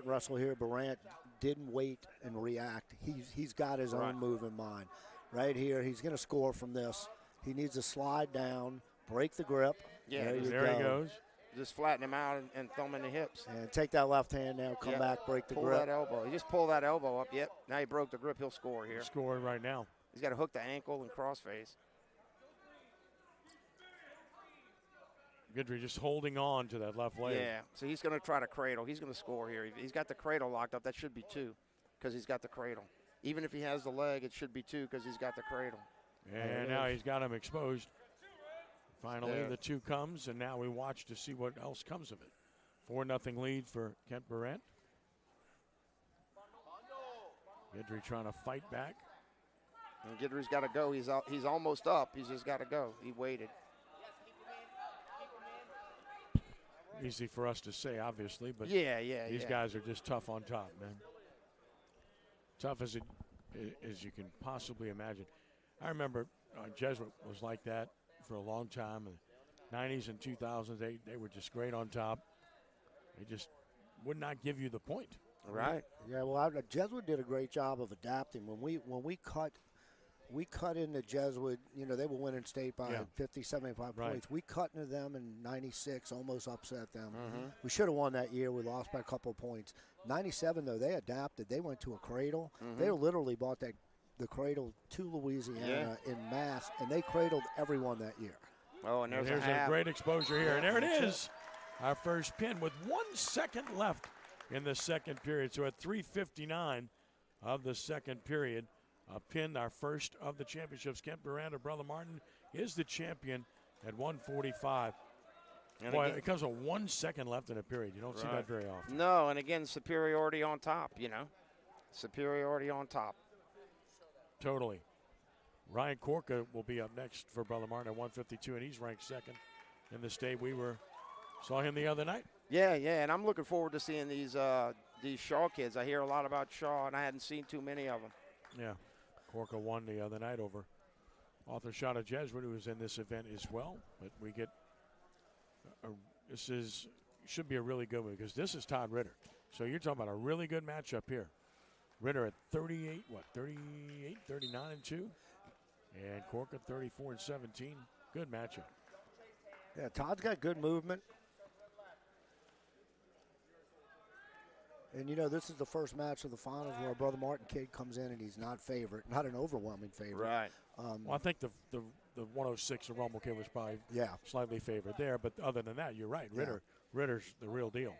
wrestler here, Barant, didn't wait and react. He's got his own move in mind. Right here, he's going to score from this. He needs to slide down, break the grip. Yeah, there he goes. Just flatten him out and thumb in the hips. And take that left hand now, come back, break the grip. Pull that elbow. He just pulled that elbow up. Yep. Now he broke the grip. He'll score here. He's scoring right now. He's got to hook the ankle and crossface. Guidry just holding on to that left leg. Yeah, so he's going to try to cradle. He's going to score here. He's got the cradle locked up. That should be 2 because he's got the cradle. Even if he has the leg, it should be 2 because he's got the cradle. And now he's got him exposed. Finally, the 2 comes, and now we watch to see what else comes of it. 4-0 lead for Kent Barrett. Guidry trying to fight back. And Guidry's got to go. He's almost up. He's just got to go. He waited. Easy for us to say, obviously, but these guys are just tough on top, man. Tough as you can possibly imagine. I remember Jesuit was like that for a long time. In the 90s and 2000s, they were just great on top. They just would not give you the point. Right. Yeah, well, Jesuit did a great job of adapting. When we cut into Jesuit, they were winning state by 50, 75 points. We cut into them in 96, almost upset them. We should have won that year. We lost by a couple of points. 97, though, they adapted. They went to a cradle. They literally bought the cradle to Louisiana in mass, and they cradled everyone that year. Oh, and there's a great exposure here. And there it is, our first pin with 1 second left in the second period. So at 3:59 of the second period, a pin, our first of the championships. Kent Barrett of Brother Martin is the champion at 145. And boy, it comes with 1 second left in a period. You don't see that very often. No, and again, superiority on top, Superiority on top. Totally. Ryan Corca will be up next for Brother Martin at 152, and he's ranked second in the state. We saw him the other night. Yeah, and I'm looking forward to seeing these Shaw kids. I hear a lot about Shaw, and I hadn't seen too many of them. Yeah. Corca won the other night over Arthur Shot of Jesuit, who was in this event as well. But we get should be a really good one because this is Todd Ritter. So you're talking about a really good matchup here. Ritter at 38, 39-2, and Corca 34-17. Good matchup. Yeah, Todd's got good movement. And, this is the first match of the finals where Brother Martin kid comes in and he's not an overwhelming favorite. Right. Well, I think the 106 of Rumble kid was probably slightly favored there, but other than that, you're right. Ritter's the real deal.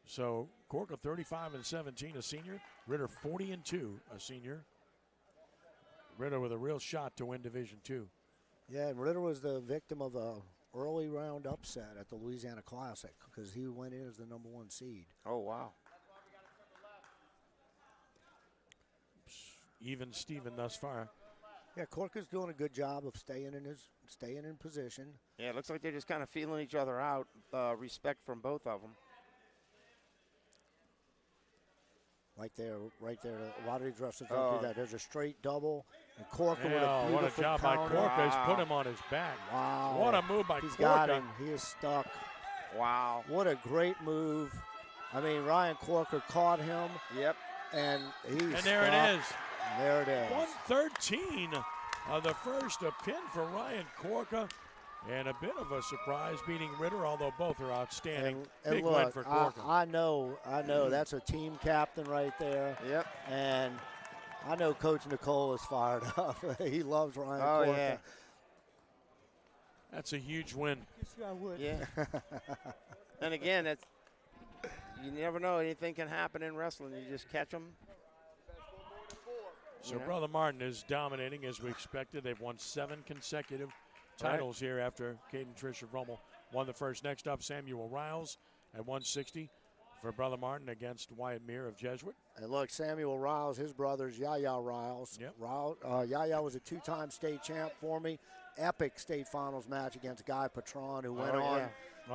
So Corca 35-17, a senior. Ritter 40-2, a senior. Ritter with a real shot to win Division II. Yeah, and Ritter was the victim of a early round upset at the Louisiana Classic because he went in as the number 1 seed. Oh, wow. Even Steven thus far. Yeah, Corca's doing a good job of staying in position. Yeah, it looks like they're just kind of feeling each other out. Respect from both of them. Right there. A lot of these wrestlers don't do that. There's a straight double. And Corca with a beautiful what a job by counter. Corca. He's put him on his back. Wow. What a move by He's Corca. Got him. He is stuck. Wow. What a great move. I mean, Ryan Corca caught him. Yep. And he's And stuck. there it is. And there it is. 113 of the first, a pin for Ryan Corca. And a bit of a surprise beating Ritter, although both are outstanding. And Big look, win for Corca. I know. That's a team captain right there. Yep. And I know Coach Nicole is fired up. He loves Ryan Corca. Yeah. That's a huge win. Yes, I would. Yeah. And again, you never know. Anything can happen in wrestling. You just catch them. So Brother Martin is dominating as we expected. They've won 7 consecutive titles here after Caden Trish of Rummel won the first. Next up, Samuel Riles at 160 for Brother Martin against Wyatt Meir of Jesuit. And look, Samuel Riles, his brother's Yaya Riles. Yep. Yaya was a 2-time state champ for me. Epic state finals match against Guy Patron, who went on.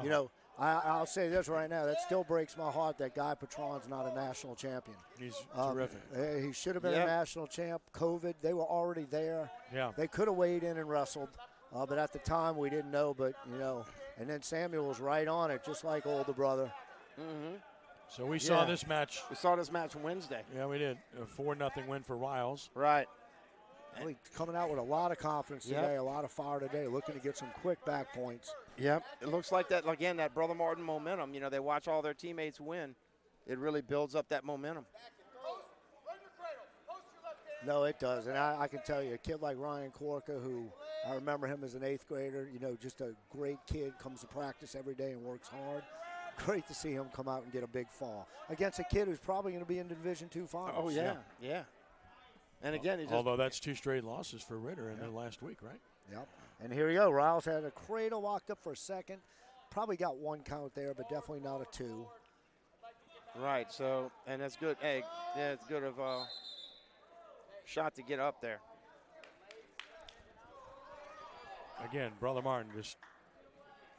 Yeah. I'll say this right now. That still breaks my heart that Guy Patron's not a national champion. He's terrific. He should have been a national champ. COVID, they were already there. Yeah. They could have weighed in and wrestled. But at the time, we didn't know. But, and then Samuel was right on it, just like older brother. Mm-hmm. So we saw this match. We saw this match Wednesday. Yeah, we did. A 4-0 win for Riles. Right. Well, he's coming out with a lot of confidence today, a lot of fire today, looking to get some quick back points. Yep. It looks like that, again, that Brother Martin momentum. You know, they watch all their teammates win. It really builds up that momentum. No, it does. And I can tell you, a kid like Ryan Corca, who I remember him as an 8th grader, you know, just a great kid, comes to practice every day and works hard. Great to see him come out and get a big fall against a kid who's probably going to be in the Division II finals. Oh, yeah. And again, although that's 2 straight losses for Ritter in the last week, right? Yep. And here we go. Riles had a cradle, walked up for a second. Probably got 1 count there, but definitely not a 2. Right. So, and that's good. Hey, yeah, it's good of a shot to get up there. Again, Brother Martin just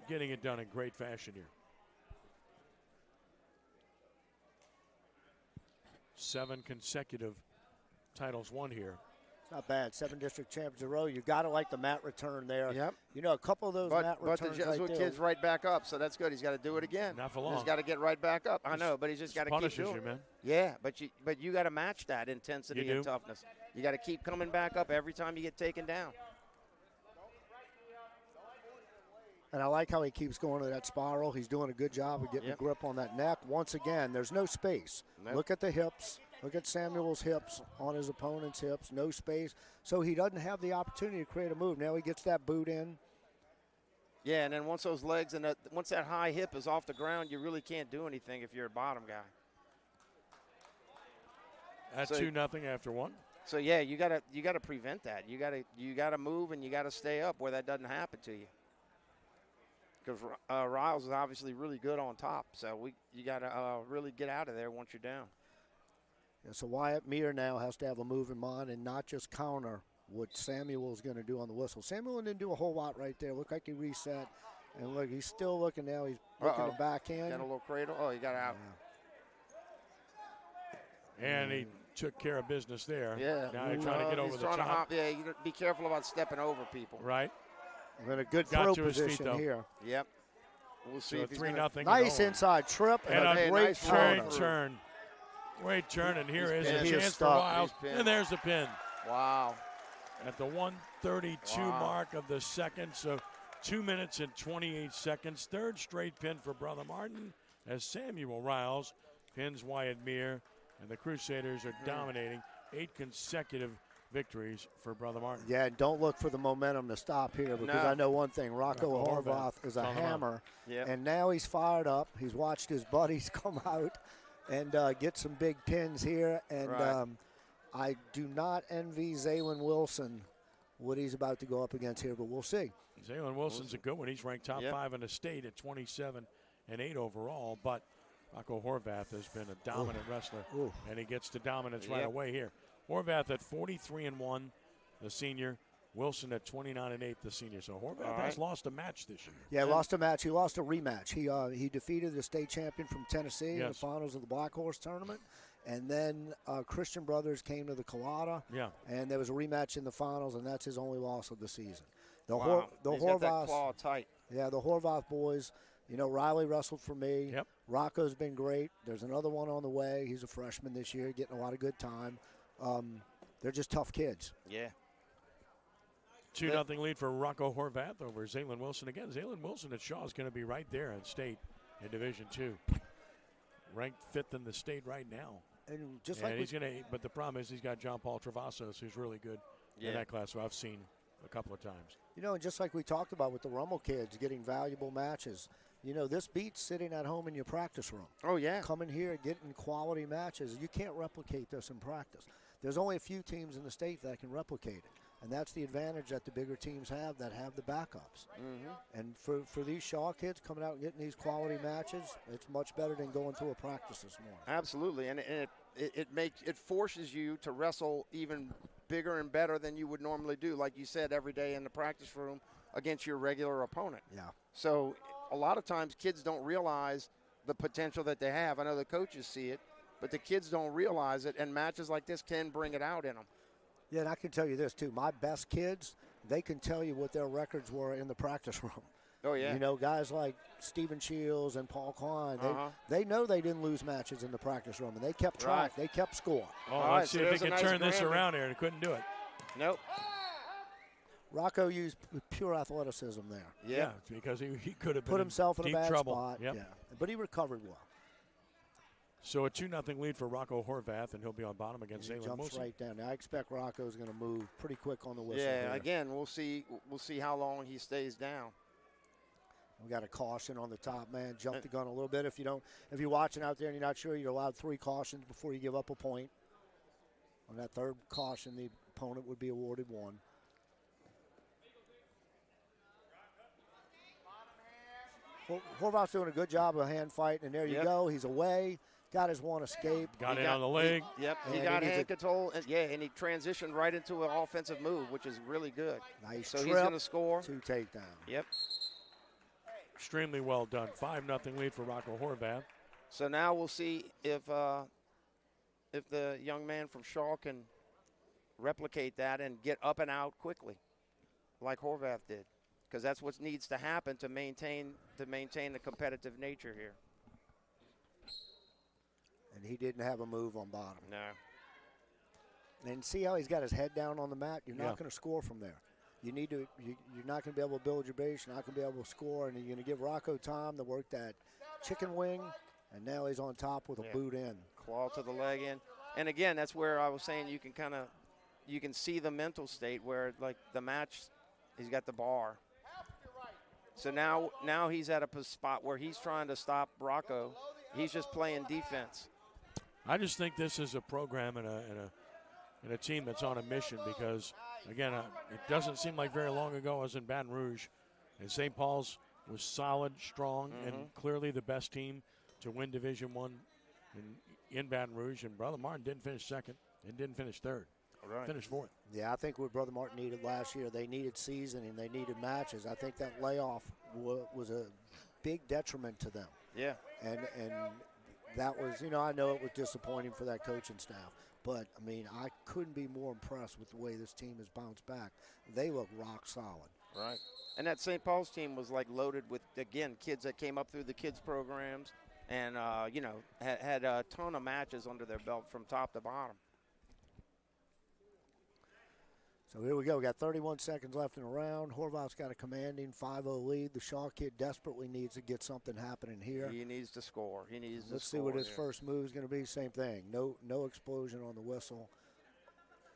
getting it done in great fashion here. 7 consecutive titles won here. It's not bad. 7 district champions in a row. You got to like the mat return there. Yep. You know, a couple of those mat returns. But the Jesuit kid's right back up, so that's good. He's got to do it again. Not for long. He's got to get right back up. I know, but he's just got to keep doing it. Man. Yeah, but you got to match that intensity and toughness. You got to keep coming back up every time you get taken down. And I like how he keeps going to that spiral. He's doing a good job of getting a grip on that neck. Once again, there's no space. Nope. Look at the hips. Look at Samuel's hips on his opponent's hips. No space. So he doesn't have the opportunity to create a move. Now he gets that boot in. Yeah, and then once those legs and once that high hip is off the ground, you really can't do anything if you're a bottom guy. That's 2-0 after 1. So yeah, you gotta prevent that. You gotta move and you gotta stay up where that doesn't happen to you. Because Riles is obviously really good on top, so you gotta really get out of there once you're down. Yeah, so Wyatt Meir now has to have a move in mind and not just counter what Samuel's going to do on the whistle. Samuel didn't do a whole lot right there. Looked like he reset, and look, he's still looking now. He's looking to back in. Got a little cradle. Oh, he got out. Yeah. And he took care of business there. Yeah. Now he's trying to get over the top. To hop. Yeah, you be careful about stepping over people. Right. And a good throw position here. Yep. We'll see. So if 3-0. Nice inside trip and a great turn. Great turn, and here is a chance for Riles. And there's the pin. Wow. At the 1:32 mark of the second, so 2 minutes and 28 seconds. 3rd straight pin for Brother Martin as Samuel Riles pins Wyatt Meir, and the Crusaders are dominating. 8 consecutive victories for Brother Martin. Yeah, and don't look for the momentum to stop here because I know one thing. Rocco Horvath is a hammer, and now he's fired up. He's watched his buddies come out and get some big pins here, and I do not envy Zaylin Wilson what he's about to go up against here, but we'll see. Zaylin Wilson's a good one. He's ranked top 5 in the state at 27-8 overall, but Rocco Horvath has been a dominant wrestler, and he gets to dominance right away here. Horvath at 43-1, the senior. Wilson at 29-8, the senior. So Horvath has lost a match this year. Yeah, lost a match. He lost a rematch. He defeated the state champion from Tennessee in the finals of the Black Horse tournament. And then Christian Brothers came to the Colada. Yeah. And there was a rematch in the finals, and that's his only loss of the season. The He's got that claw tight. Yeah, the Horvath boys. You know, Riley wrestled for me. Yep. Rocco's been great. There's another one on the way. He's a freshman this year, getting a lot of good time. They're just tough kids. Yeah. 2-0 lead for Rocco Horvath over Zaylin Wilson. Again, Zaylin Wilson at Shaw is going to be right there in state in Division II. Ranked 5th in the state right now. And just but the problem is he's got John Paul Travasos, who's really good in that class, who I've seen a couple of times. You know, and just like we talked about with the Rummel kids getting valuable matches, you know, this beats sitting at home in your practice room. Oh, yeah. Coming here, getting quality matches. You can't replicate this in practice. There's only a few teams in the state that can replicate it. And that's the advantage that the bigger teams have that have the backups. Mm-hmm. And for these Shaw kids coming out and getting these quality matches, it's much better than going to a practice this morning. Absolutely, and it forces you to wrestle even bigger and better than you would normally do, like you said, every day in the practice room against your regular opponent. Yeah. So a lot of times kids don't realize the potential that they have. I know the coaches see it, but the kids don't realize it, and matches like this can bring it out in them. Yeah, and I can tell you this, too. My best kids, they can tell you what their records were in the practice room. Oh, yeah. You know, guys like Stephen Shields and Paul Klein, they know they didn't lose matches in the practice room, and they kept track. They kept score. Oh, let's see if they can turn this around here. They couldn't do it. Nope. Rocco used pure athleticism there. Yeah, because he could have put himself in deep a bad trouble. spot. Yep. Yeah, but he recovered well. So a 2-0 lead for Rocco Horvath, and he'll be on bottom against He Zaylin jumps Wilson. right down. Now, I expect Rocco's going to move pretty quick on the whistle. Yeah, here. again, we'll see how long he stays down. We got a caution on the top man. Jump the gun a little bit. If you're watching out there and you're not sure, you're allowed 3 cautions before you give up a point. On that third caution, the opponent would be awarded 1. Horvath's doing a good job of hand fighting, and there you go. He's away. Got his one escape. Got in on the leg. He got hand control. And he transitioned right into an offensive move, which is really good. Nice so trip, he's going to score. 2 takedown. Yep. Extremely well done. 5-0 lead for Rocco Horvath. So now we'll see if the young man from Shaw can replicate that and get up and out quickly, like Horvath did, because that's what needs to happen to maintain the competitive nature here. And he didn't have a move on bottom. No. And see how he's got his head down on the mat? You're not going to score from there. You need to. You're not going to be able to build your base. You're not going to be able to score, and you're going to give Rocco time to work that chicken wing. And now he's on top with a boot in. Claw to the leg in. And again, that's where I was saying you can see the mental state where, like, the match, he's got the bar. So now he's at a spot where he's trying to stop Rocco. He's just playing defense. I just think this is a program and a team that's on a mission because, again, it doesn't seem like very long ago I was in Baton Rouge, and St. Paul's was solid, strong, and clearly the best team to win Division I in Baton Rouge. And Brother Martin didn't finish second and didn't finish third. Right. Finished 4th. Yeah, I think what Brother Martin needed last year, they needed seasoning, they needed matches. I think that layoff was a big detriment to them. Yeah. And that was, I know it was disappointing for that coaching staff. But, I mean, I couldn't be more impressed with the way this team has bounced back. They look rock solid. Right. And that St. Paul's team was, like, loaded with, again, kids that came up through the kids programs and, had a ton of matches under their belt from top to bottom. So here we go. We got 31 seconds left in the round. Horvath's got a commanding 5-0 lead. The Shaw kid desperately needs to get something happening here. He needs to score. Let's see what his first move is going to be. Same thing. No explosion on the whistle.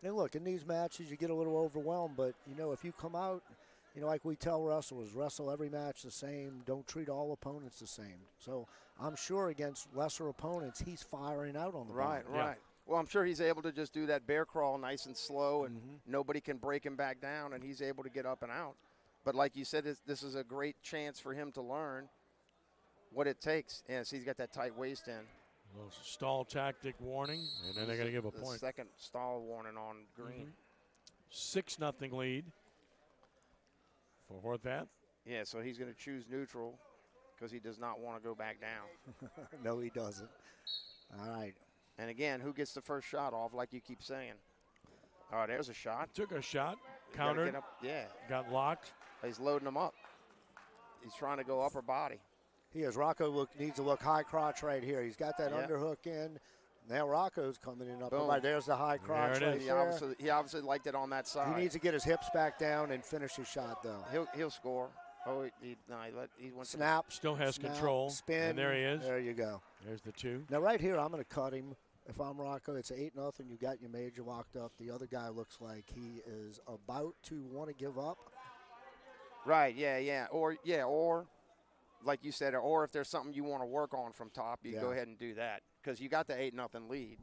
And look, in these matches, you get a little overwhelmed. But, if you come out, like we tell wrestlers, wrestle every match the same. Don't treat all opponents the same. So I'm sure against lesser opponents, he's firing out on the ball. Right. Well, I'm sure he's able to just do that bear crawl nice and slow, and nobody can break him back down, and he's able to get up and out. But like you said, this is a great chance for him to learn what it takes. Yeah, so he's got that tight waist in. A little stall tactic warning, and then they're going to give a point. Second stall warning on green. 6-0 lead for Horvath. Yeah, so he's going to choose neutral because he does not want to go back down. No, he doesn't. All right. And again, who gets the first shot off, like you keep saying? All right, there's a shot. Took a shot, countered, got locked. He's loading him up. He's trying to go upper body. He is. Rocco needs to look high crotch right here. He's got that underhook in. Now Rocco's coming in upper body. There's the high crotch right there. He obviously liked it on that side. He needs to get his hips back down and finish his shot, though. He'll score. Oh, he went snap. Still has snap, control. Spin. And there he is. There you go. There's the 2. Now right here, I'm going to cut him. If I'm Rocco, it's 8-0. You got your major locked up. The other guy looks like he is about to want to give up. Right. Yeah. Or like you said, or if there's something you want to work on from top, you go ahead and do that because you got the 8-0 lead.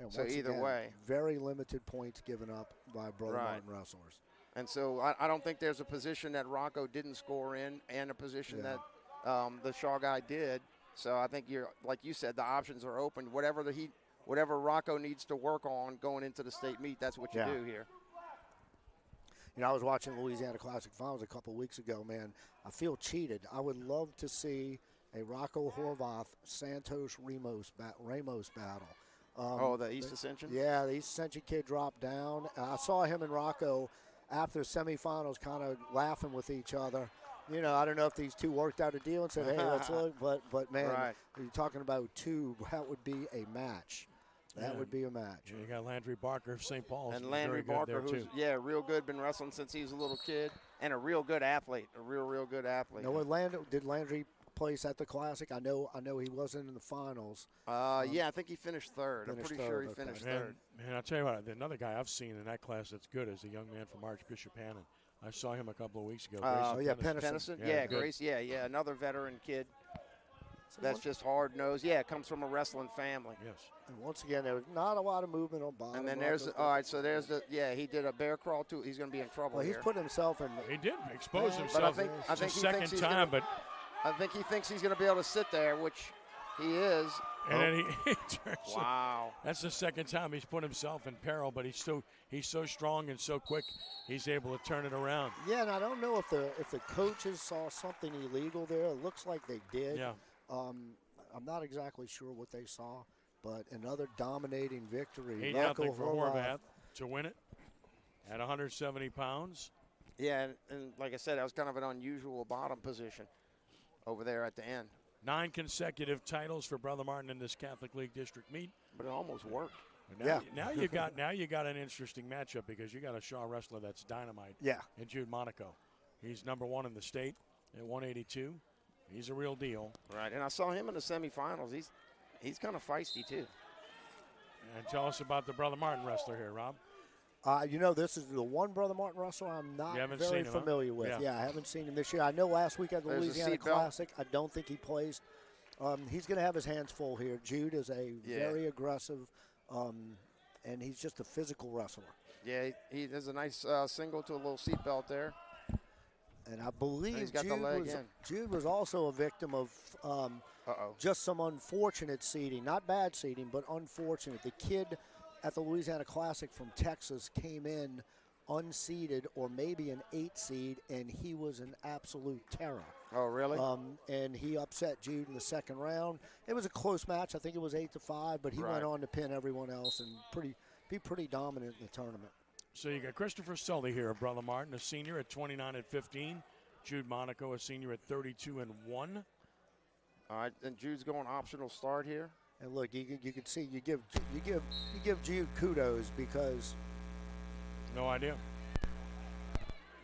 And so either way, very limited points given up by Brother Martin wrestlers. And so I don't think there's a position that Rocco didn't score in and a position that the Shaw guy did. So I think like you said, the options are open. Whatever Rocco needs to work on going into the state meet, that's what you do here. I was watching the Louisiana Classic Finals a couple weeks ago, man. I feel cheated. I would love to see a Rocco Horvath Santos Ramos battle. The East Ascension? Yeah, the East Ascension kid dropped down. I saw him and Rocco after the semifinals kind of laughing with each other. You know, I don't know if these two worked out a deal and said, hey, let's look. But man, Right. you're talking about two. That would be a match. That would be a match. You got Landry Barker of St. Paul's. And Landry Barker, who's, real good, been wrestling since he was a little kid, and a real good athlete, a real good athlete. Now, did Landry place at the Classic? I know he wasn't in the finals. Yeah, I think he finished third. I'm pretty sure he finished third. Man, I'll tell you what, another guy I've seen in that class that's good is a young man from Archbishop Hannon. I saw him a couple of weeks ago. Pennison. Yeah, Grace. Yeah, another veteran kid. That's just hard-nosed. Yeah, comes from a wrestling family. Yes. And once again, there was not a lot of movement on bottom. And then there's he did a bear crawl too. He's going to be in trouble. Well, he's put himself in. He did expose himself. But I think he second time, but I think he thinks he's going to be able to sit there, which he is. And then he turns. Wow. That's the second time he's put himself in peril, but he's so strong and so quick, he's able to turn it around. Yeah, and I don't know if the coaches saw something illegal there. It looks like they did. Yeah. I'm not exactly sure what they saw, but another dominating victory. 8-0 for Horvath to win it at 170 pounds. Yeah, and like I said, that was kind of an unusual bottom position over there at the end. 9 consecutive titles for Brother Martin in this Catholic League District meet. But it almost worked. Now you got an interesting matchup because you got a Shaw wrestler that's dynamite. Yeah. And Jude Monaco. He's number 1 in the state at 182. He's a real deal. Right, and I saw him in the semifinals. He's kind of feisty too. And tell us about the Brother Martin wrestler here, Rob. This is the one Brother Martin wrestler I'm not very familiar with. Yeah. I haven't seen him this year. I know last week at the Louisiana Classic, I don't think he plays. He's going to have his hands full here. Jude is a very aggressive, and he's just a physical wrestler. Yeah, he does a nice single to a little seatbelt there. And I believe and Jude was also a victim of just some unfortunate seeding. Not bad seeding, but unfortunate. The kid at the Louisiana Classic from Texas came in unseeded or maybe an 8 seed, and he was an absolute terror. Oh, really? And he upset Jude in the second round. It was a close match. I think it was 8-5, but he went on to pin everyone else and be pretty dominant in the tournament. So you got Christopher Sully here, Brother Martin, a senior at 29-15. Jude Monaco, a senior at 32-1. All right, and Jude's going optional start here. And look, you can see you give Jude kudos because no idea.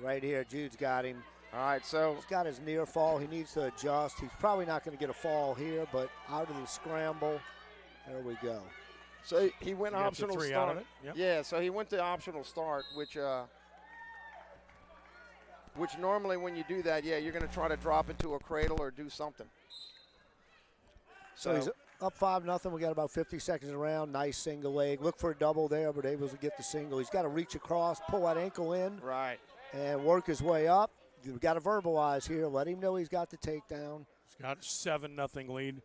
Right here, Jude's got him. All right, so he's got his near fall. He needs to adjust. He's probably not going to get a fall here, but out of the scramble, there we go. So he went optional start. Out of it. Yep. Yeah, so he went to optional start, which normally when you do that, you're going to try to drop into a cradle or do something. So he's up 5-0. We got about 50 seconds around. Nice single leg. Look for a double there, but able to get the single. He's got to reach across, pull that ankle in, right, and work his way up. You've got to verbalize here. Let him know he's got the takedown. He's got 7-0 lead.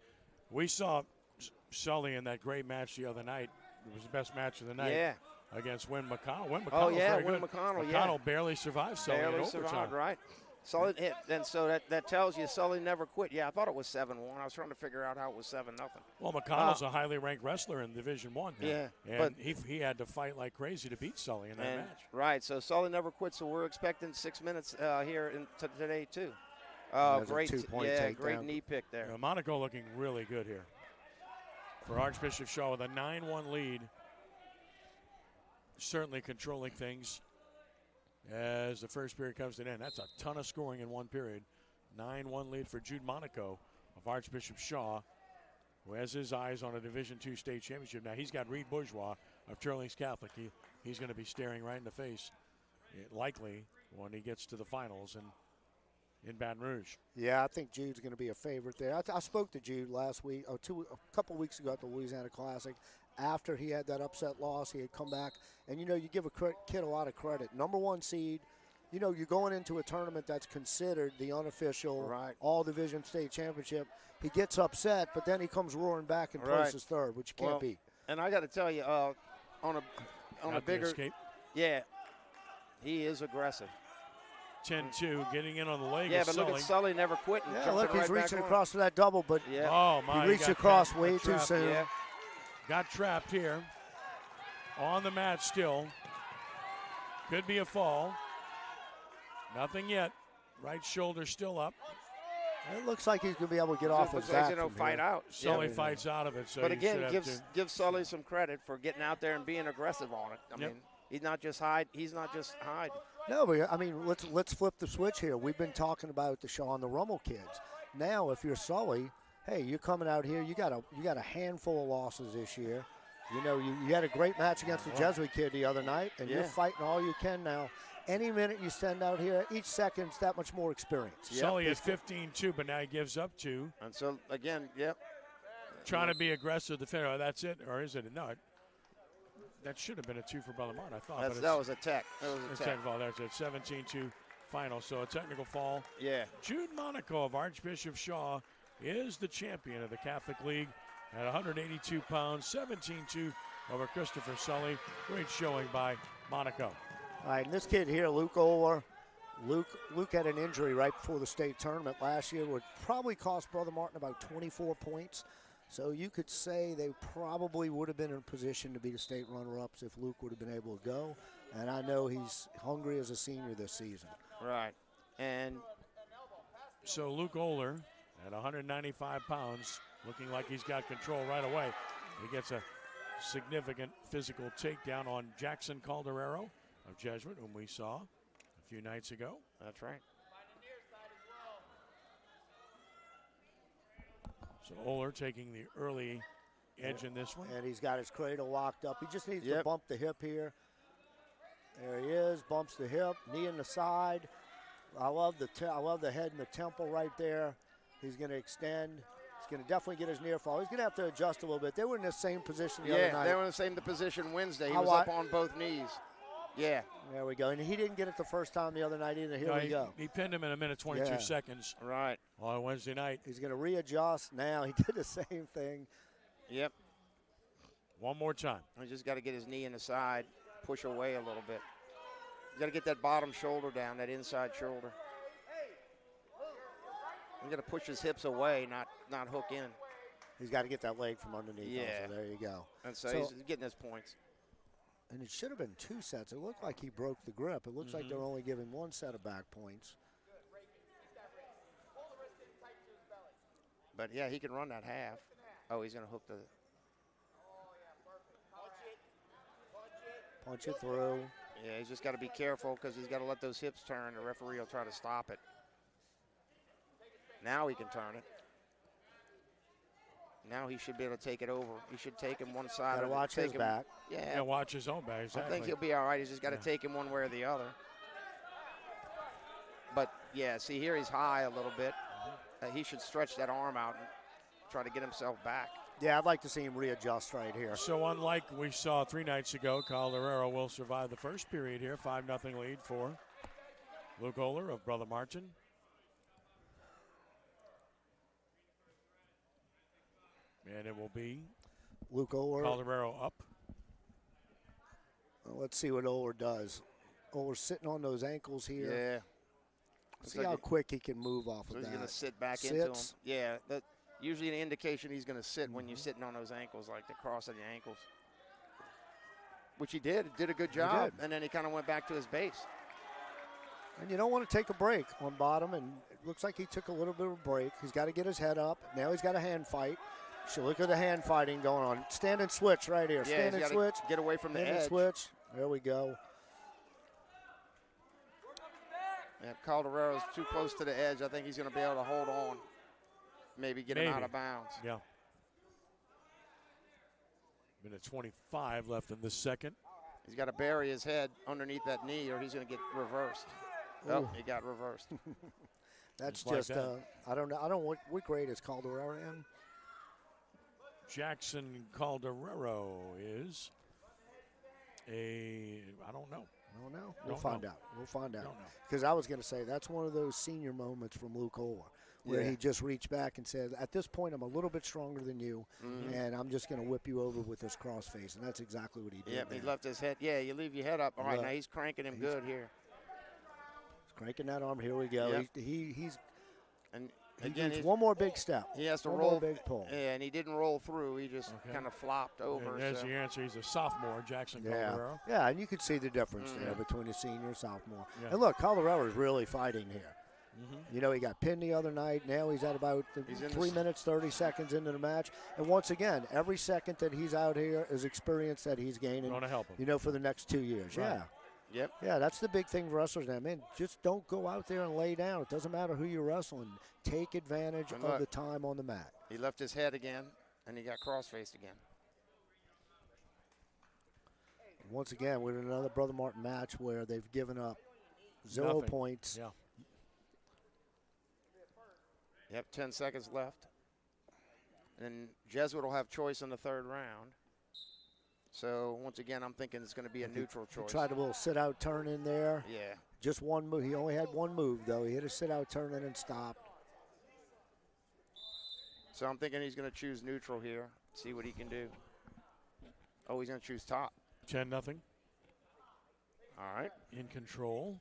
We saw Sully in that great match the other night. It was the best match of the night. Yeah. Against Wynn McConnell. Wynn McConnell's oh, yeah, very Wynn good. McConnell, McConnell barely survived Sully in overtime. Survived, right. Sully hit, and so that tells you Sully never quit. Yeah, I thought it was 7-1. I was trying to figure out how it was 7-0. Well, McConnell's a highly ranked wrestler in Division I. Yeah. And he had to fight like crazy to beat Sully in that match. Right, so Sully never quit, so we're expecting 6 minutes here today, too. Great knee pick there. Monaco looking really good here. For Archbishop Shaw with a 9-1 lead. Certainly controlling things as the first period comes to an end. That's a ton of scoring in one period. 9-1 lead for Jude Monaco of Archbishop Shaw, who has his eyes on a Division II state championship. Now he's got Reed Bourgeois of Turlings Catholic. He's going to be staring right in the face, likely, when he gets to the finals in Baton Rouge. Yeah, I think Jude's going to be a favorite there. I spoke to Jude last week, a couple weeks ago at the Louisiana Classic. After he had that upset loss, he had come back. And, you give a kid a lot of credit. Number 1 seed, you're going into a tournament that's considered the unofficial all-division state championship. He gets upset, but then he comes roaring back and places third, which you can't beat. And I got to tell you, on a bigger escape. Yeah, he is aggressive. 10-2, getting in on the leg. Yeah, but look at Sully never quitting. Yeah, look, he's reaching across for that double, but yeah. Oh, my, he reached across way too soon. Yeah. Got trapped here. On the mat still. Could be a fall. Nothing yet. Right shoulder still up. It looks like he's going to be able to get off his Looks back. like he's going to fight out. Sully fights out of it. So but you again, should have give Sully some credit for getting out there and being aggressive on it. I mean, he's not just hiding. No, but I mean, let's flip the switch here. We've been talking about the Sean the Rummel kids. Now, if you're Sully, hey, you're coming out here. You got a handful of losses this year. You know, you had a great match against the Jesuit kid the other night, and you're fighting all you can now. Any minute you send out here, each second's that much more experience. Sully is 15-2, but now he gives up 2. And so, again, trying to be aggressive defender. Oh, that's it, or is it? No, that should have been a 2 for Brother Martin, I thought. That was a tech. That's it, 17-2 final. So a technical fall. Yeah. Jude Monaco of Archbishop Shaw is the champion of the Catholic League at 182 pounds, 17-2 over Christopher Sully. Great showing by Monaco. All right, and this kid here, Luke Oler. Luke had an injury right before the state tournament last year, which probably cost Brother Martin about 24 points. So you could say they probably would have been in a position to be the state runner-ups if Luke would have been able to go. And I know he's hungry as a senior this season. Right. And so Luke Oler at 195 pounds, looking like he's got control right away. He gets a significant physical takedown on Jackson Calderero of Jesuit, whom we saw a few nights ago. That's right. So Oler taking the early edge in this one. And he's got his cradle locked up. He just needs to bump the hip here. There he is, bumps the hip, knee in the side. I love the head and the temple right there. He's going to extend. He's going to definitely get his near fall. He's going to have to adjust a little bit. They were in the same position the other night. They were in the same position Wednesday. He was up on both knees. Yeah. There we go. And he didn't get it the first time the other night either. Here we go. He pinned him in a minute 22 seconds. Right. On Wednesday night. He's going to readjust now. He did the same thing. Yep. One more time. He just got to get his knee in the side, push away a little bit. You got to get that bottom shoulder down, that inside shoulder. You got to push his hips away, not hook in. He's got to get that leg from underneath. Yeah. Also. There you go. And so he's getting his points. And it should have been 2 sets. It looked like he broke the grip. It looks like they're only giving 1 set of back points. But, yeah, he can run that half. Oh, he's going to hook the... Punch it through. Yeah, he's just got to be careful because he's got to let those hips turn. The referee will try to stop it. Now he can turn it. Now he should be able to take it over. He should take him one side. Got to watch his back. Yeah, watch his own back. Exactly. I think he'll be all right. He's just got to take him one way or the other. But, yeah, see, here he's high a little bit. He should stretch that arm out and try to get himself back. Yeah, I'd like to see him readjust right here. So unlike we saw 3 nights ago, Calderero will survive the first period here. 5-0 lead for Luke Oler of Brother Martin. And it will be Luke Oler. Calderero up. Well, let's see what Oler does. Oler's sitting on those ankles here. Yeah. See how quick he can move off of that. He's going to sit back into him. Yeah, that's usually an indication he's going to sit when you're sitting on those ankles, like the cross of the ankles. Which he did. Did a good job. And then he kind of went back to his base. And you don't want to take a break on bottom, and it looks like he took a little bit of a break. He's got to get his head up. Now he's got a hand fight. So look at the hand fighting going on. Stand and switch right here. Stand and switch. Get away from the edge. Stand and switch. There we go. Yeah, Calderero's too close to the edge. I think he's going to be able to hold on. Maybe get him out of bounds. Yeah. Minute 25 left in the second. He's got to bury his head underneath that knee or he's going to get reversed. Oh, he got reversed. That's just, I don't know. What grade is Calderero in? Jackson Calderero is I don't know. I don't know. We'll find out. We'll find out. Because I was going to say that's one of those senior moments from Luke Oler where he just reached back and said, at this point, I'm a little bit stronger than you, and I'm just going to whip you over with this crossface. And that's exactly what he did. Yep, he left his head. Yeah, you leave your head up. All right, now he's cranking him good here. He's cranking that arm. Here we go. Yep. He's and he again, needs one more big step. He has to one roll. More big pull. Yeah, and he didn't roll through. He just kind of flopped over. And there's the answer. He's a sophomore, Jackson Calderero. Yeah, and you could see the difference there between a senior and sophomore. Yeah. And look, Calderero is really fighting here. You know, he got pinned the other night. Now he's at about 3 minutes, 30 seconds into the match. And once again, every second that he's out here is experience that he's gaining. Going to help him. You know, for the next 2 years. Right. Yeah. Yep. Yeah, that's the big thing for wrestlers now. Man, just don't go out there and lay down. It doesn't matter who you're wrestling. Take advantage of the time on the mat. He left his head again, and he got cross-faced again. Once again, we're in another Brother Martin match where they've given up 0 points. Yeah. Yep, 10 seconds left. And Jesuit will have choice in the third round. So, once again, I'm thinking it's going to be a neutral choice. He tried a little sit-out turn in there. Yeah. Just one move. He only had one move, though. He hit a sit-out turn in and stopped. So, I'm thinking he's going to choose neutral here, see what he can do. Oh, he's going to choose top. 10-0. All right. In control.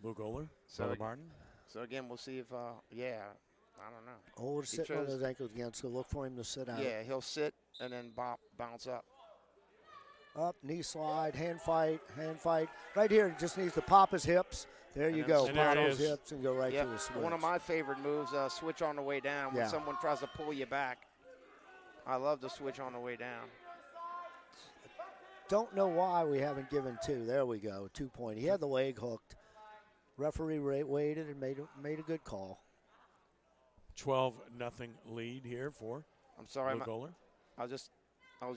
Luke Oler, So, Brother Martin. So, again, we'll see if, yeah, I don't know. Oh, sitting on those ankles again, so look for him to sit out. Yeah, he'll sit and then bounce up. Up, knee slide, hand fight. Right here, he just needs to pop his hips. There you go. Pop those hips and go right to the switch. One of my favorite moves, switch on the way down when someone tries to pull you back. I love the switch on the way down. Don't know why we haven't given two. There we go, 2 point. He had the leg hooked. Referee waited and made a good call. 12-0 lead here for I'm sorry, Luke Oler. I was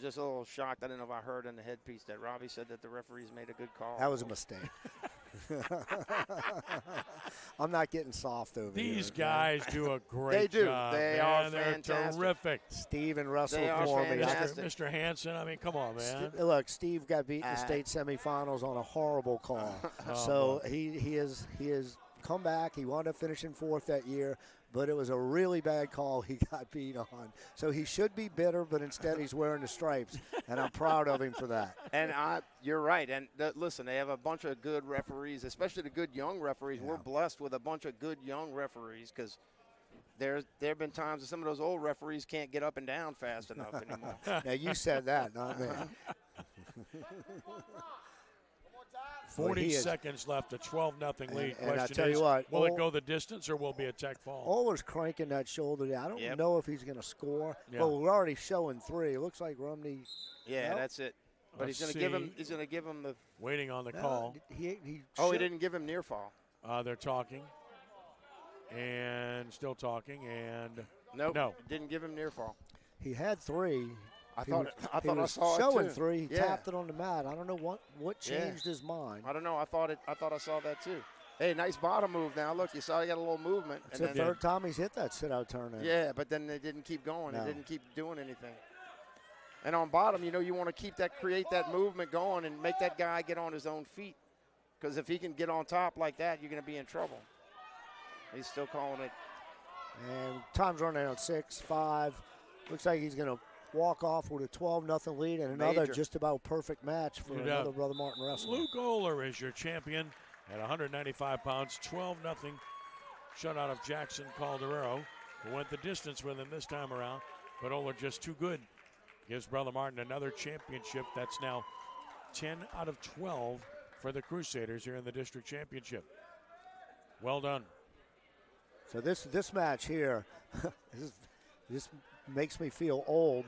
just a little shocked. I didn't know if I heard in the headpiece that Robbie said that the referees made a good call. That was a mistake. I'm not getting soft over here. These guys do a great job. They are fantastic. They're terrific. Steve and Russell They are for me. Mr. Hansen, I mean, come on, man. Look, Steve got beat in the state semifinals on a horrible call. So he has come back. He wound up finishing fourth that year, but it was a really bad call he got beat on. So he should be bitter, but instead he's wearing the stripes, and I'm proud of him for that. And you're right. And listen, they have a bunch of good referees, especially the good young referees. Yeah. We're blessed with a bunch of good young referees because there have been times that some of those old referees can't get up and down fast enough anymore. Now, you said that, not me. 40 seconds left, a 12-0 lead. And I'll tell you what, will it go the distance or will it be a tech fall? Oler's cranking that shoulder down. I don't know if he's going to score. Yeah. Well, we're already showing 3. It looks like Rumney. Yeah, that's it. But he's going to give him the waiting on the call. He didn't give him near fall. They're talking and still talking and no, didn't give him near fall. He had 3. I thought I saw showing it too. 3. He tapped it on the mat. I don't know what changed his mind. I don't know. I thought I saw that too. Hey, nice bottom move now. Look, you saw he got a little movement. It's the third time he's hit that sit-out turn in. Yeah, but then they didn't keep going. No. They didn't keep doing anything. And on bottom, you want to create that movement going and make that guy get on his own feet. Because if he can get on top like that, you're going to be in trouble. He's still calling it. And time's running out 6-5. Looks like he's going to walk off with a 12-0 lead and another just about perfect match for another Brother Martin wrestler. Luke Oler is your champion at 195 pounds, 12-0 shutout of Jackson Calderero, who went the distance with him this time around, but Oler just too good. Gives Brother Martin another championship. That's now 10 out of 12 for the Crusaders here in the district championship. Well done. So this match here, this makes me feel old.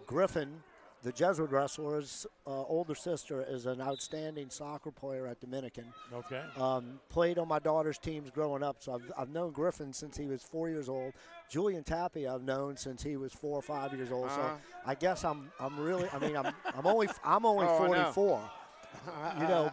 Griffin, the Jesuit wrestler's older sister, is an outstanding soccer player at Dominican. Okay. Played on my daughter's teams growing up, so I've known Griffin since he was 4 years old. Julian Tapia I've known since he was 4 or 5 years old. So I guess I'm only 44.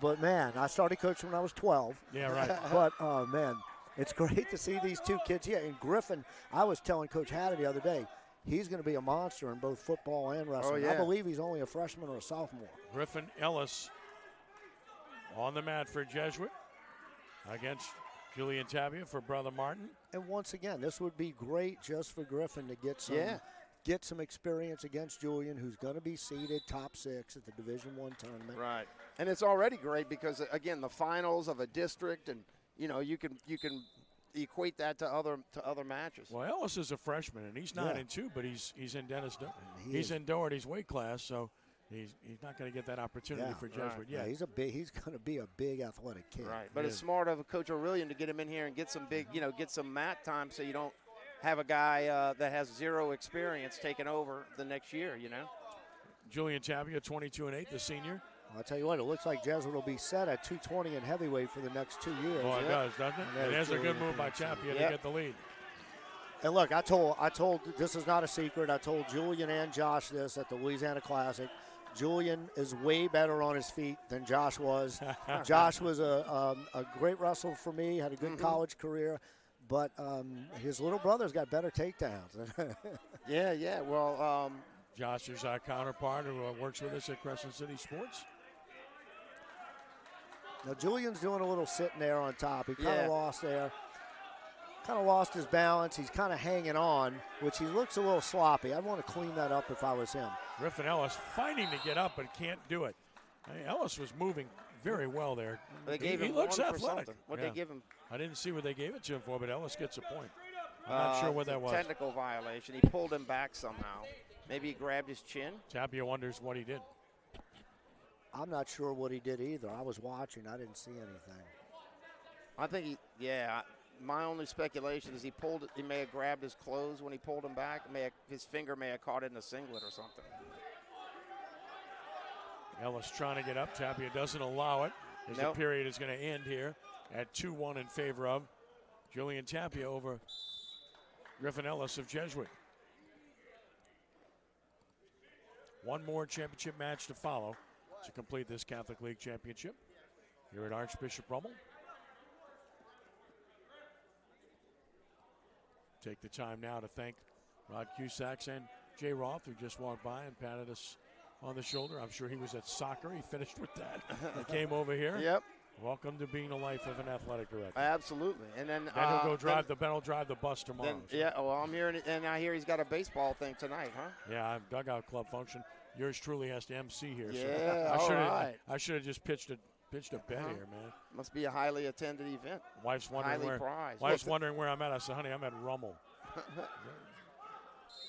But man, I started coaching when I was 12. Yeah, right. But man, it's great to see these two kids here. And Griffin, I was telling Coach Hatter the other day, he's going to be a monster in both football and wrestling. Oh, yeah. I believe he's only a freshman or a sophomore. Griffin Ellis on the mat for Jesuit against Julian Tapia for Brother Martin. And once again, this would be great just for Griffin to get some experience against Julian, who's going to be seeded top 6 at the Division I tournament. Right. And it's already great because, again, the finals of a district, and, you can equate that to other matches. Well, Ellis is a freshman, and he's 9-2, but he's in Dennis. He's in Doherty's weight class, so he's not going to get that opportunity for Jesuit yet. Yeah, he's going to be a big athletic kid. Right, but it's smart of Coach Aurelian to get him in here and get some big, get some mat time so you don't have a guy that has zero experience taking over the next year, Julian Tapia, 22-8, the senior. I'll tell you what, it looks like Jesuit will be set at 220 in heavyweight for the next 2 years. Oh, it does, doesn't it? And there's a good move by Tapia to get the lead. And look, I told this is not a secret. I told Julian and Josh this at the Louisiana Classic. Julian is way better on his feet than Josh was. Josh was a great wrestler for me, had a good college career, but his little brother's got better takedowns. Yeah. Well, Josh's counterpart who works with us at Crescent City Sports. Now, Julian's doing a little sitting there on top. He kind of lost there. Kind of lost his balance. He's kind of hanging on, which he looks a little sloppy. I'd want to clean that up if I was him. Griffin Ellis fighting to get up but can't do it. Ellis was moving very well there. He looks athletic. What they give him? I didn't see what they gave it to him for, but Ellis gets a point. I'm not sure what that was. Technical violation. He pulled him back somehow. Maybe he grabbed his chin. Tapia wonders what he did. I'm not sure what he did either. I was watching. I didn't see anything. I think my only speculation is he may have grabbed his clothes when he pulled him back. His finger may have caught it in a singlet or something. Ellis trying to get up. Tapia doesn't allow it. The period is going to end here at 2-1 in favor of Julian Tapia over Griffin Ellis of Jesuit. One more championship match to follow to complete this Catholic League championship here at Archbishop Rummel. Take the time now to thank Rod Cusacks and Jay Roth, who just walked by and patted us on the shoulder. I'm sure he was at soccer. He finished with that. He came over here. Yep. Welcome to being the life of an athletic director. Absolutely. And then he'll go drive the bus tomorrow. I'm hearing it, and I hear he's got a baseball thing tonight, huh? Yeah, dugout club function. Yours truly has to MC here. Yeah, so I should have just pitched a bet here, man. Must be a highly attended event. Wife's wondering where I'm at. I said, honey, I'm at Rummel.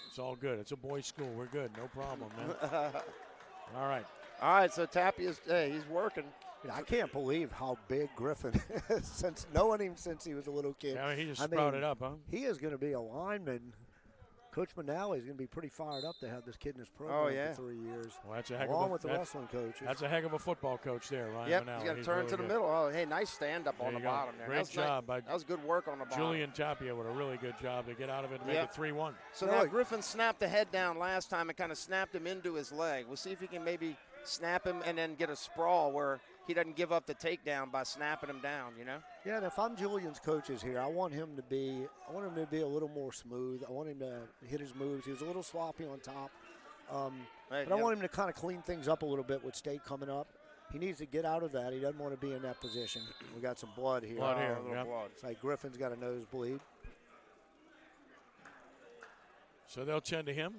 It's all good. It's a boys' school. We're good. No problem, man. All right. So Tapia's, he's working. I can't believe how big Griffin is. Since knowing him since he was a little kid. Yeah, he just sprouted up, huh? He is going to be a lineman. Coach Manali is going to be pretty fired up to have this kid in his program for 3 years. Well, that's a along with the wrestling coaches. That's a heck of a football coach there, Ryan Manali. He's got to turn to the middle. Oh, hey, nice stand-up on the bottom there. Great job. That was good work on the bottom. Julian Tapia with a really good job to get out of it and make it 3-1. So now Griffin snapped the head down last time and kind of snapped him into his leg. We'll see if he can maybe snap him and then get a sprawl where he doesn't give up the takedown by snapping him down, Yeah, and if I'm Julian's coaches here, I want him to be a little more smooth. I want him to hit his moves. He was a little sloppy on top. But I want him to kind of clean things up a little bit with state coming up. He needs to get out of that. He doesn't want to be in that position. We got some blood here. Blood. It's like Griffin's got a nosebleed. So they'll tend to him.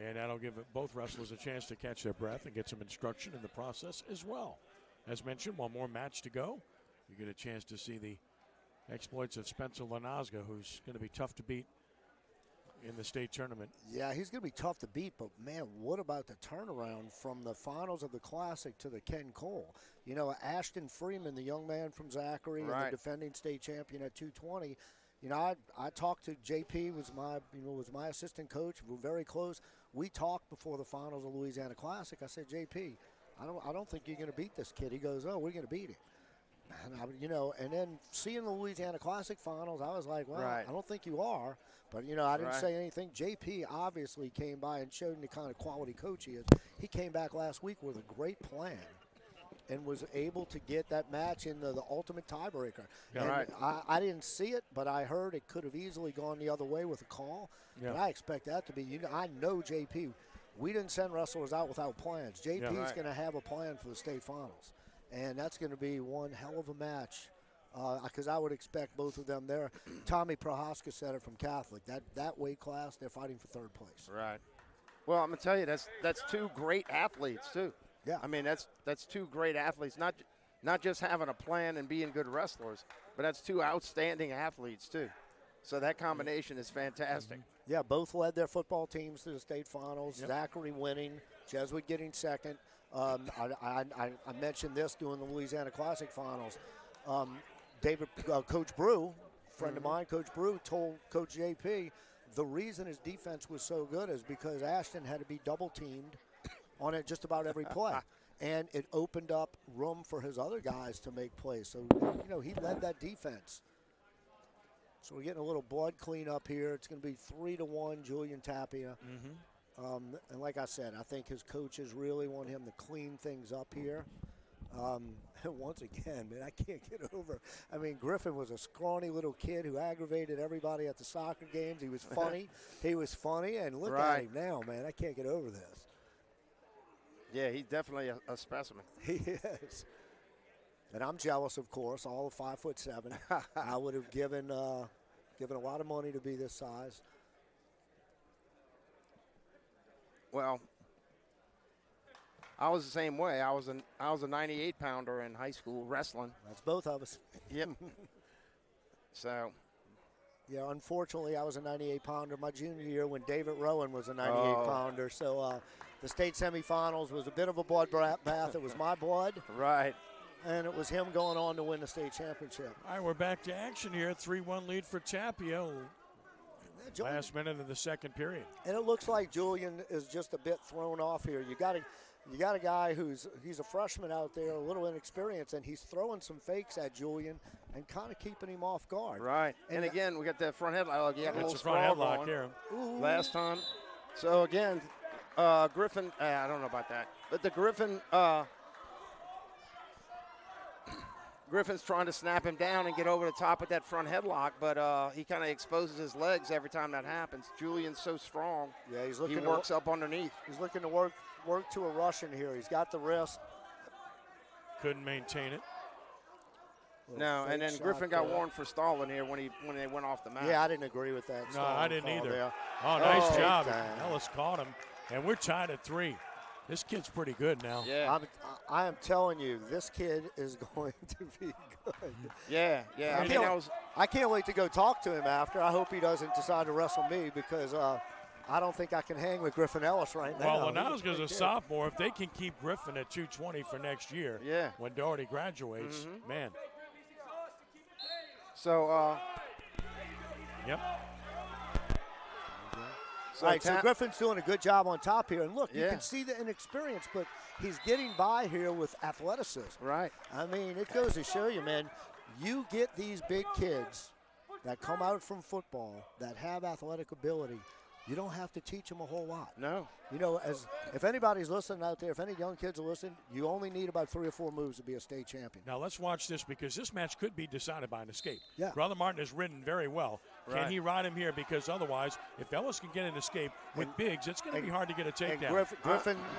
And that'll give both wrestlers a chance to catch their breath and get some instruction in the process as well. As mentioned, one more match to go. You get a chance to see the exploits of Spencer Lanazga, who's going to be tough to beat in the state tournament. Yeah, he's going to be tough to beat, but, man, what about the turnaround from the finals of the Classic to the Ken Cole? Ashton Freeman, the young man from Zachary and the defending state champion at 220. I talked to JP, was my assistant coach. We're very close. We talked before the finals of Louisiana Classic. I said, JP, I don't think you're going to beat this kid. He goes, we're going to beat him. And then seeing the Louisiana Classic finals, I was like, I don't think you are. But, I didn't say anything. JP obviously came by and showed me the kind of quality coach he is. He came back last week with a great plan and was able to get that match in the ultimate tiebreaker. I didn't see it, but I heard it could have easily gone the other way with a call. Yeah. But I expect that to be, I know JP. We didn't send wrestlers out without plans. JP's going to have a plan for the state finals. And that's going to be one hell of a match because I would expect both of them there. Tommy Prohaska said it from Catholic. That weight class, they're fighting for third place. Right. Well, I'm going to tell you, that's two great athletes, too. Yeah. I mean, that's two great athletes, not just having a plan and being good wrestlers, but that's two outstanding athletes, too. So that combination is fantastic. Yeah, both led their football teams to the state finals. Yep. Zachary winning, Jesuit getting second. I mentioned this during the Louisiana Classic finals. Coach Brew, friend of mine, Coach Brew, told Coach JP the reason his defense was so good is because Ashton had to be double teamed on it just about every play. And it opened up room for his other guys to make plays. So, he led that defense. So we're getting a little blood cleanup here. It's going to be 3-1 Julian Tapia. And like I said, I think his coaches really want him to clean things up here. Once again, man, I can't get over. I mean, Griffin was a scrawny little kid who aggravated everybody at the soccer games. He was funny. And look at him now, man. I can't get over this. Yeah, he's definitely a specimen. He is. And I'm jealous, of course, all of 5'7". I would have given a lot of money to be this size. Well, I was the same way. I was a 98-pounder in high school wrestling. That's both of us. Yep. So. Yeah, unfortunately, I was a 98-pounder my junior year when David Rowan was a 98-pounder. So the state semifinals was a bit of a bloodbath. It was my blood. Right. And it was him going on to win the state championship. All right, we're back to action here. 3-1 lead for Tapia. Last minute of the second period. And it looks like Julian is just a bit thrown off here. You got a guy he's a freshman out there, a little inexperienced, and he's throwing some fakes at Julian and kind of keeping him off guard. Right. And again, we got that front headlock. You got a little front headlock here. Last time. So again, Griffin, I don't know about that, but the Griffin's trying to snap him down and get over the top of that front headlock, but he kind of exposes his legs every time that happens. Julian's so strong. Yeah, he works up underneath. He's looking to work to a Russian here. He's got the wrist. Couldn't maintain it. No, and then Griffin got warned for stalling here when they went off the mat. Yeah, I didn't agree with that. No, I didn't either. There. Oh, nice job. Ellis caught him, and we're tied at 3. This kid's pretty good now. Yeah. I am telling you, this kid is going to be good. Yeah. I can't wait to go talk to him after. I hope he doesn't decide to wrestle me because I don't think I can hang with Griffin Ellis right now. Well, Lanowska's a sophomore. If they can keep Griffin at 220 for next year, when Doherty graduates, man. So, yep. All right, so Griffin's doing a good job on top here. And look, you can see the inexperience, but he's getting by here with athleticism. Right. I mean, it goes to show you, man, you get these big kids that come out from football that have athletic ability. You don't have to teach them a whole lot. No. If anybody's listening out there, if any young kids are listening, you only need about 3 or 4 moves to be a state champion. Now let's watch this because this match could be decided by an escape. Yeah. Brother Martin has ridden very well. Right. Can he ride him here? Because otherwise, if Ellis can get an escape with Biggs, it's going to be hard to get a takedown.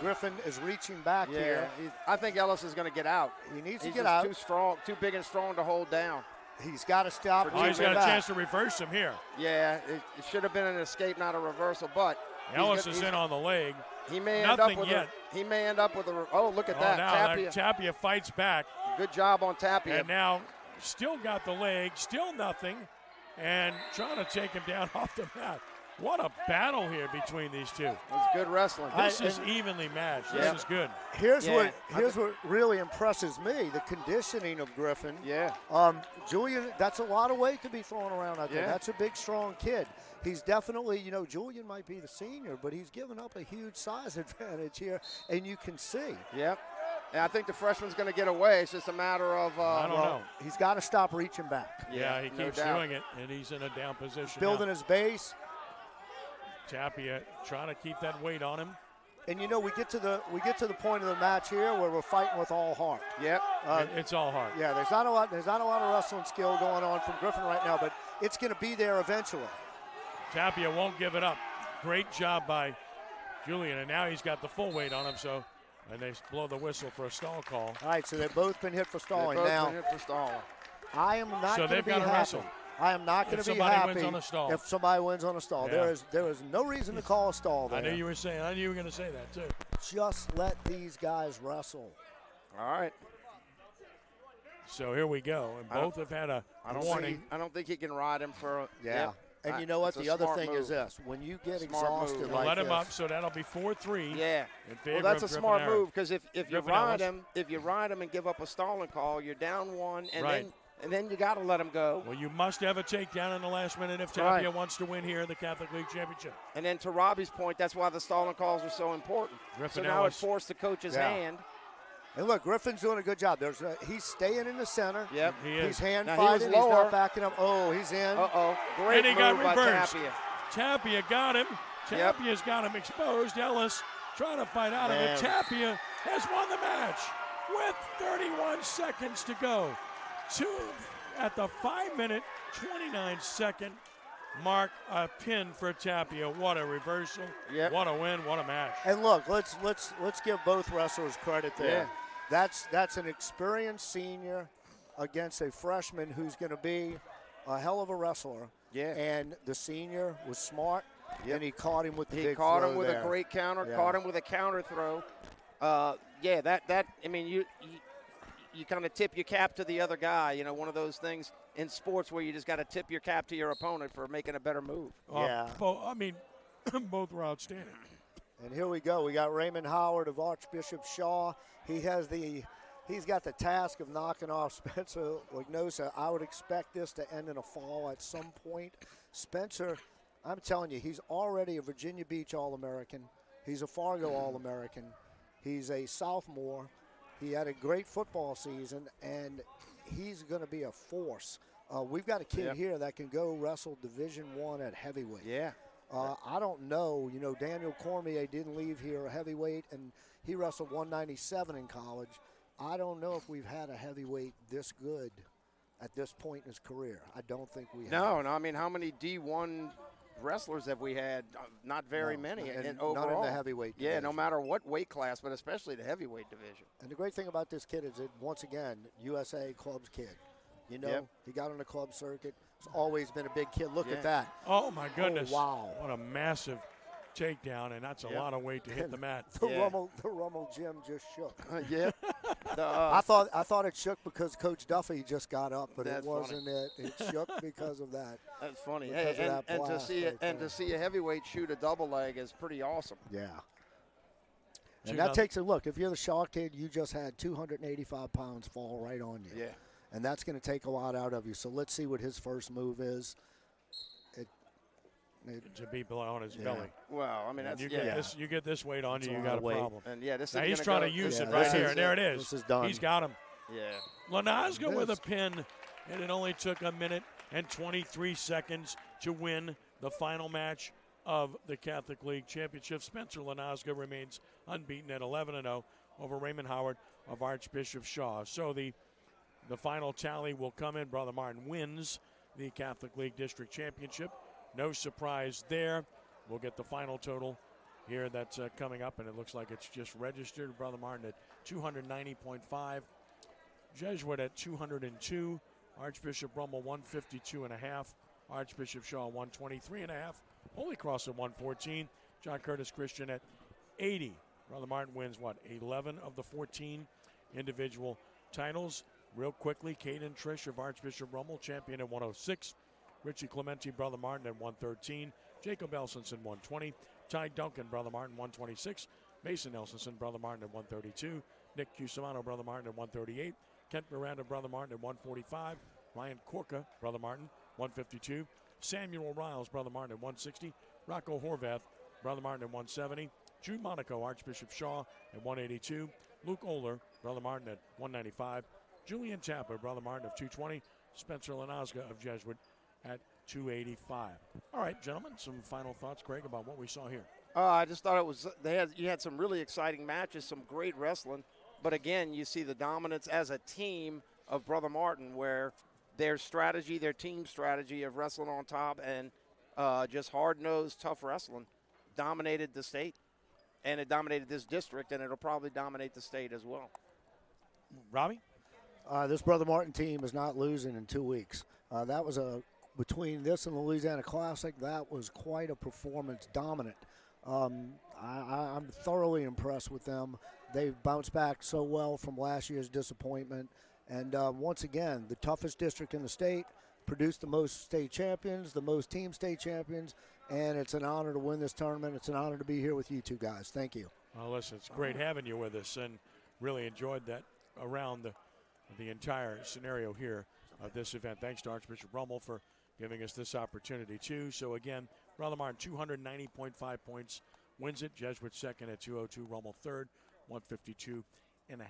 Griffin is reaching back here. I think Ellis is going to get out. He needs to get out. Too strong, too big and strong to hold down. He's got to stop. He's got a chance to reverse him here. Yeah, it should have been an escape, not a reversal. But Ellis is in on the leg. He may end up with a. Oh, look at that! Now Tapia fights back. Good job on Tapia. And now still got the leg, still nothing, and trying to take him down off the mat. What a battle here between these two. It's good wrestling. This is evenly matched. This is good. Here's what really impresses me, the conditioning of Griffin. Yeah. Julian, that's a lot of weight to be thrown around out there. Yeah. That's a big, strong kid. He's definitely, Julian might be the senior, but he's given up a huge size advantage here, and you can see. Yep. And I think the freshman's going to get away. It's just a matter of. I don't know. He's got to stop reaching back. Yeah, he keeps doing it, and he's in a down position. Building his base. Tapia trying to keep that weight on him. And we get to the point of the match here where we're fighting with all heart. Yep. It's all heart. Yeah, there's not a lot of wrestling skill going on from Griffin right now, but it's going to be there eventually. Tapia won't give it up. Great job by Julian, and now he's got the full weight on him. And they blow the whistle for a stall call. All right, so they've both been hit for stalling. I am not going to be happy. Wrestle. I am not going to be happy if somebody wins on a stall. Yeah. There is no reason to call a stall there. I knew you were going to say that too. Just let these guys wrestle. All right. So here we go. And both have had a warning. I don't think he can ride him for yeah. And you know what? The other thing is this. When you get exhausted like let this. him up, so that'll be 4-3. Yeah. In favor Well, that's of a smart Griffin move because if you ride Ellis. him and give up a stalling call, you're down one, and Right. then you got to let him go. Well, you must have a takedown in the last minute if Tapia wants to win here in the Catholic League Championship. And then to Robbie's point, that's why the stalling calls are so important. Griffin so now Ellis. it forced the coach's hand. And look, Griffin's doing a good job. He's staying in the center. Yep. He is. He's hand Now, fighting. he was He's lower. not backing up. Oh, he's in. Uh-oh. Great And he got move by reversed. Tapia. Tapia got him. Tapia's got him exposed. Ellis trying to fight out of it. Tapia has won the match with 31 seconds to go. At the 5-minute, 29-second mark, a pin for Tapia. What a reversal. Yep. What a win. What a match. And look, let's give both wrestlers credit there. Yeah. That's an experienced senior against a freshman who's going to be a hell of a wrestler. Yeah. And the senior was smart, and he caught him with the He big caught throw him with there. a great counter, Yeah. caught him with a counter throw. You kind of tip your cap to the other guy. You know, one of those things in sports where you just got to tip your cap to your opponent for making a better move. Yeah. Both were outstanding. And here we go. We got Raymond Howard of Archbishop Shaw. He's got the task of knocking off Spencer Lagnosa. I would expect this to end in a fall at some point. Spencer, I'm telling you, he's already a Virginia Beach All-American. He's a Fargo All-American. He's a sophomore. He had a great football season, and he's going to be a force. We've got a kid here that can go wrestle Division I at heavyweight. Yeah. I don't know. You know, Daniel Cormier didn't leave here a heavyweight, and he wrestled 197 in college. I don't know if we've had a heavyweight this good at this point in his career. I don't think we have. No. I mean, how many D1 wrestlers have we had? Not very many. And overall. none in the heavyweight division. Yeah, no matter what weight class, but especially the heavyweight division. And the great thing about this kid is that, once again, USA clubs kid. You know, he got on the club circuit. He's always been a big kid. Look at that. Oh, my goodness. Oh, wow. What a massive takedown, and that's a lot of weight to hit the mat. The Rummel gym just shook. I thought it shook because Coach Duffy just got up, but it wasn't funny. it. It shook because of that. That's funny. Because of that And to blast see right there. to see a heavyweight shoot a double leg is pretty awesome. Yeah. And that takes a look. If you're the Shaw kid, you just had 285 pounds fall right on you. Yeah. And that's going to take a lot out of you. So let's see what his first move is. To be below on his belly. Well, I mean, that's you get this weight on you, you got a problem. And this now is he's trying to use it this right is here, and there it is. This is done. He's got him. Yeah. Lanazga with a pin, and it only took 1 minute and 23 seconds to win the final match of the Catholic League Championship. Spencer Lanazga remains unbeaten at 11-0 over Raymond Howard of Archbishop Shaw. So the final tally will come in. Brother Martin wins the Catholic League District Championship. No surprise there. We'll get the final total here that's coming up, and it looks like it's just registered. Brother Martin at 290.5. Jesuit at 202. Archbishop Rummel 152.5. Archbishop Shaw 123.5. Holy Cross at 114. John Curtis Christian at 80. Brother Martin wins, 11 of the 14 individual titles. Real quickly, Caden Trish of Archbishop Rummel, champion at 106. Richie Clementi, Brother Martin at 113. Jacob Elsenson, 120. Ty Duncan, Brother Martin, 126. Mason Elsenson, Brother Martin at 132. Nick Cusimano, Brother Martin at 138. Kent Miranda, Brother Martin at 145. Ryan Corca, Brother Martin, 152. Samuel Riles, Brother Martin at 160. Rocco Horvath, Brother Martin at 170. Jude Monaco, Archbishop Shaw at 182. Luke Oler, Brother Martin at 195. Julian Tapper, Brother Martin of 220. Spencer Lanazga of Jesuit at 285. All right, gentlemen, some final thoughts, Craig, about what we saw here. I just thought it was you had some really exciting matches, some great wrestling. But again, you see the dominance as a team of Brother Martin, where their strategy, their team strategy of wrestling on top and just hard-nosed, tough wrestling dominated the state. And it dominated this district, and it'll probably dominate the state as well. Robbie? This Brother Martin team is not losing in 2 weeks. That was between this and the Louisiana Classic, that was quite a performance, dominant. I'm thoroughly impressed with them. They've bounced back so well from last year's disappointment, And once again, the toughest district in the state, produced the most state champions, the most team state champions, and it's an honor to win this tournament. It's an honor to be here with you two guys. Thank you. Well, listen, it's great having you with us, and really enjoyed that around the entire scenario here of this event. Thanks to Archbishop Rummel for giving us this opportunity, too. So, again, Brother Martin, 290.5 points, wins it. Jesuit second at 202, Rummel third, 152.5. And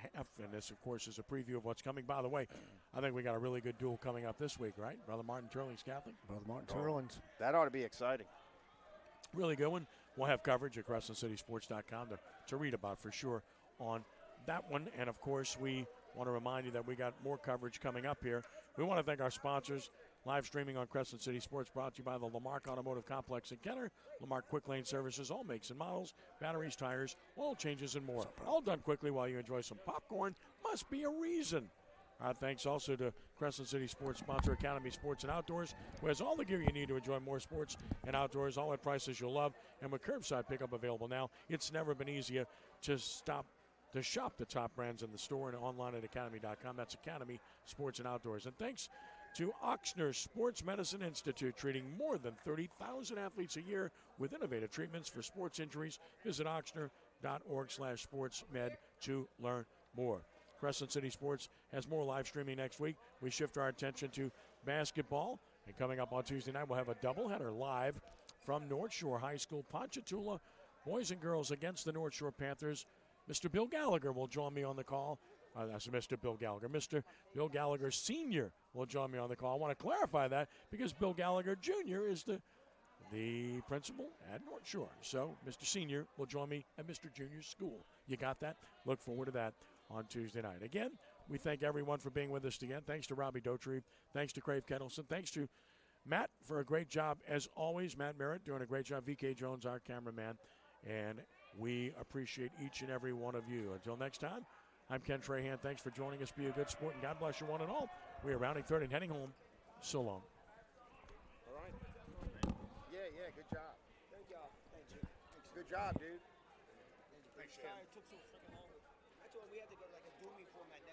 this, of course, is a preview of what's coming. By the way, I think we got a really good duel coming up this week, right? Brother Martin Turling's Catholic. Brother Martin Turling's. That ought to be exciting. Really good one. We'll have coverage at CrescentCitySports.com to read about for sure on that one. And, of course, we want to remind you that we got more coverage coming up here. We want to thank our sponsors. Live streaming on Crescent City Sports brought to you by the Lamarck Automotive Complex in Kenner. Lamarck Quick Lane Services, all makes and models, batteries, tires, oil changes, and more. All done quickly while you enjoy some popcorn. Must be a reason. Our thanks also to Crescent City Sports sponsor Academy Sports and Outdoors, who has all the gear you need to enjoy more sports and outdoors, all at prices you'll love. And with curbside pickup available now, it's never been easier to shop the top brands in the store and online at academy.com. That's Academy Sports and Outdoors. And thanks to Ochsner Sports Medicine Institute, treating more than 30,000 athletes a year with innovative treatments for sports injuries. Visit ochsner.org/sportsmed to learn more. Crescent City Sports has more live streaming next week. We shift our attention to basketball. And coming up on Tuesday night, we'll have a doubleheader live from North Shore High School. Ponchatoula boys and girls against the North Shore Panthers. Mr. Bill Gallagher will join me on the call. That's Mr. Bill Gallagher. Mr. Bill Gallagher Sr. will join me on the call. I want to clarify that because Bill Gallagher Jr. is the principal at North Shore. So Mr. Sr. will join me at Mr. Jr.'s school. You got that? Look forward to that on Tuesday night. Again, we thank everyone for being with us again. Thanks to Robbie Dotree. Thanks to Crave Kettleson. Thanks to Matt for a great job as always. Matt Merritt doing a great job. VK Jones, our cameraman. And we appreciate each and every one of you. Until next time, I'm Ken Trahan. Thanks for joining us. Be a good sport, and God bless you one and all. We are rounding third and heading home. So long. All right. Yeah, good job. Good job. Thank you. Good job, dude. Thanks, Ken. It took so freaking long. I told him we had to go like a doomy format next